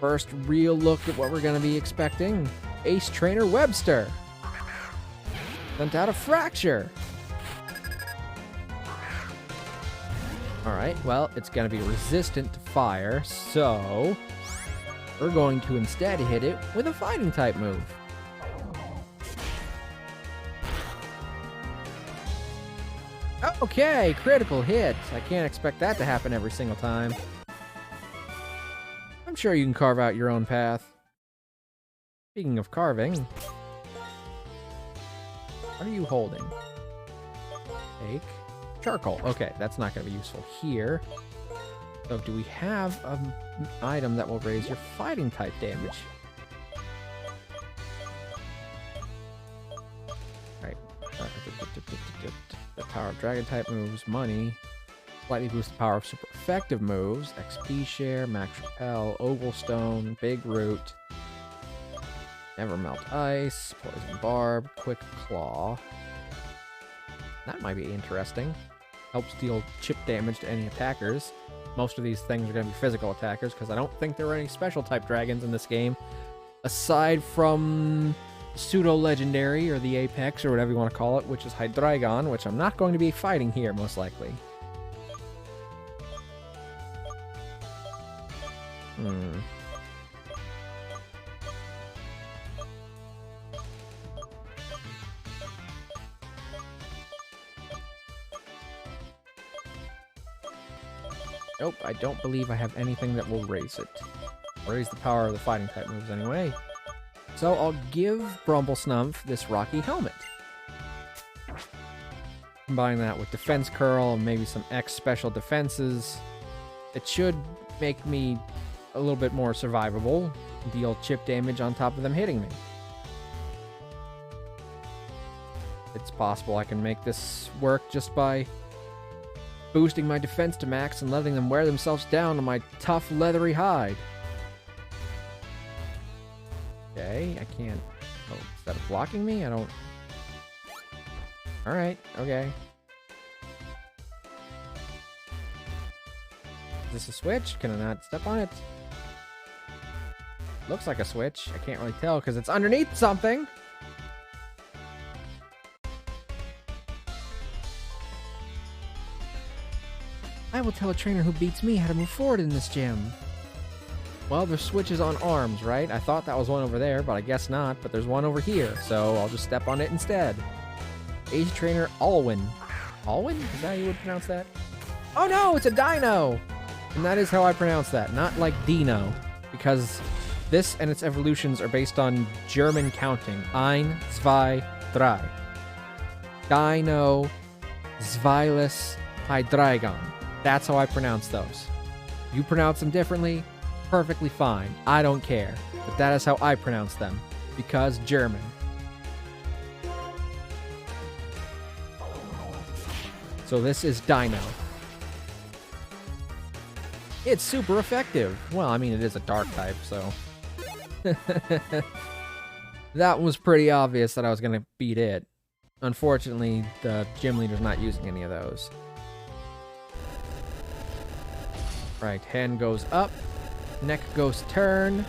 First real look at what we're going to be expecting. Ace Trainer Webster. Sent out a Fracture. Alright, well, it's going to be resistant to fire, so we're going to instead hit it with a fighting type move. Okay, critical hit. I can't expect that to happen every single time. I'm sure you can carve out your own path. Speaking of carving, what are you holding? Take charcoal. Okay, that's not going to be useful here. So do we have an item that will raise your fighting type damage? Right. The power of dragon type moves, money. Slightly boost the power of super effective moves. XP share, max repel, oval stone, big root. Never melt ice, poison barb, quick claw. That might be interesting. Helps deal chip damage to any attackers. Most of these things are going to be physical attackers because I don't think there are any special type dragons in this game. Aside from pseudo-legendary or the Apex or whatever you want to call it, which is Hydreigon, which I'm not going to be fighting here most likely. Nope, I don't believe I have anything that will raise it. Raise the power of the fighting type moves anyway. So I'll give Brumblesnump this rocky helmet. Combine that with defense curl and maybe some X special defenses. It should make me a little bit more survivable. Deal chip damage on top of them hitting me. It's possible I can make this work just by boosting my defense to max and letting them wear themselves down on my tough leathery hide. Okay, I can't... Oh, is that blocking me? I don't... Alright, okay. Is this a switch? Can I not step on it? Looks like a switch. I can't really tell because it's underneath something. I will tell a trainer who beats me how to move forward in this gym. Well, there's switches on arms, right? I thought that was one over there, but I guess not. But there's one over here, so I'll just step on it instead. Ace Trainer Alwyn. Alwyn? Is that how you would pronounce that? Oh no, it's a dino! And that is how I pronounce that, not like Dino. Because this and its evolutions are based on German counting. Ein, zwei, drei. Dino, Zweiles, Hydreigon. That's how I pronounce those. You pronounce them differently, perfectly fine. I don't care. But that is how I pronounce them. Because German. So this is Dino. It's super effective. Well, I mean, it is a dark type, so... That was pretty obvious that I was going to beat it. Unfortunately, the gym leader's not using any of those. Right, hand goes up, neck goes turn.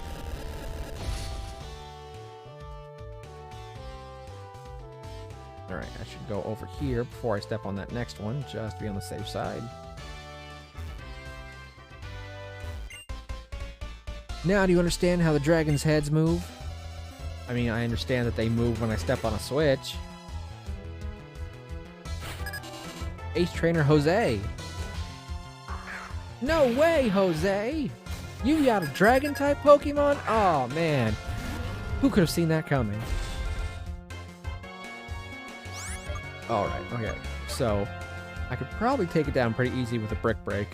Alright, I should go over here before I step on that next one, just to be on the safe side. Now, do you understand how the dragon's heads move? I mean, I understand that they move when I step on a switch. Ace Trainer Jose. No way, Jose! You got a dragon-type Pokemon? Oh, man. Who could have seen that coming? Alright, okay. So, I could probably take it down pretty easy with a Brick Break.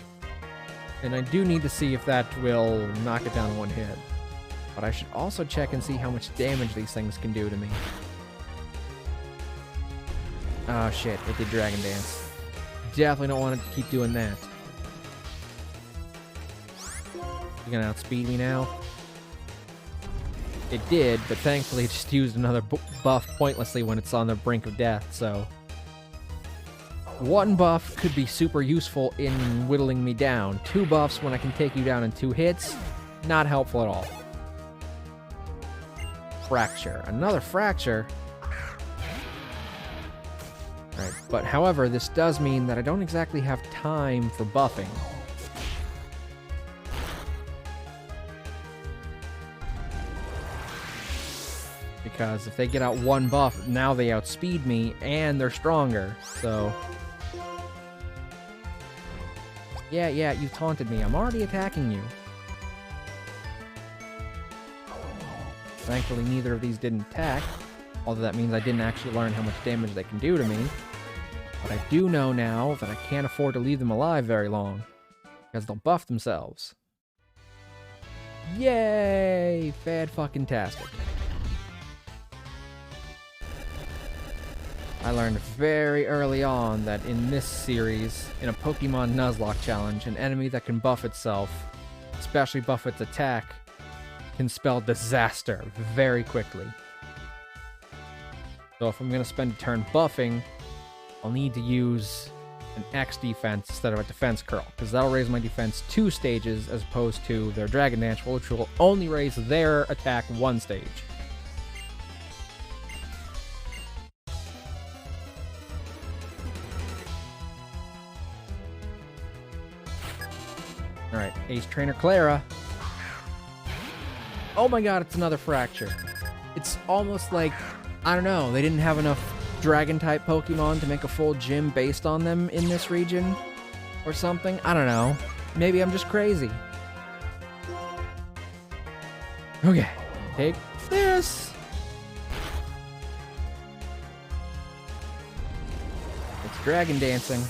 And I do need to see if that will knock it down in one hit. But I should also check and see how much damage these things can do to me. Oh, shit. It did Dragon Dance. Definitely don't want to keep doing that. You gonna outspeed me now? It did, but thankfully it just used another buff pointlessly when it's on the brink of death, so... One buff could be super useful in whittling me down. 2 buffs when I can take you down in 2 hits, not helpful at all. Fracture. Another fracture? Right, but however, this does mean that I don't exactly have time for buffing. Because if they get out 1 buff, now they outspeed me, and they're stronger, so... Yeah, you taunted me. I'm already attacking you. Thankfully, neither of these didn't attack. Although that means I didn't actually learn how much damage they can do to me. But I do know now that I can't afford to leave them alive very long. Because they'll buff themselves. Yay! Fan-fucking-tastic. I learned very early on that in this series, in a Pokemon Nuzlocke challenge, an enemy that can buff itself, especially buff its attack, can spell disaster very quickly. So if I'm going to spend a turn buffing, I'll need to use an X defense instead of a defense curl, because that'll raise my defense 2 stages as opposed to their Dragon Dance, which will only raise their attack 1 stage. Alright, Ace Trainer Clara. Oh my god, it's another fracture. It's almost like, I don't know, they didn't have enough Dragon-type Pokemon to make a full gym based on them in this region? Or something? I don't know. Maybe I'm just crazy. Okay, take this! It's Dragon Dancing.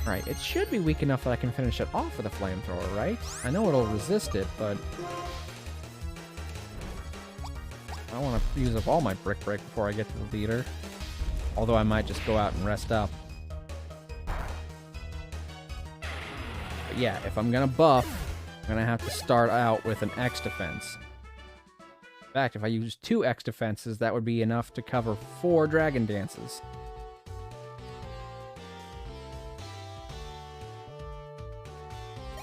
Right, it should be weak enough that I can finish it off with a flamethrower, right? I know it'll resist it, but I want to use up all my Brick Break before I get to the leader. Although I might just go out and rest up. But yeah, if I'm gonna buff, I'm gonna have to start out with an X defense. In fact, if I use 2 X defenses, that would be enough to cover 4 Dragon Dances.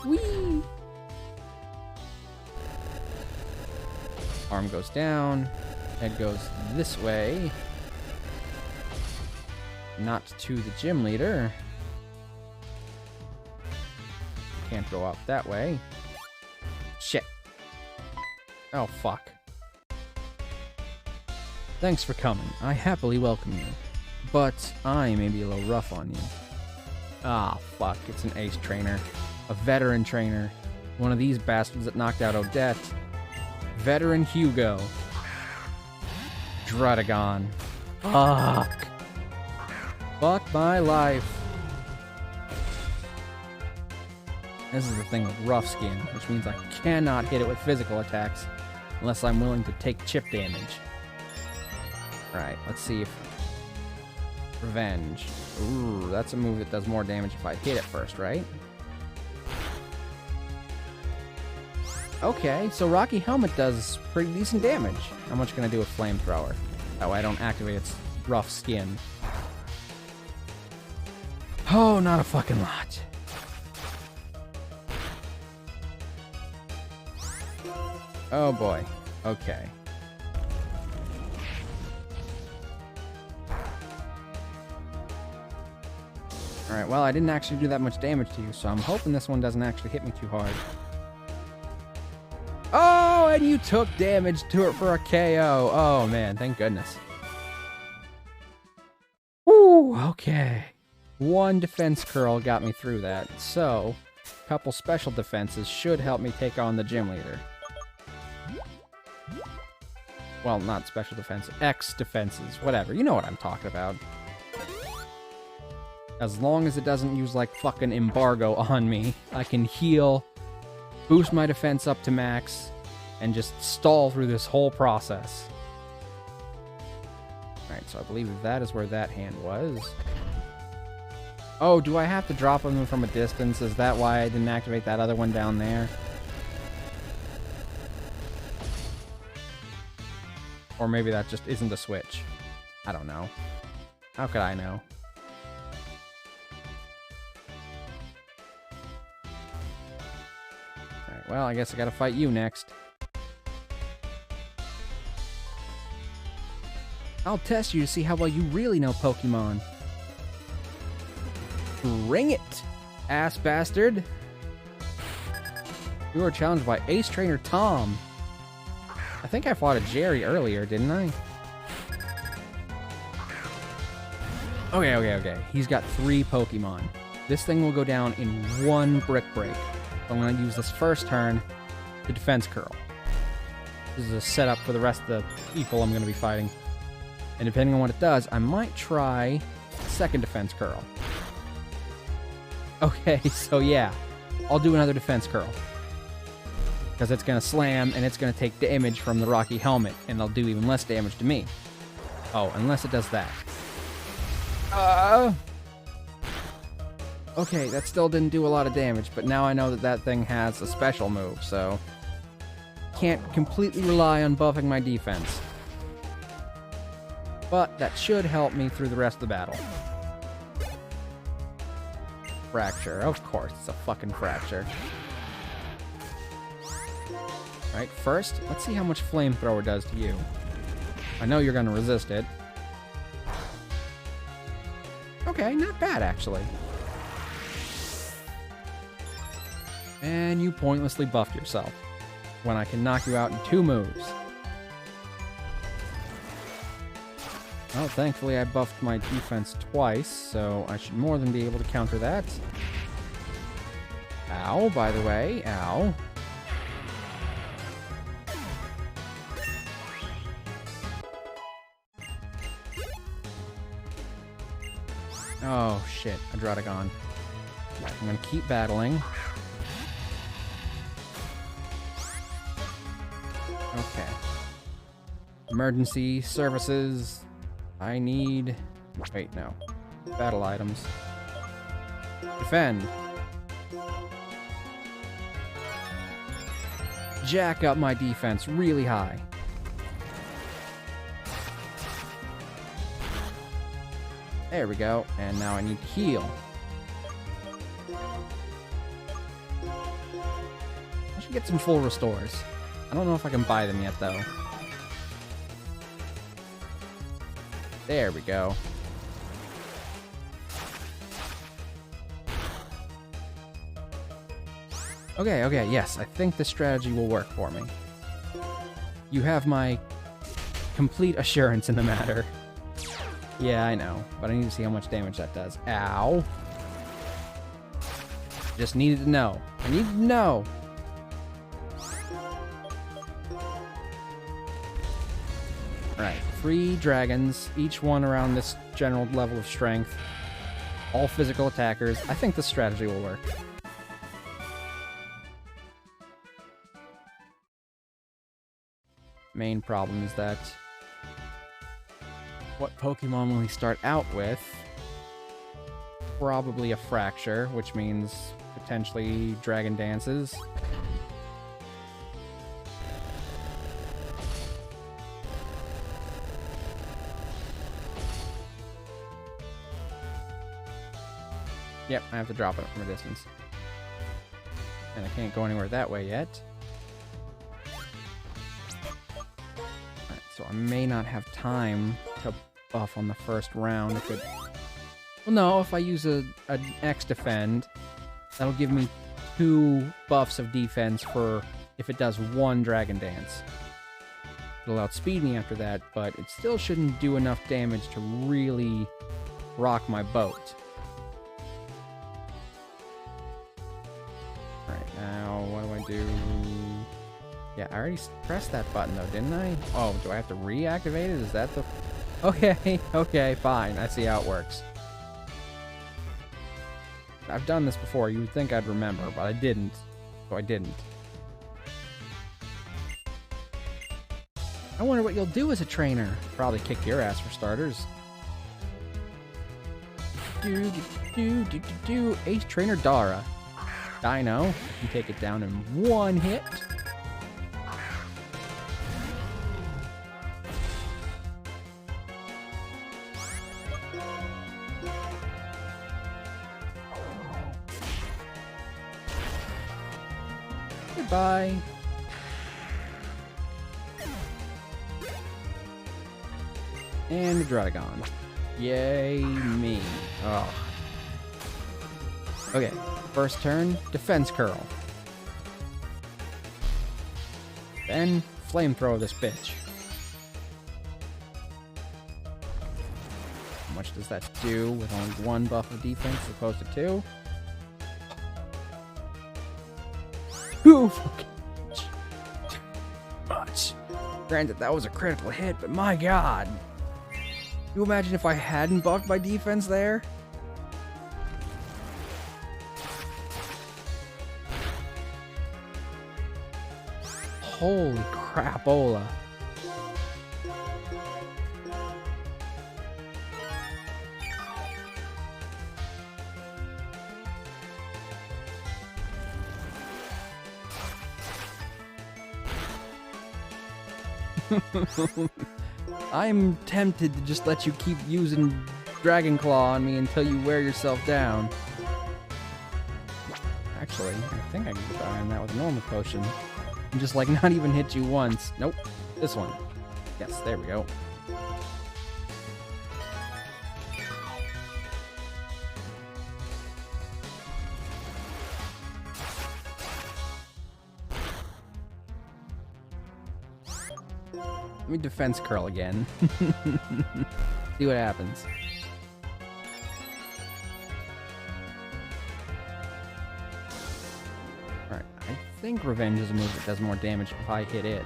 Whee! Arm goes down. Head goes this way. Not to the gym leader. Can't go up that way. Shit. Oh, fuck. Thanks for coming. I happily welcome you. But I may be a little rough on you. Ah, fuck. It's an ace trainer. A veteran trainer. One of these bastards that knocked out Odette. Veteran Hugo. Druddigon. Fuck. Fuck my life. This is the thing with rough skin, which means I cannot hit it with physical attacks unless I'm willing to take chip damage. Alright, let's see if... Revenge. Ooh, that's a move that does more damage if I hit it first, right? Okay, so Rocky Helmet does pretty decent damage. How much can I do with Flamethrower? That way I don't activate its rough skin. Oh, not a fucking lot. Oh boy. Okay. Alright, well, I didn't actually do that much damage to you, so I'm hoping this one doesn't actually hit me too hard. Oh, and you took damage to it for a KO. Oh, man, thank goodness. Woo, okay. 1 defense curl got me through that, so a couple special defenses should help me take on the gym leader. Well, not special defense, X defenses, whatever. You know what I'm talking about. As long as it doesn't use, like, fucking embargo on me, I can heal, boost my defense up to max, and just stall through this whole process. Alright, so I believe that is where that hand was. Oh, do I have to drop them from a distance? Is that why I didn't activate that other one down there? Or maybe that just isn't a switch. I don't know. How could I know? Alright, well, I guess I gotta fight you next. I'll test you to see how well you really know Pokemon. Bring it, ass bastard. You were challenged by Ace Trainer Tom. I think I fought a Jerry earlier, didn't I? Okay. He's got 3 Pokemon. This thing will go down in one brick break. So I'm going to use this first turn to defense curl. This is a setup for the rest of the people I'm going to be fighting. And depending on what it does, I might try second defense curl. Okay, so yeah, I'll do another defense curl. Because it's going to slam, and it's going to take damage from the rocky helmet, and they'll do even less damage to me. Oh, unless it does that. Okay, that still didn't do a lot of damage, but now I know that that thing has a special move, so... Can't completely rely on buffing my defense. But that should help me through the rest of the battle. Fracture. Of course, it's a fucking fracture. Alright, first, let's see how much flamethrower does to you. I know you're gonna resist it. Okay, not bad, actually. And you pointlessly buffed yourself, when I can knock you out in 2 moves. Well, thankfully I buffed my defense twice, so I should more than be able to counter that. Ow, by the way, ow. Oh shit, Adrodigon. Right, I'm gonna keep battling. Okay. Emergency services. I need... Wait, no. Battle items. Defend. Jack up my defense really high. There we go. And now I need to heal. I should get some full restores. I don't know if I can buy them yet, though. There we go. Okay, yes. I think this strategy will work for me. You have my complete assurance in the matter. Yeah, I know, but I need to see how much damage that does. Ow. Just needed to know. I need to know. Alright, 3 dragons, each one around this general level of strength. All physical attackers. I think this strategy will work. Main problem is that what Pokemon will he start out with? Probably a Fracture, which means potentially Dragon Dances. Yep, I have to drop it from a distance. And I can't go anywhere that way yet. Alright, so I may not have time to buff on the first round. If it... Well, no, if I use an X defend, that'll give me 2 buffs of defense for if it does 1 Dragon Dance. It'll outspeed me after that, but it still shouldn't do enough damage to really rock my boat. Alright, now what do I do? Yeah, I already pressed that button though, didn't I? Oh, do I have to reactivate it? Is that the... Okay, okay, fine. I see how it works. I've done this before. You would think I'd remember, but I didn't. So I didn't. I wonder what you'll do as a trainer. Probably kick your ass for starters. Ace Trainer Dara. Dino. You can take it down in 1 hit. Goodbye. And Drayden. Yay me. Oh. Okay, first turn, defense curl. Then flamethrower this bitch. How much does that do with only 1 buff of defense as opposed to 2? too fucking much. Granted, that was a critical hit, but my god. You imagine if I hadn't buffed my defense there? Holy crapola. I'm tempted to just let you keep using Dragon Claw on me until you wear yourself down. Actually, I think I can get on that with a normal potion. And just like not even hit you once. Nope. This one. Yes, there we go. Let me defense curl again. See what happens. Alright, I think Revenge is a move that does more damage if I hit it.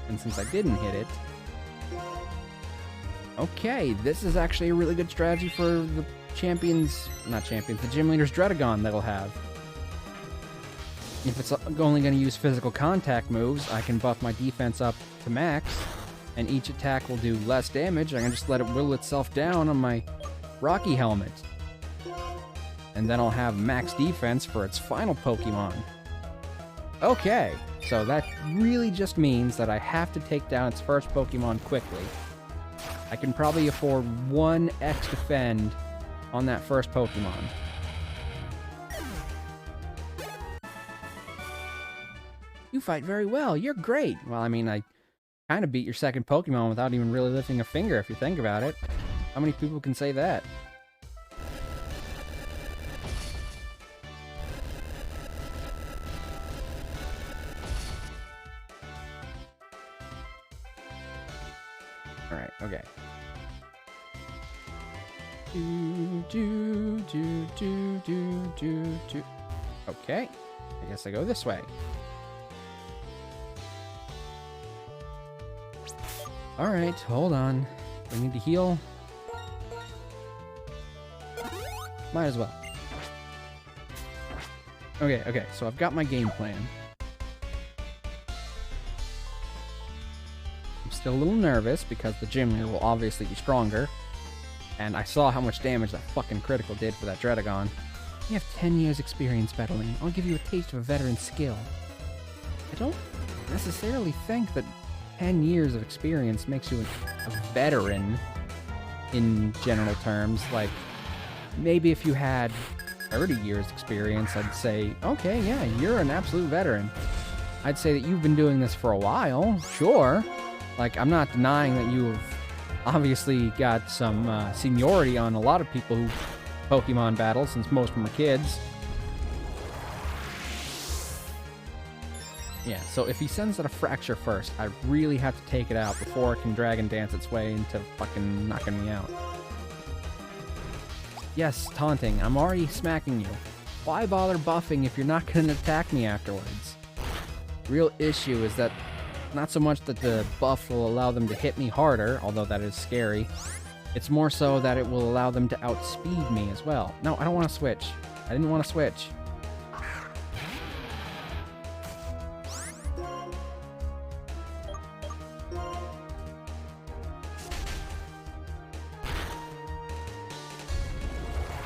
And since I didn't hit it... Okay, this is actually a really good strategy for the champions... Not champions, the gym leader's Drayden that'll have. If it's only going to use physical contact moves, I can buff my defense up to max, and each attack will do less damage. I can just let it whittle itself down on my Rocky helmet. And then I'll have max defense for its final Pokemon. Okay, so that really just means that I have to take down its first Pokemon quickly. I can probably afford 1 X defend on that first Pokemon. You fight very well. You're great. Well, I mean, I kind of beat your second Pokemon without even really lifting a finger, if you think about it. How many people can say that? Alright, okay. Okay. I guess I go this way. Alright, hold on. I need to heal. Might as well. Okay, so I've got my game plan. I'm still a little nervous because the gym leader will obviously be stronger. And I saw how much damage that fucking critical did for that Drayden. You have 10 years experience battling. I'll give you a taste of a veteran's skill. I don't necessarily think that 10 years of experience makes you a veteran in general terms. Like, maybe if you had 30 years experience, I'd say, okay, yeah, you're an absolute veteran. I'd say that you've been doing this for a while, sure. Like, I'm not denying that you've obviously got some seniority on a lot of people who Pokemon battle, since most of them are kids. Yeah, so if he sends out a Fracture first, I really have to take it out before it can Dragon Dance its way into fucking knocking me out. Yes, taunting. I'm already smacking you. Why bother buffing if you're not going to attack me afterwards? Real issue is that not so much that the buff will allow them to hit me harder, although that is scary. It's more so that it will allow them to outspeed me as well. No, I don't want to switch. I didn't want to switch.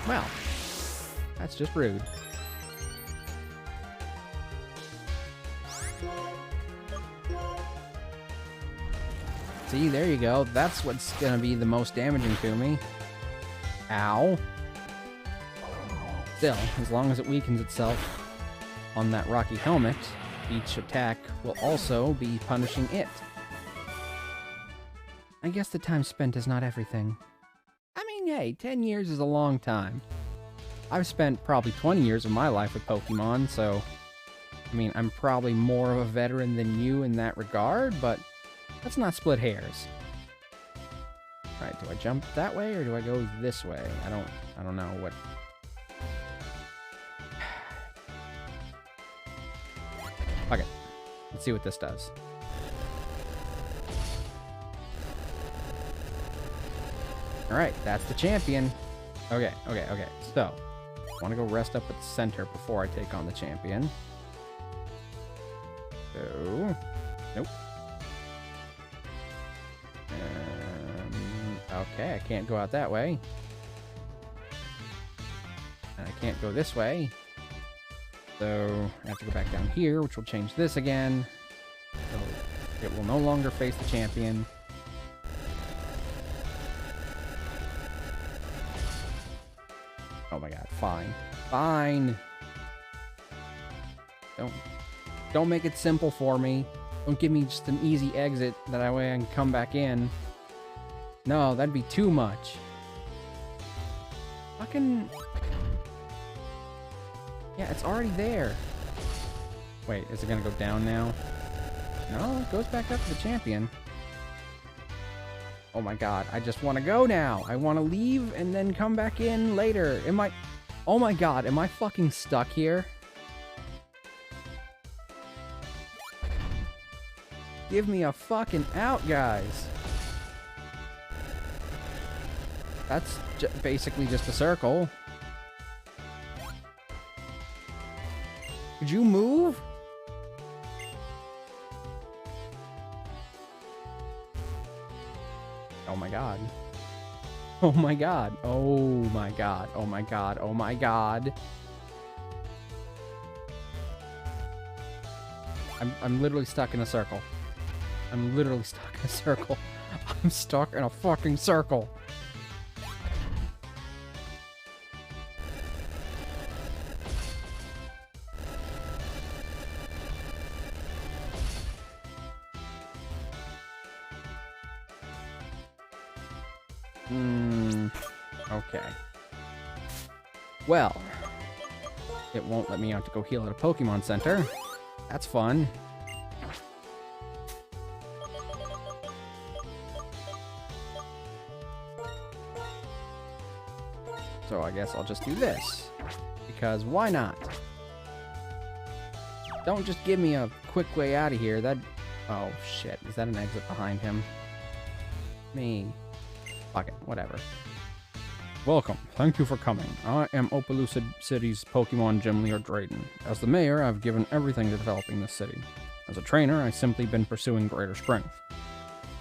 Well, that's just rude. See, there you go. That's what's gonna be the most damaging to me. Ow. Still, as long as it weakens itself on that rocky helmet, each attack will also be punishing it. I guess the time spent is not everything. I mean, hey, 10 years is a long time. I've spent probably 20 years of my life with Pokemon, so... I mean, I'm probably more of a veteran than you in that regard, but let's not split hairs. Alright, do I jump that way, or do I go this way? I don't know what... Let's see what this does. Alright, that's the champion. Okay. So, I want to go rest up at the center before I take on the champion. So, nope. Okay, I can't go out that way. And I can't go this way. So, I have to go back down here, which will change this again. So, it will no longer face the champion. Oh my god, fine. Fine! Don't make it simple for me. Don't give me just an easy exit, that way I can come back in. No, that'd be too much. Fucking... Yeah, it's already there. Wait, is it gonna go down now? No, it goes back up to the champion. Oh my god, I just want to go now. I want to leave and then come back in later. Oh my god, am I fucking stuck here? Give me a fucking out, guys. That's basically just a circle. Could you move? Oh my god. Oh my god. Oh my god. Oh my god. Oh my god. I'm literally stuck in a circle. I'm literally stuck in a circle. I'm stuck in a fucking circle. Okay. Well, it won't let me out to go heal at a Pokemon Center. That's fun. So I guess I'll just do this. Because why not? Don't just give me a quick way out of here. Oh shit, is that an exit behind him? Fuck it, whatever. Welcome. Thank you for coming. I am Opelucid City's Pokemon Gym Leader Drayden. As the mayor, I've given everything to developing this city. As a trainer, I've simply been pursuing greater strength.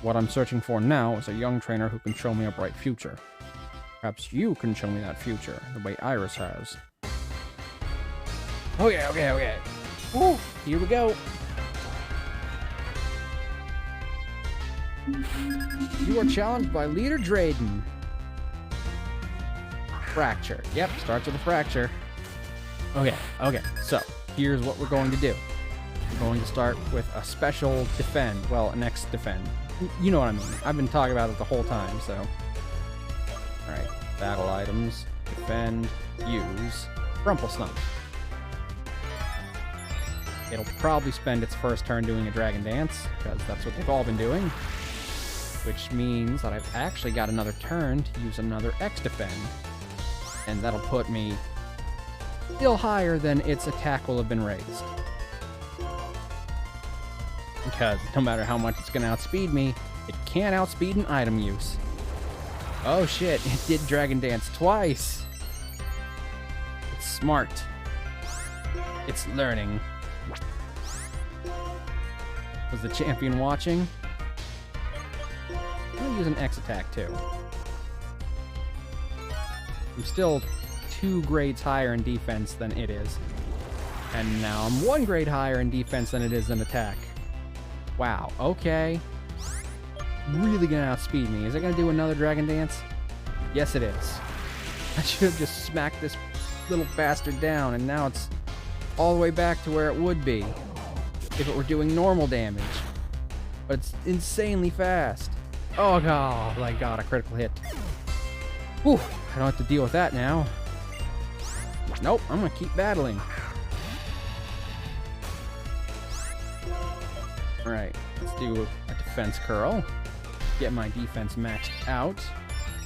What I'm searching for now is a young trainer who can show me a bright future. Perhaps you can show me that future, the way Iris has. Okay. Woo! Here we go. You are challenged by Leader Drayden. Fracture. Yep, starts with a fracture. Okay, so here's what we're going to do. We're going to start with a special defend. Well, an X defend. You know what I mean. I've been talking about it the whole time, so. Alright, battle items, defend, use, Rumple Stomp. It'll probably spend its first turn doing a Dragon Dance, because that's what they've all been doing. Which means that I've actually got another turn to use another X defend. And that'll put me still higher than its attack will have been raised. Because no matter how much it's going to outspeed me, it can't outspeed an item use. Oh shit, it did Dragon Dance twice. It's smart. It's learning. Was the champion watching? I'll use an X attack too. I'm still 2 grades higher in defense than it is. And now I'm 1 grade higher in defense than it is in attack. Wow, okay. Really gonna outspeed me. Is it gonna do another Dragon Dance? Yes, it is. I should have just smacked this little bastard down, and now it's all the way back to where it would be if it were doing normal damage. But it's insanely fast. Oh god, my god, a critical hit. Whew, I don't have to deal with that now. Nope, I'm gonna keep battling. Alright, let's do a defense curl. Get my defense maxed out.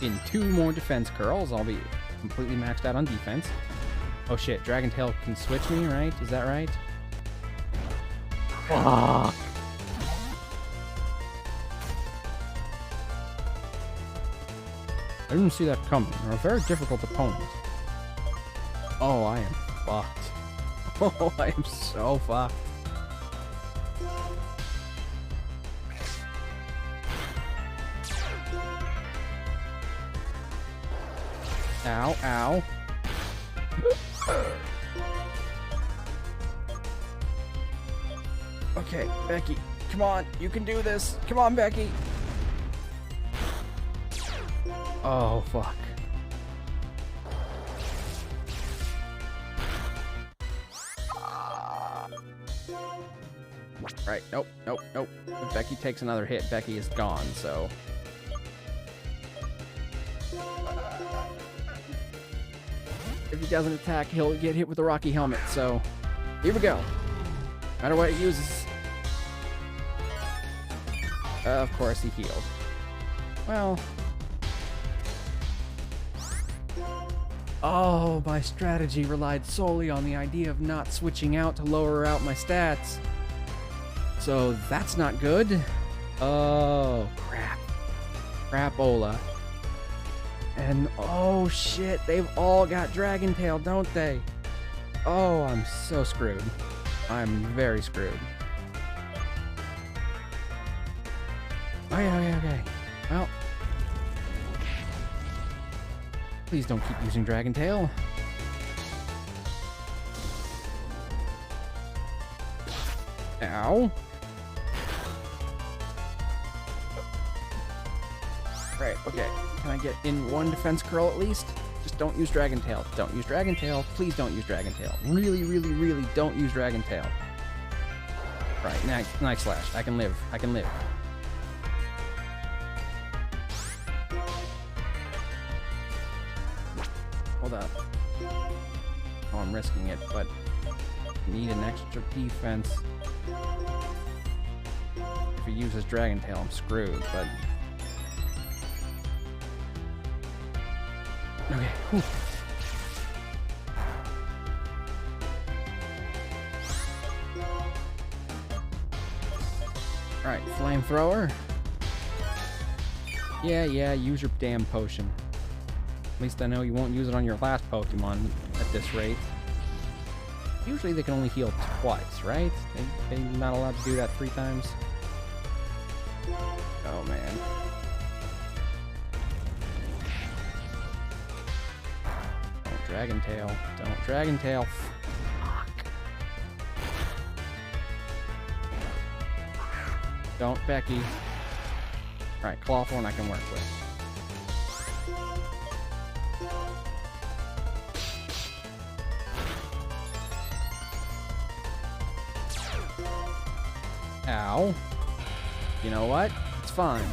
In 2 more defense curls, I'll be completely maxed out on defense. Oh shit, Dragon Tail can switch me, right? Is that right? Fuck. I didn't see that coming. They're a very difficult opponent. Oh, I am fucked. Oh, I am so fucked. Ow, ow. Okay, Becky, come on, you can do this. Come on, Becky. Oh, fuck. Right, nope, nope, nope. If Becky takes another hit, Becky is gone, so... If he doesn't attack, he'll get hit with the Rocky Helmet, so... Here we go. No matter what he uses. Of course, he healed. Well... Oh, my strategy relied solely on the idea of not switching out to lower out my stats. So that's not good. Oh, crap. Crapola. And oh shit, they've all got Dragon Tail, don't they? Oh, I'm so screwed. I'm very screwed. Okay. Well. Please don't keep using Dragon Tail. Ow. Right, okay. Can I get in one defense curl at least? Just don't use Dragon Tail. Don't use Dragon Tail. Please don't use Dragon Tail. Really, really, really don't use Dragon Tail. Right, Knife Slash. I can live. I can live. Hold up. Oh, I'm risking it, but I need an extra defense. If he uses Dragon Tail, I'm screwed, but... Okay. Whew. Alright, Flamethrower. Yeah, use your damn potion. At least I know you won't use it on your last Pokemon at this rate. Usually they can only heal twice, right? They're not allowed to do that 3 times. Oh, man. Don't Dragon Tail. Don't Dragon Tail. Fuck. Don't Becky. Alright, Clawthorn I can work with. Ow. You know what? It's fine.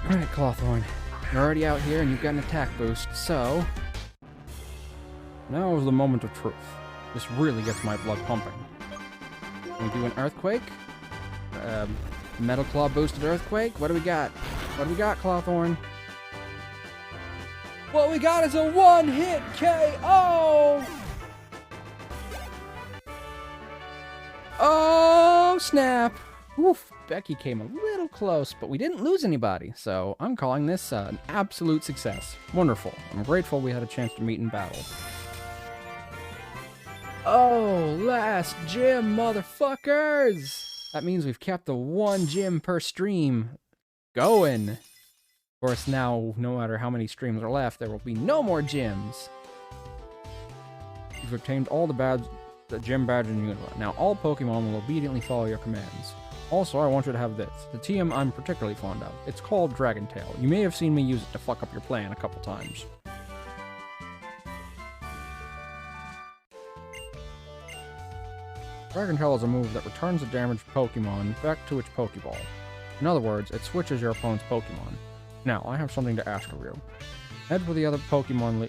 Alright, Clawthorn. You're already out here and you've got an attack boost, so... Now is the moment of truth. This really gets my blood pumping. Can we do an Earthquake? Metal Claw boosted Earthquake? What do we got? What do we got, Clawthorn? What we got is a one-hit KO! Oh, snap! Oof, Becky came a little close, but we didn't lose anybody, so I'm calling this an absolute success. Wonderful. I'm grateful we had a chance to meet in battle. Oh, last gym, motherfuckers! That means we've kept the 1 gym per stream going. Of course, now, no matter how many streams are left, there will be no more gyms. You've obtained all the gym badge in Nuzlocke. Now, all Pokemon will obediently follow your commands. Also, I want you to have this. The TM I'm particularly fond of. It's called Dragon Tail. You may have seen me use it to fuck up your plan a couple times. Dragon Tail is a move that returns a damaged Pokemon back to its Pokeball. In other words, it switches your opponent's Pokemon. Now, I have something to ask of you. Head for the Pokemon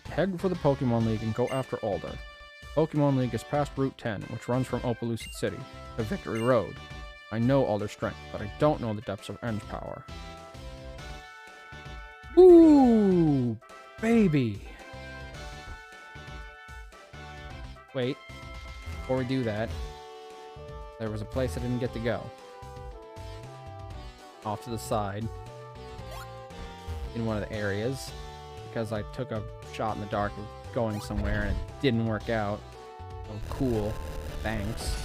League and go after Alder. Pokemon League is past Route 10, which runs from Opelucid City to Victory Road. I know Alder's strength, but I don't know the depths of End's power. Ooh, baby! Wait. Before we do that, there was a place I didn't get to go. Off to the side. In one of the areas. Because I took a shot in the dark of going somewhere and it didn't work out. Oh, cool. Thanks.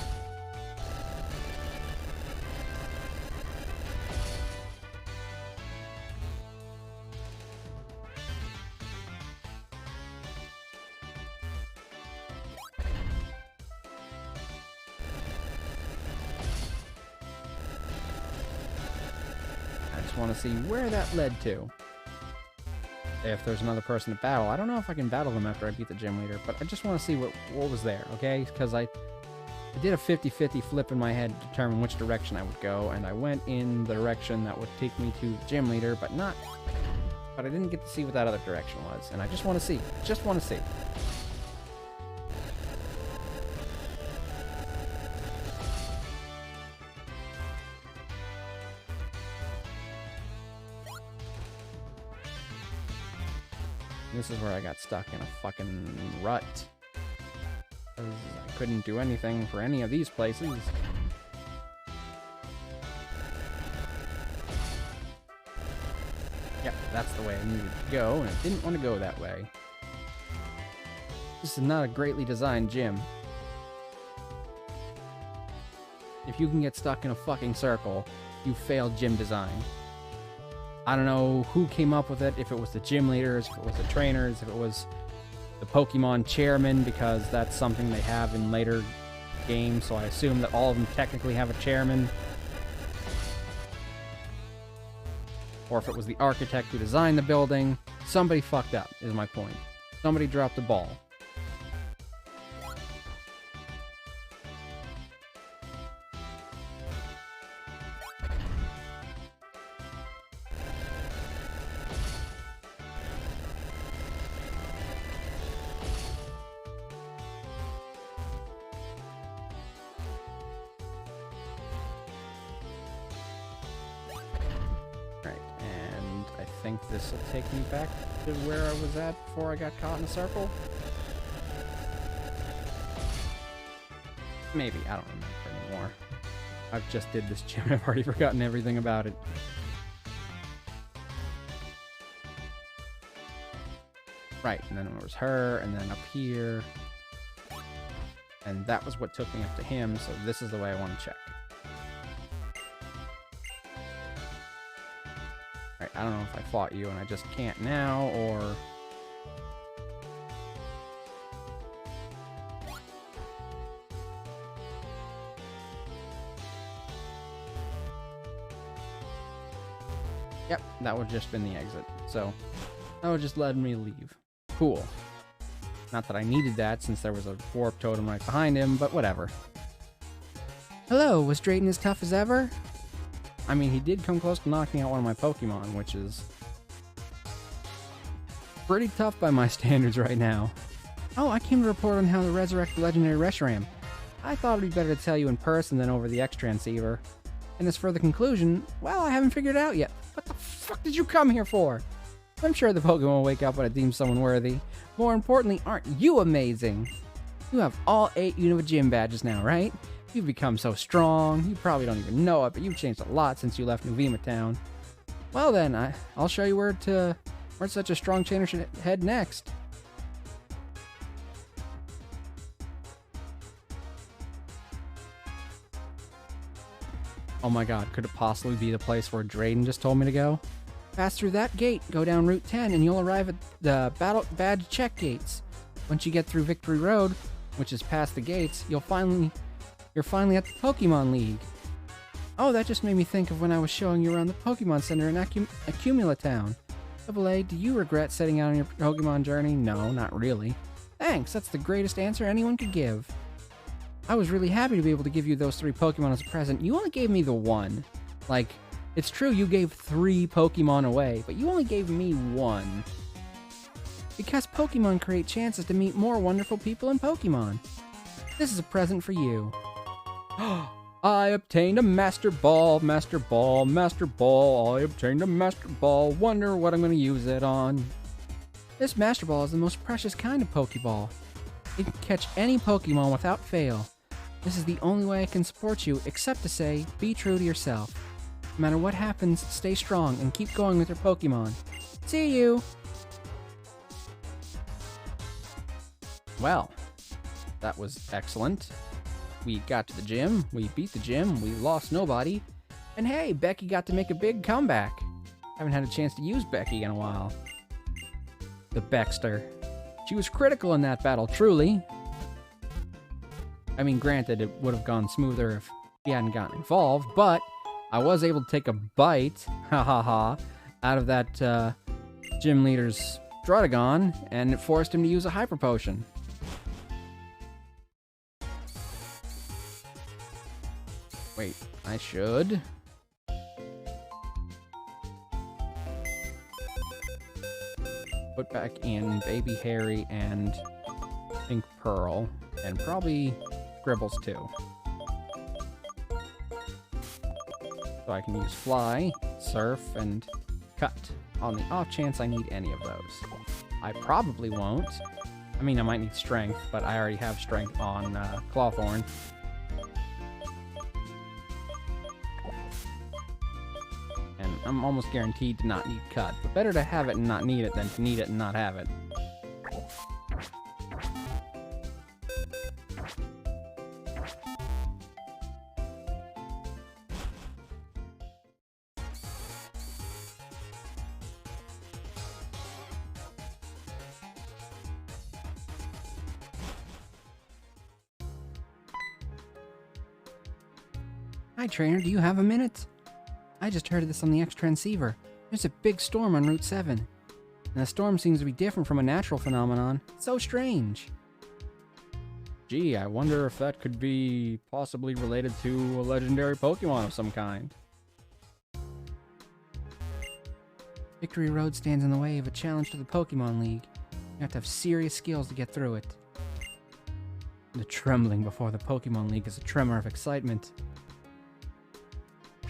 I just want to see where that led to. If there's another person to battle. I don't know if I can battle them after I beat the gym leader, but I just want to see what was there, okay? Because I did a 50-50 flip in my head to determine which direction I would go, and I went in the direction that would take me to the gym leader, but I didn't get to see what that other direction was, and I just want to see. Just want to see. This is where I got stuck in a fucking rut. 'Cause I couldn't do anything for any of these places. Yep, that's the way I needed to go, and I didn't want to go that way. This is not a greatly designed gym. If you can get stuck in a fucking circle, you failed gym design. I don't know who came up with it, if it was the gym leaders, if it was the trainers, if it was the Pokemon chairman, because that's something they have in later games, so I assume that all of them technically have a chairman. Or if it was the architect who designed the building. Somebody fucked up, is my point. Somebody dropped the ball. I think this will take me back to where I was at before I got caught in a circle. Maybe, I don't remember anymore. I've just did this gym, I've already forgotten everything about it. Right, and then it was her, and then up here. And that was what took me up to him, so this is the way I want to check. Right, I don't know if I fought you and I just can't now, or... Yep, that would have just been the exit. So, that would just let me leave. Cool. Not that I needed that since there was a warp totem right behind him, but whatever. Hello, was Drayden as tough as ever? I mean, he did come close to knocking out one of my Pokemon, which is pretty tough by my standards right now. Oh, I came to report on how to resurrect the legendary Reshiram. I thought it'd be better to tell you in person than over the X-Transceiver. And as for the conclusion, well, I haven't figured it out yet. What the fuck did you come here for? I'm sure the Pokemon will wake up when it deems someone worthy. More importantly, aren't you amazing? You have all 8 Unova Gym badges now, right? You've become so strong. You probably don't even know it, but you've changed a lot since you left Nuvema Town. Well then, I'll show you where such a strong trainer should head next. Oh my god, could it possibly be the place where Drayden just told me to go? Pass through that gate, go down Route 10, and you'll arrive at the Battle Badge check gates. Once you get through Victory Road, which is past the gates, you're finally at the Pokemon League. Oh, that just made me think of when I was showing you around the Pokemon Center in Accumula Town. AA, do you regret setting out on your Pokemon journey? No, not really. Thanks, that's the greatest answer anyone could give. I was really happy to be able to give you those 3 Pokemon as a present. You only gave me the 1. Like, it's true you gave 3 Pokemon away, but you only gave me 1. Because Pokemon create chances to meet more wonderful people in Pokemon. This is a present for you. I obtained a Master Ball, Master Ball, Master Ball. I obtained a Master Ball. Wonder what I'm going to use it on. This Master Ball is the most precious kind of Pokeball. You can catch any Pokemon without fail. This is the only way I can support you, except to say, be true to yourself. No matter what happens, stay strong and keep going with your Pokemon. See you! Well, that was excellent. We got to the gym, we beat the gym, we lost nobody, and hey, Becky got to make a big comeback. Haven't had a chance to use Becky in a while. The Bexter. She was critical in that battle, truly. I mean, granted, it would have gone smoother if she hadn't gotten involved, but I was able to take a bite, out of that gym leader's Drayden, and it forced him to use a Hyper Potion. Wait, I should... put back in Baby Harry and Pink Pearl, and probably Gribbles too. So I can use Fly, Surf, and Cut, on the off chance I need any of those. I probably won't. I mean, I might need Strength, but I already have Strength on Clawthorn. And I'm almost guaranteed to not need Cut, but better to have it and not need it than to need it and not have it. Hi, trainer, do you have a minute? I just heard of this on the X transceiver. There's a big storm on Route 7. And the storm seems to be different from a natural phenomenon. It's so strange. Gee, I wonder if that could be possibly related to a legendary Pokemon of some kind. Victory Road stands in the way of a challenge to the Pokemon League. You have to have serious skills to get through it. The trembling before the Pokemon League is a tremor of excitement.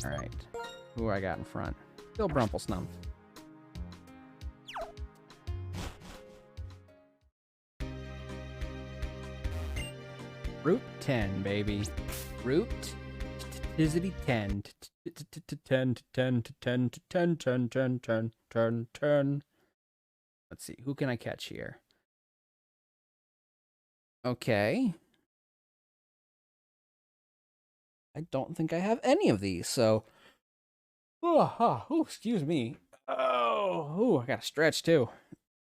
Alright, who I got in front? Still Brumplesnump. Route 10, baby. Route Tizzity 10. 10. Let's see, who can I catch here? Okay. I don't think I have any of these, so... excuse me. I gotta stretch, too.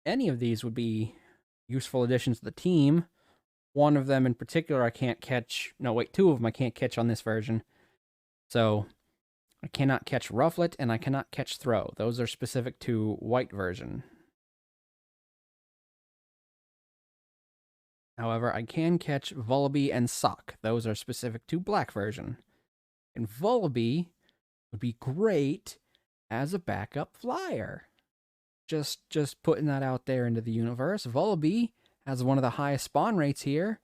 Any of these would be useful additions to the team. One of them in particular I can't catch... No, wait, two of them I can't catch on this version. So, I cannot catch Rufflet, and I cannot catch Throw. Those are specific to white version. However, I can catch Vullaby and Sock. Those are specific to black version. And Vullaby would be great as a backup flyer. Just putting that out there into the universe. Vullaby has one of the highest spawn rates here.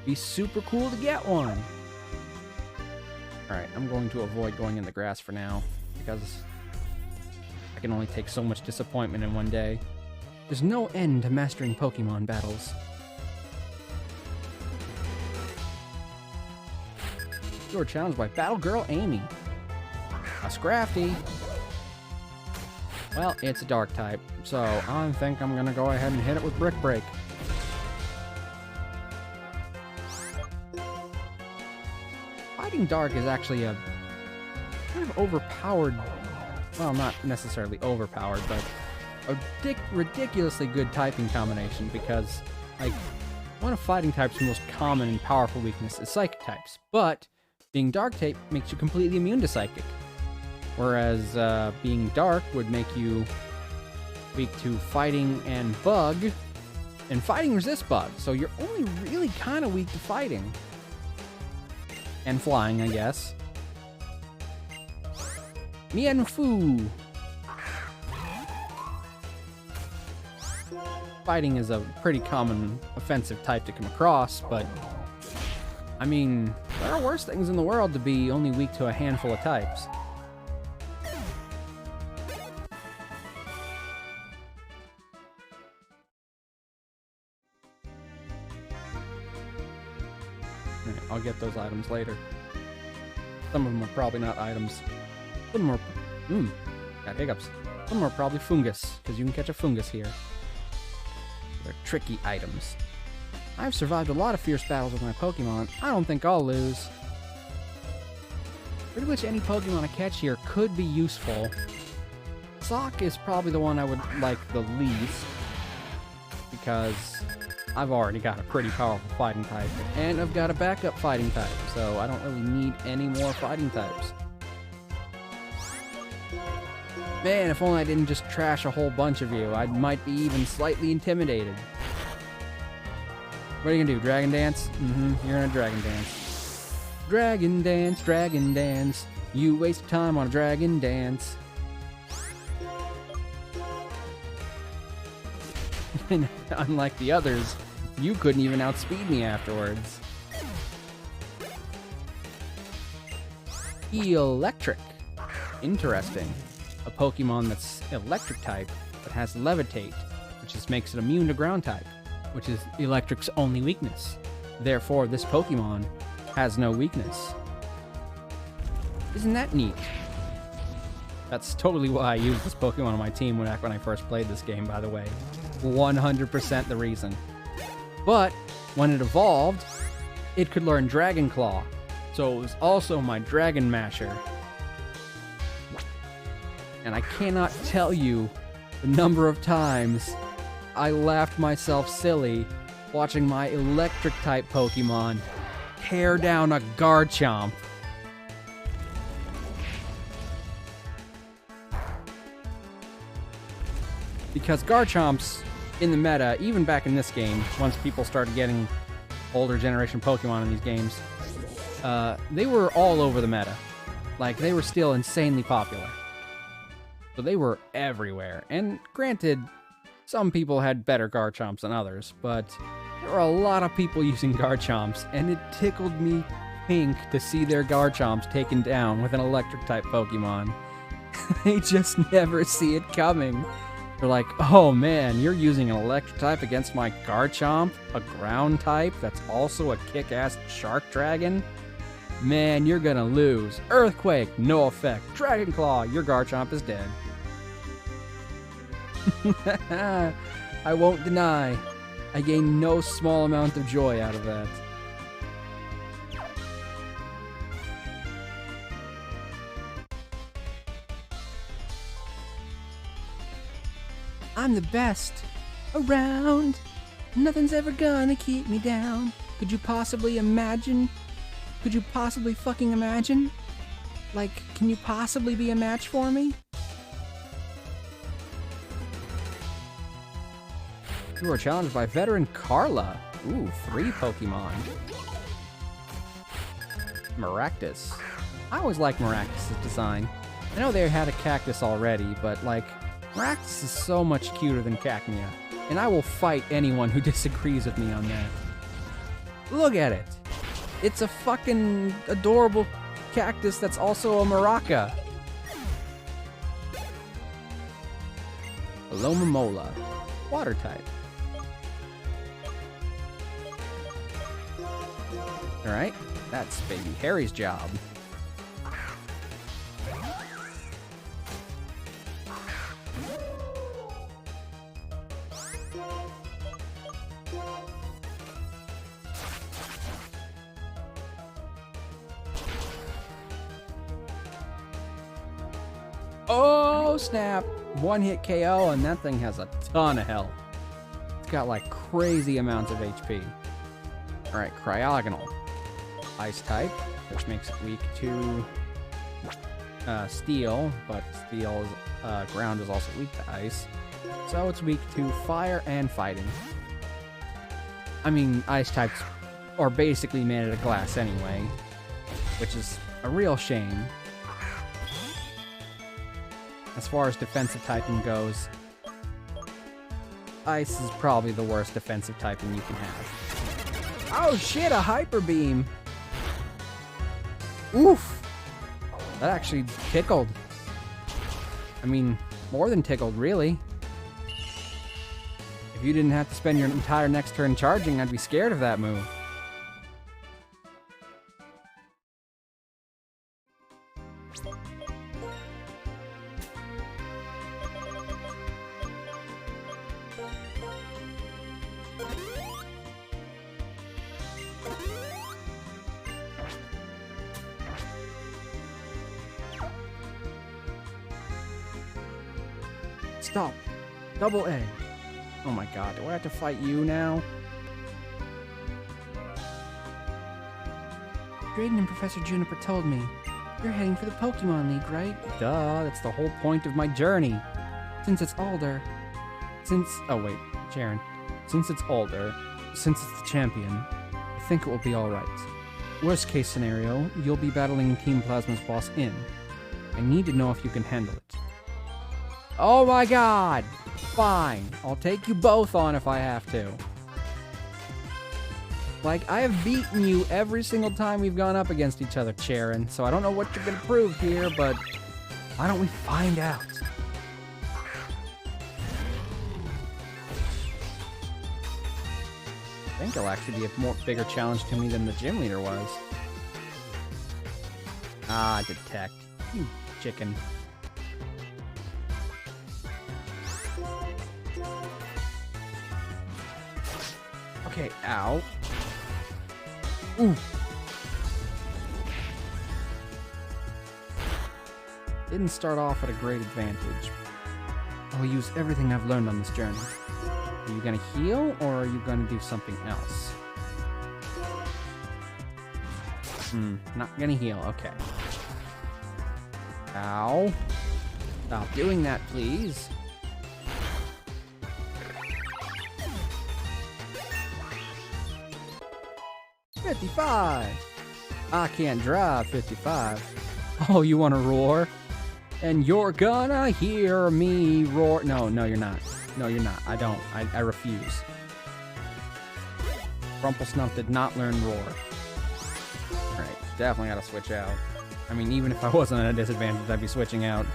Be super cool to get one. Alright, I'm going to avoid going in the grass for now, because I can only take so much disappointment in one day. There's no end to mastering Pokemon battles. You are challenged by Battle Girl Amy. A Scrafty. Well, it's a dark type, so I think I'm gonna go ahead and hit it with Brick Break. Fighting Dark is actually a kind of overpowered, well, not necessarily overpowered, but a ridiculously good typing combination, because, like, one of Fighting type's most common and powerful weakness is Psychic types, but being Dark type makes you completely immune to Psychic, whereas being Dark would make you weak to Fighting and Bug, and Fighting resists Bug, so you're only really kind of weak to Fighting. And Flying, I guess. Mienfoo! Fighting is a pretty common offensive type to come across, but I mean, there are worse things in the world to be only weak to a handful of types. I'll get those items later. Some of them are probably not items. Some of them are... got hiccups. Some are probably fungus, because you can catch a fungus here. They're tricky items. I've survived a lot of fierce battles with my Pokemon. I don't think I'll lose. Pretty much any Pokemon I catch here could be useful. Sock is probably the one I would like the least, because I've already got a pretty powerful fighting type, and I've got a backup fighting type, so I don't really need any more fighting types. Man, if only I didn't just trash a whole bunch of you, I might be even slightly intimidated. What are you gonna do, Dragon Dance? You're gonna Dragon Dance. Dragon Dance, Dragon Dance. You waste time on a Dragon Dance. And unlike the others, you couldn't even outspeed me afterwards. Electric. Interesting. A Pokemon that's electric type, but has Levitate, which just makes it immune to ground type, which is Electric's only weakness. Therefore, this Pokemon has no weakness. Isn't that neat? That's totally why I used this Pokemon on my team when I first played this game, by the way. 100% the reason. But when it evolved, it could learn Dragon Claw, so it was also my Dragon Masher. And I cannot tell you the number of times I laughed myself silly watching my electric-type Pokemon tear down a Garchomp. Because Garchomps, in the meta, even back in this game, once people started getting older generation Pokemon in these games, they were all over the meta. Like, they were still insanely popular. So they were everywhere. And granted, some people had better Garchomps than others, but there were a lot of people using Garchomps, and it tickled me pink to see their Garchomps taken down with an electric-type Pokemon. They just never see it coming. They're like, oh man, you're using an electric type against my Garchomp, a ground type that's also a kick-ass shark dragon? Man, you're gonna lose. Earthquake, no effect. Dragon Claw, your Garchomp is dead. I won't deny, I gained no small amount of joy out of that. I'm the best around. Nothing's ever gonna keep me down. Could you possibly imagine? Could you possibly fucking imagine? Like, can you possibly be a match for me? You are challenged by veteran Carla. Ooh, 3 Pokemon. Maractus. I always liked Maractus' design. I know they had a cactus already, but like, Maractus is so much cuter than Cacnea, and I will fight anyone who disagrees with me on that. Look at it! It's a fucking adorable cactus that's also a maraca. Alomomola. Water type. Alright, that's Baby Harry's job. Oh, snap! One hit KO, and that thing has a ton of health. It's got like crazy amounts of HP. Alright, Cryogonal. Ice type, which makes it weak to steel, but steel's ground is also weak to ice. So it's weak to fire and fighting. I mean, ice types are basically made out of glass anyway, which is a real shame. As far as defensive typing goes, ice is probably the worst defensive typing you can have. Oh shit, a Hyper Beam! Oof! That actually tickled. I mean, more than tickled, really. If you didn't have to spend your entire next turn charging, I'd be scared of that move. Stop. Double A. Oh my god, do I have to fight you now? Drayden and Professor Juniper told me. You're heading for the Pokemon League, right? Duh, that's the whole point of my journey. Since it's older. Oh wait, Sharon. Since it's older, since it's the champion, I think it will be alright. Worst case scenario, you'll be battling Team Plasma's boss in. I need to know if you can handle it. Oh my god! Fine, I'll take you both on if I have to. Like, I have beaten you every single time we've gone up against each other, Sharon, so I don't know what you're gonna prove here, but why don't we find out? I think it'll actually be a bigger challenge to me than the gym leader was. Ah, detect. You chicken. Okay, ow. Ooh. Didn't start off at a great advantage. I'll use everything I've learned on this journey. Are you gonna heal, or are you gonna do something else? Not gonna heal, okay. Ow. Stop doing that, please. $55. I can't drive 55. Oh, you wanna roar? And you're gonna hear me roar. No, you're not. No, you're not. I don't. I refuse. Rumplesnump did not learn roar. Alright, definitely gotta switch out. I mean, even if I wasn't at a disadvantage, I'd be switching out.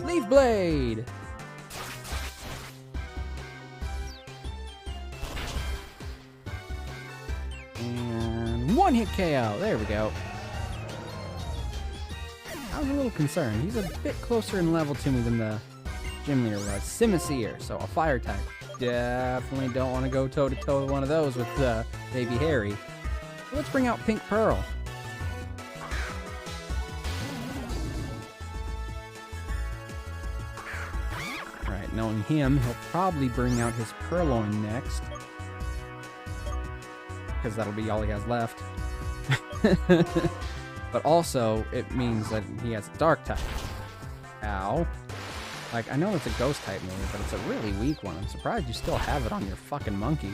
Leaf Blade! And one hit KO. There we go. I was a little concerned. He's a bit closer in level to me than the gym leader was. Simisear, so a fire type. Definitely don't want to go toe-to-toe with one of those with Baby Harry. So let's bring out Pink Pearl. Alright, knowing him, he'll probably bring out his Purloin next. Because that'll be all he has left. But also, it means that he has a dark type. Ow. Like, I know it's a ghost type move, but it's a really weak one. I'm surprised you still have it on your fucking monkey.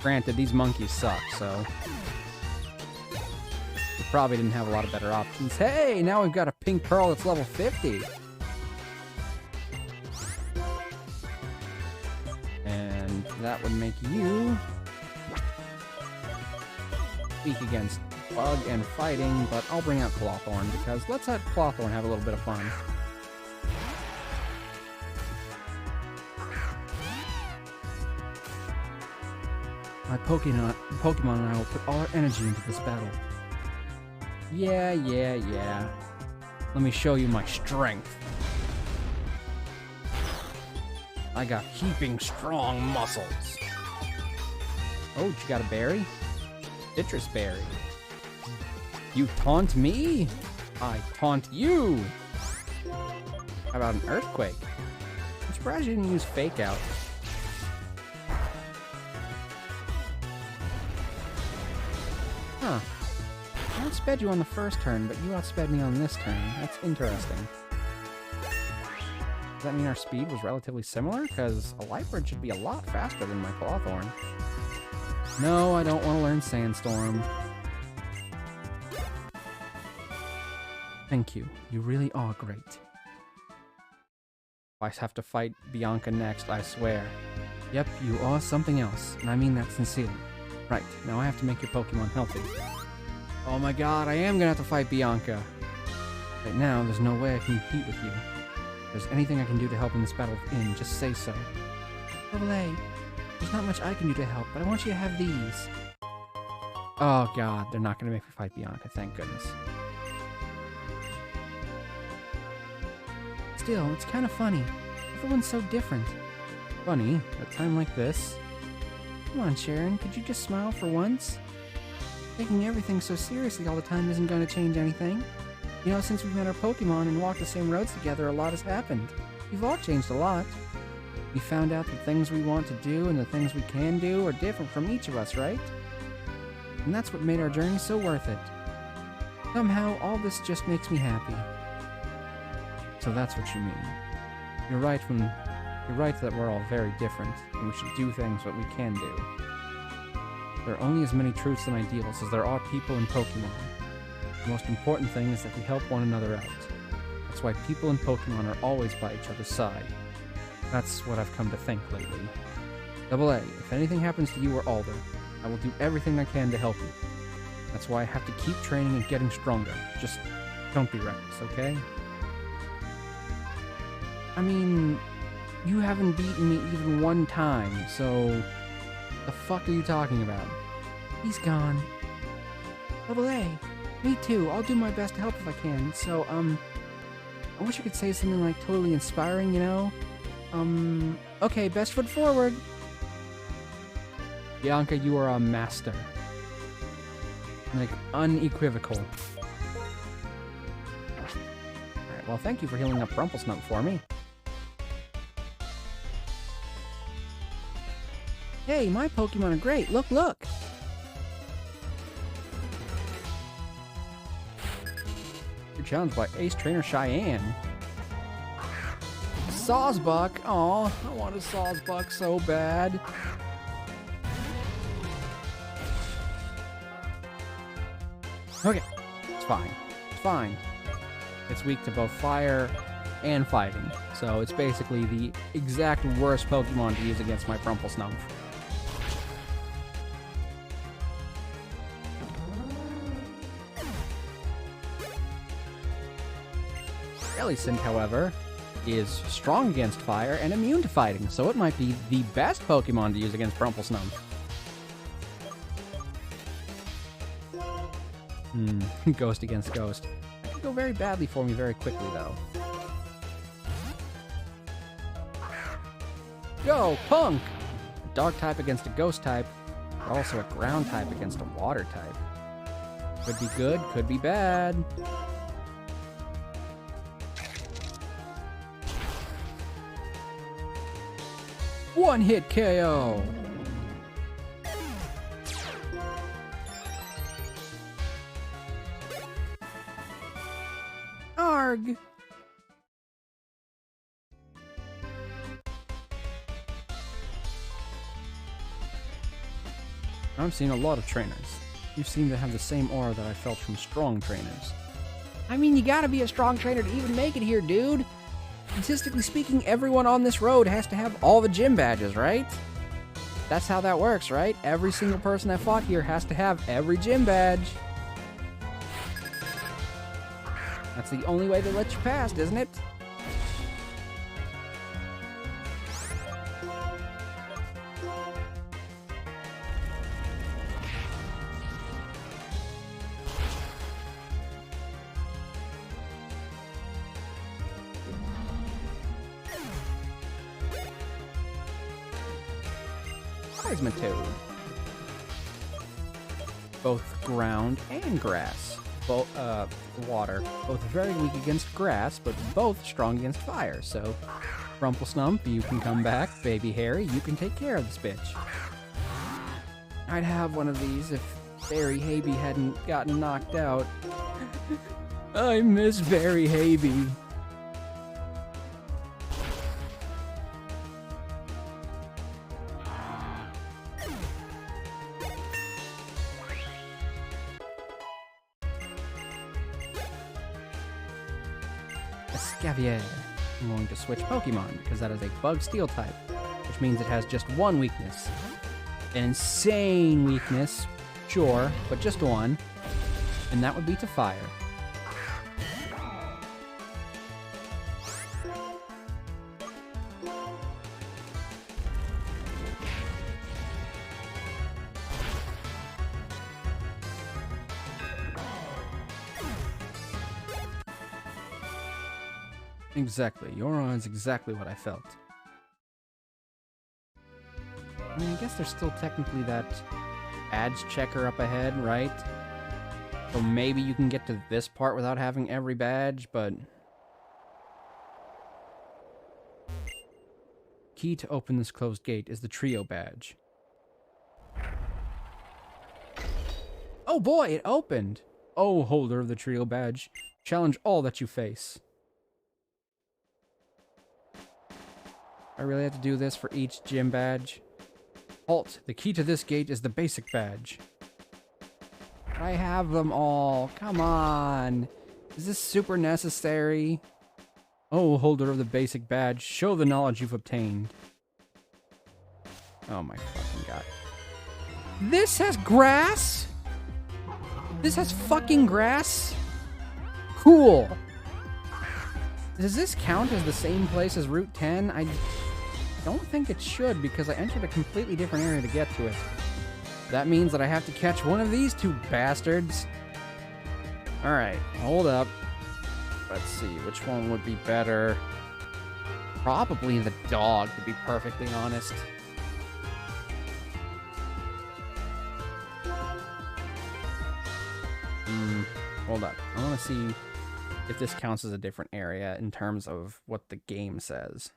Granted, these monkeys suck, so you probably didn't have a lot of better options. Hey, now we've got a Pink Pearl that's level 50. And that would make you weak against bug and fighting, but I'll bring out Clawthorn because let's let Clawthorn have a little bit of fun. My Pokemon and I will put all our energy into this battle. Yeah. Let me show you my strength. I got heaping strong muscles. Oh, you got a berry? Citrus berry. You taunt me? I taunt you! How about an earthquake? I'm surprised you didn't use Fake Out. Huh. I outsped you on the first turn, but you outsped me on this turn. That's interesting. Does that mean our speed was relatively similar? Because a Lightbird should be a lot faster than my Clawthorn. No, I don't want to learn Sandstorm. Thank you. You really are great. I have to fight Bianca next, I swear. Yep, you are something else, and I mean that sincerely. Right, now I have to make your Pokemon healthy. Oh my god, I am gonna have to fight Bianca. Right now, there's no way I can compete with you. If there's anything I can do to help in this battle just say so. Double A, there's not much I can do to help, but I want you to have these. Oh god, they're not gonna make me fight Bianca, thank goodness. Still, it's kind of funny. Everyone's so different. Funny, at a time like this. Come on, Sharon, could you just smile for once? Taking everything so seriously all the time isn't going to change anything. You know, since we've met our Pokemon and walked the same roads together, a lot has happened. We've all changed a lot. We found out the things we want to do and the things we can do are different from each of us, right? And that's what made our journey so worth it. Somehow, all this just makes me happy. So that's what you mean. You're right that we're all very different, and we should do things what we can do. There are only as many truths and ideals as there are people in Pokemon. The most important thing is that we help one another out. That's why people in Pokemon are always by each other's side. That's what I've come to think lately. Double A, if anything happens to you or Alder, I will do everything I can to help you. That's why I have to keep training and getting stronger. Just don't be reckless, okay? I mean, you haven't beaten me even one time, so the fuck are you talking about? He's gone. Double A, me too. I'll do my best to help if I can. So, I wish I could say something like totally inspiring, you know? Okay, best foot forward. Bianca, you are a master. Like, unequivocal. Alright, well, thank you for healing up Rumplesnump for me. Hey, my Pokemon are great. Look, look! You're challenged by Ace Trainer Cheyenne. Sawsbuck! Aw, I want a Sawsbuck so bad. Okay, it's fine. It's fine. It's weak to both fire and fighting, so it's basically the exact worst Pokemon to use against my Rumplesnump. Jellicent, however, is strong against fire and immune to fighting, so it might be the best Pokemon to use against Rumplesnump. Ghost against Ghost. That could go very badly for me very quickly, though. Go, Punk! A Dark type against a Ghost type, but also a Ground type against a Water type. Could be good, could be bad. One-hit KO! Arg! I've seen a lot of trainers. You seem to have the same aura that I felt from strong trainers. I mean, you gotta be a strong trainer to even make it here, dude! Statistically speaking, everyone on this road has to have all the gym badges, right? That's how that works, right? Every single person that fought here has to have every gym badge. That's the only way they let you past, isn't it? Seismitoad. Both ground and grass. Water. Both very weak against grass, but both strong against fire, so Rumplesnump, you can come back. Baby Harry, you can take care of this bitch. I'd have one of these if Barry Habe hadn't gotten knocked out. I miss Barry Habe. Scavier. I'm going to switch Pokemon because that is a Bug Steel type, which means it has just one weakness. An insane weakness, sure, but just one, and that would be to fire. Exactly. Yoron is exactly what I felt. I mean, I guess there's still technically that badge checker up ahead, right? So maybe you can get to this part without having every badge, but... Key to open this closed gate is the trio badge. Oh boy, it opened! Oh, holder of the trio badge, challenge all that you face. I really have to do this for each gym badge? Halt, the key to this gate is the basic badge. I have them all, come on. Is this super necessary? Oh, holder of the basic badge, show the knowledge you've obtained. Oh my fucking god. This has grass? This has fucking grass? Cool. Does this count as the same place as Route 10? I don't think it should because I entered a completely different area to get to it. That means that I have to catch one of these two bastards. Alright, hold up. Let's see, which one would be better? Probably the dog, to be perfectly honest. Hold up. I want to see if this counts as a different area in terms of what the game says.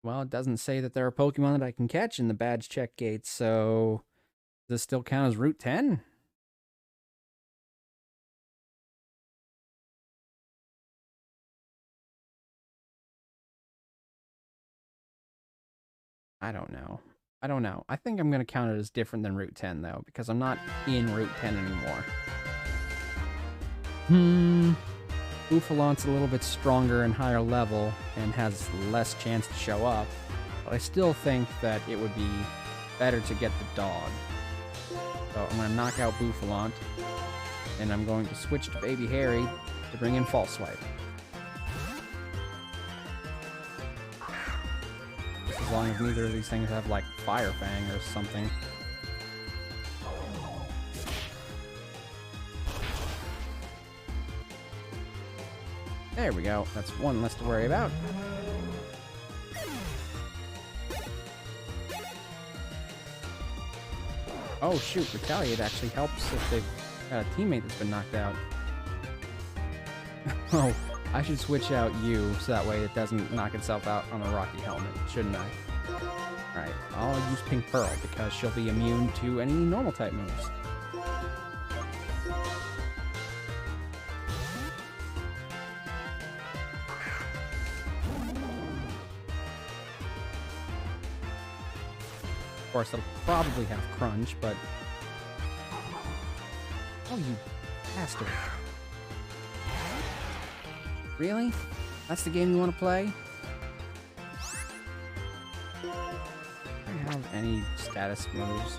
Well, it doesn't say that there are Pokemon that I can catch in the badge check gates, so does this still count as Route 10? I don't know. I don't know. I think I'm going to count it as different than Route 10, though, because I'm not in Route 10 anymore. Bouffalant's a little bit stronger and higher level and has less chance to show up, but I still think that it would be better to get the dog. So I'm going to knock out Bouffalant, and I'm going to switch to Baby Harry to bring in False Swipe. Just as long as neither of these things have, like, Fire Fang or something. There we go. That's one less to worry about. Oh shoot, Retaliate actually helps if they've got a teammate that's been knocked out. Oh, I should switch out you so that way it doesn't knock itself out on the Rocky helmet, shouldn't I? Alright, I'll use Pink Pearl because she'll be immune to any normal type moves. Of course, it'll probably have Crunch, but... Oh, you bastard. Really? That's the game you want to play? Do I have any status moves?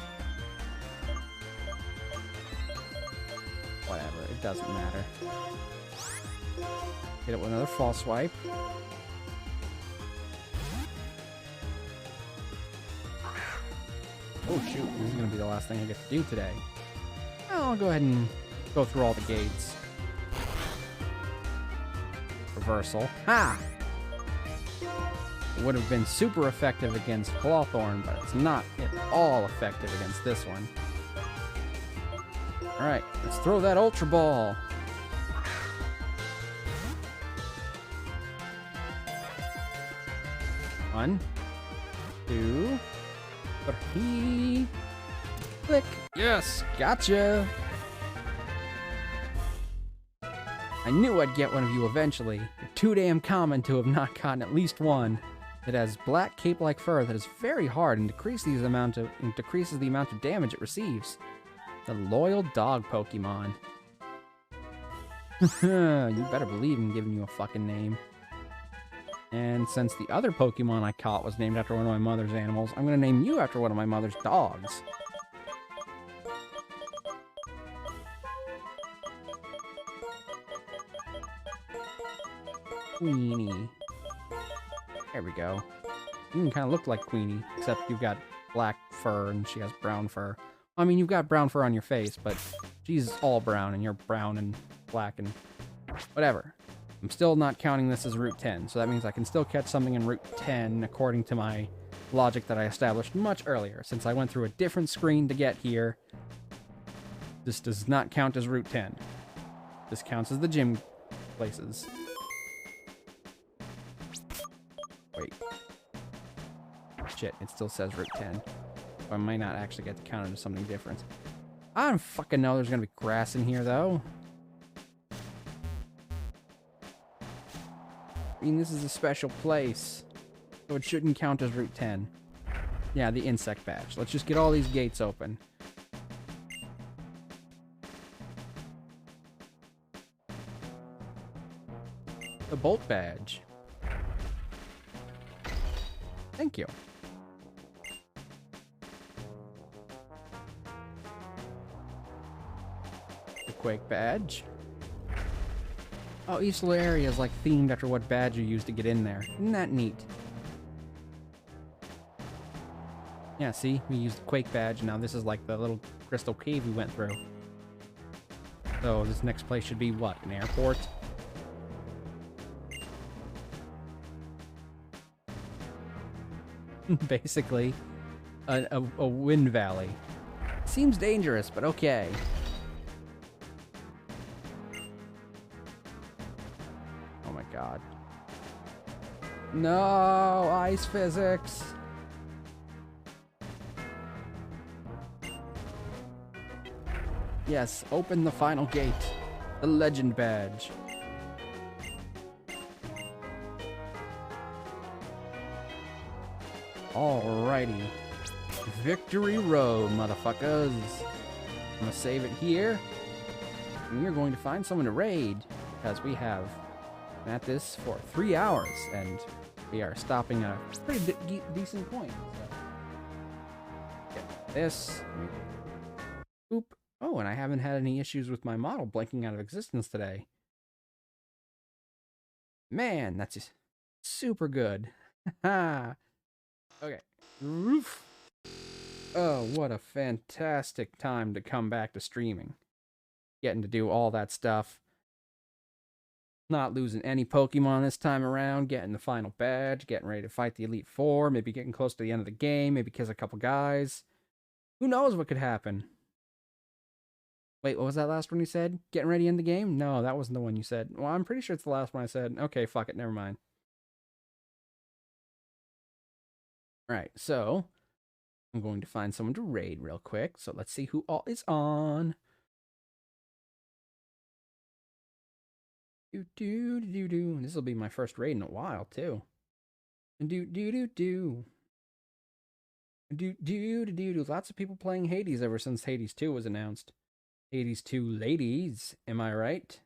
Whatever, it doesn't matter. Hit it with another False Swipe. Oh shoot, this is going to be the last thing I get to do today. I'll go ahead and go through all the gates. Reversal. Ha! It would have been super effective against Clawthorn, but it's not at all effective against this one. Alright, let's throw that Ultra Ball. One, two, three. Click. Yes, gotcha. I knew I'd get one of you eventually. You're too damn common to have not gotten at least one. It has black cape-like fur that is very hard and decreases the amount of damage it receives. The loyal dog Pokemon. You better believe I'm giving you a fucking name. And since the other Pokemon I caught was named after one of my mother's animals, I'm going to name you after one of my mother's dogs. Queenie. There we go. You can kind of look like Queenie, except you've got black fur and she has brown fur. I mean, you've got brown fur on your face, but she's all brown and you're brown and black and whatever. I'm still not counting this as Route 10, so that means I can still catch something in Route 10 according to my logic that I established much earlier. Since I went through a different screen to get here, this does not count as Route 10. This counts as the gym places. Wait. Shit, it still says Route 10. So I might not actually get to count it as something different. I don't fucking know there's gonna be grass in here, though. I mean, this is a special place, so it shouldn't count as Route 10. Yeah, the insect badge. Let's just get all these gates open. The bolt badge. Thank you. The quake badge. Oh, each little area is like themed after what badge you use to get in there. Isn't that neat? Yeah, see? We used the quake badge, now this is like the little crystal cave we went through. So this next place should be what? An airport? Basically, a wind valley. Seems dangerous, but okay. Oh my god. No, ice physics. Yes, open the final gate. The legend badge. Alrighty. Victory Road, motherfuckers. I'm gonna save it here. And we're going to find someone to raid. Because we have been at this for 3 hours. And we are stopping at a pretty decent point. So. Get this. Oop. Oh, and I haven't had any issues with my model blinking out of existence today. Man, that's just super good. Haha. Okay. Roof. Oh, what a fantastic time to come back to streaming. Getting to do all that stuff. Not losing any Pokemon this time around. Getting the final badge. Getting ready to fight the Elite Four. Maybe getting close to the end of the game. Maybe kiss a couple guys. Who knows what could happen? Wait, what was that last one you said? Getting ready to end the game? No, that wasn't the one you said. Well, I'm pretty sure it's the last one I said. Okay, fuck it. Never mind. Alright, so I'm going to find someone to raid real quick. So let's see who all is on. This will be my first raid in a while, too. Lots of people playing Hades ever since Hades 2 was announced. Hades 2 ladies, am I right?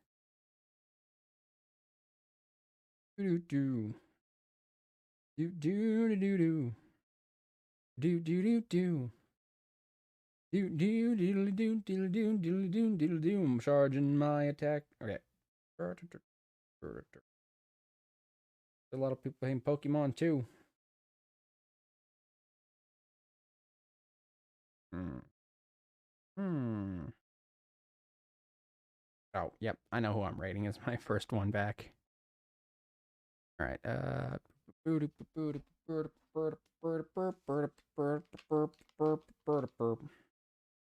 Do. I'm charging my attack. Okay. A lot of people playing Pokemon too. Oh, yep. I know who I'm rating as my first one back. All right.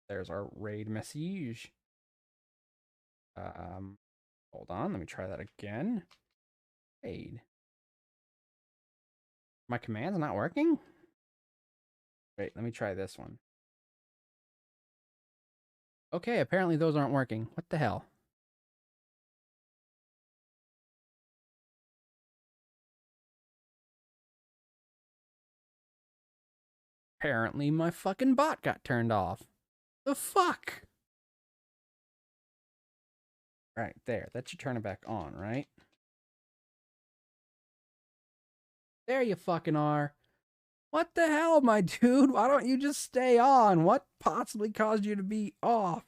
There's our raid message. Hold on, let me try that again. Raid. My command's not working? Wait, let me try this one. Okay, apparently those aren't working. What the hell? Apparently my fucking bot got turned off. The fuck? Right, there. That should turn it back on, right? There you fucking are. What the hell, my dude? Why don't you just stay on? What possibly caused you to be off?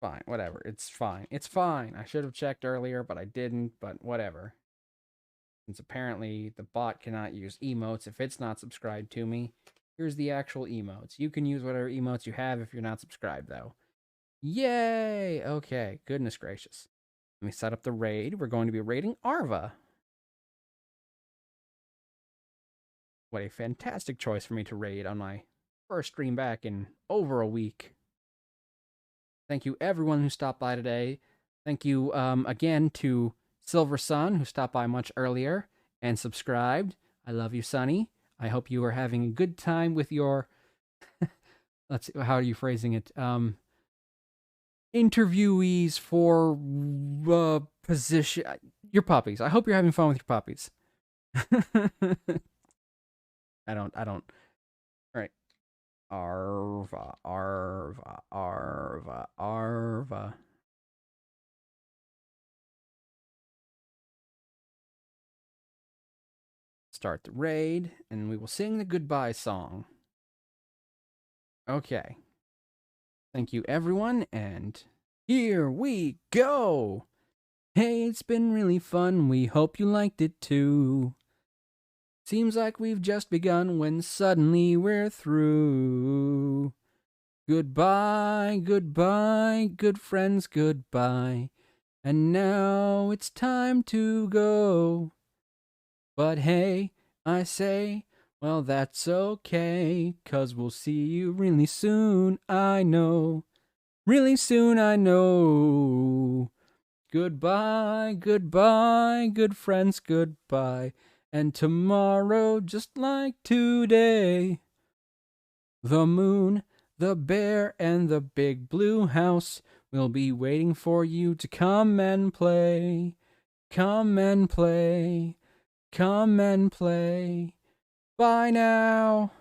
Fine, whatever. It's fine. It's fine. I should have checked earlier, but I didn't, but whatever. Since apparently the bot cannot use emotes if it's not subscribed to me. Here's the actual emotes. You can use whatever emotes you have if you're not subscribed, though. Yay! Okay, goodness gracious. Let me set up the raid. We're going to be raiding Arva. What a fantastic choice for me to raid on my first stream back in over a week. Thank you everyone who stopped by today. Thank you again to Silver Sun, who stopped by much earlier and subscribed. I love you, Sonny. I hope you are having a good time with your... Let's see, how are you phrasing it? Interviewees for position... Your puppies. I hope you're having fun with your puppies. I don't. All right. Arva, Arva, Arva, Arva. Start the raid, and we will sing the goodbye song. Okay. Thank you, everyone, and here we go! Hey, it's been really fun. We hope you liked it, too. Seems like we've just begun when suddenly we're through. Goodbye, goodbye, good friends, goodbye. And now it's time to go. But hey, I say, well, that's okay, 'cause we'll see you really soon, I know. Really soon, I know. Goodbye, goodbye, good friends, goodbye. And tomorrow, just like today, the moon, the bear, and the big blue house will be waiting for you to come and play. Come and play. Come and play. Bye now.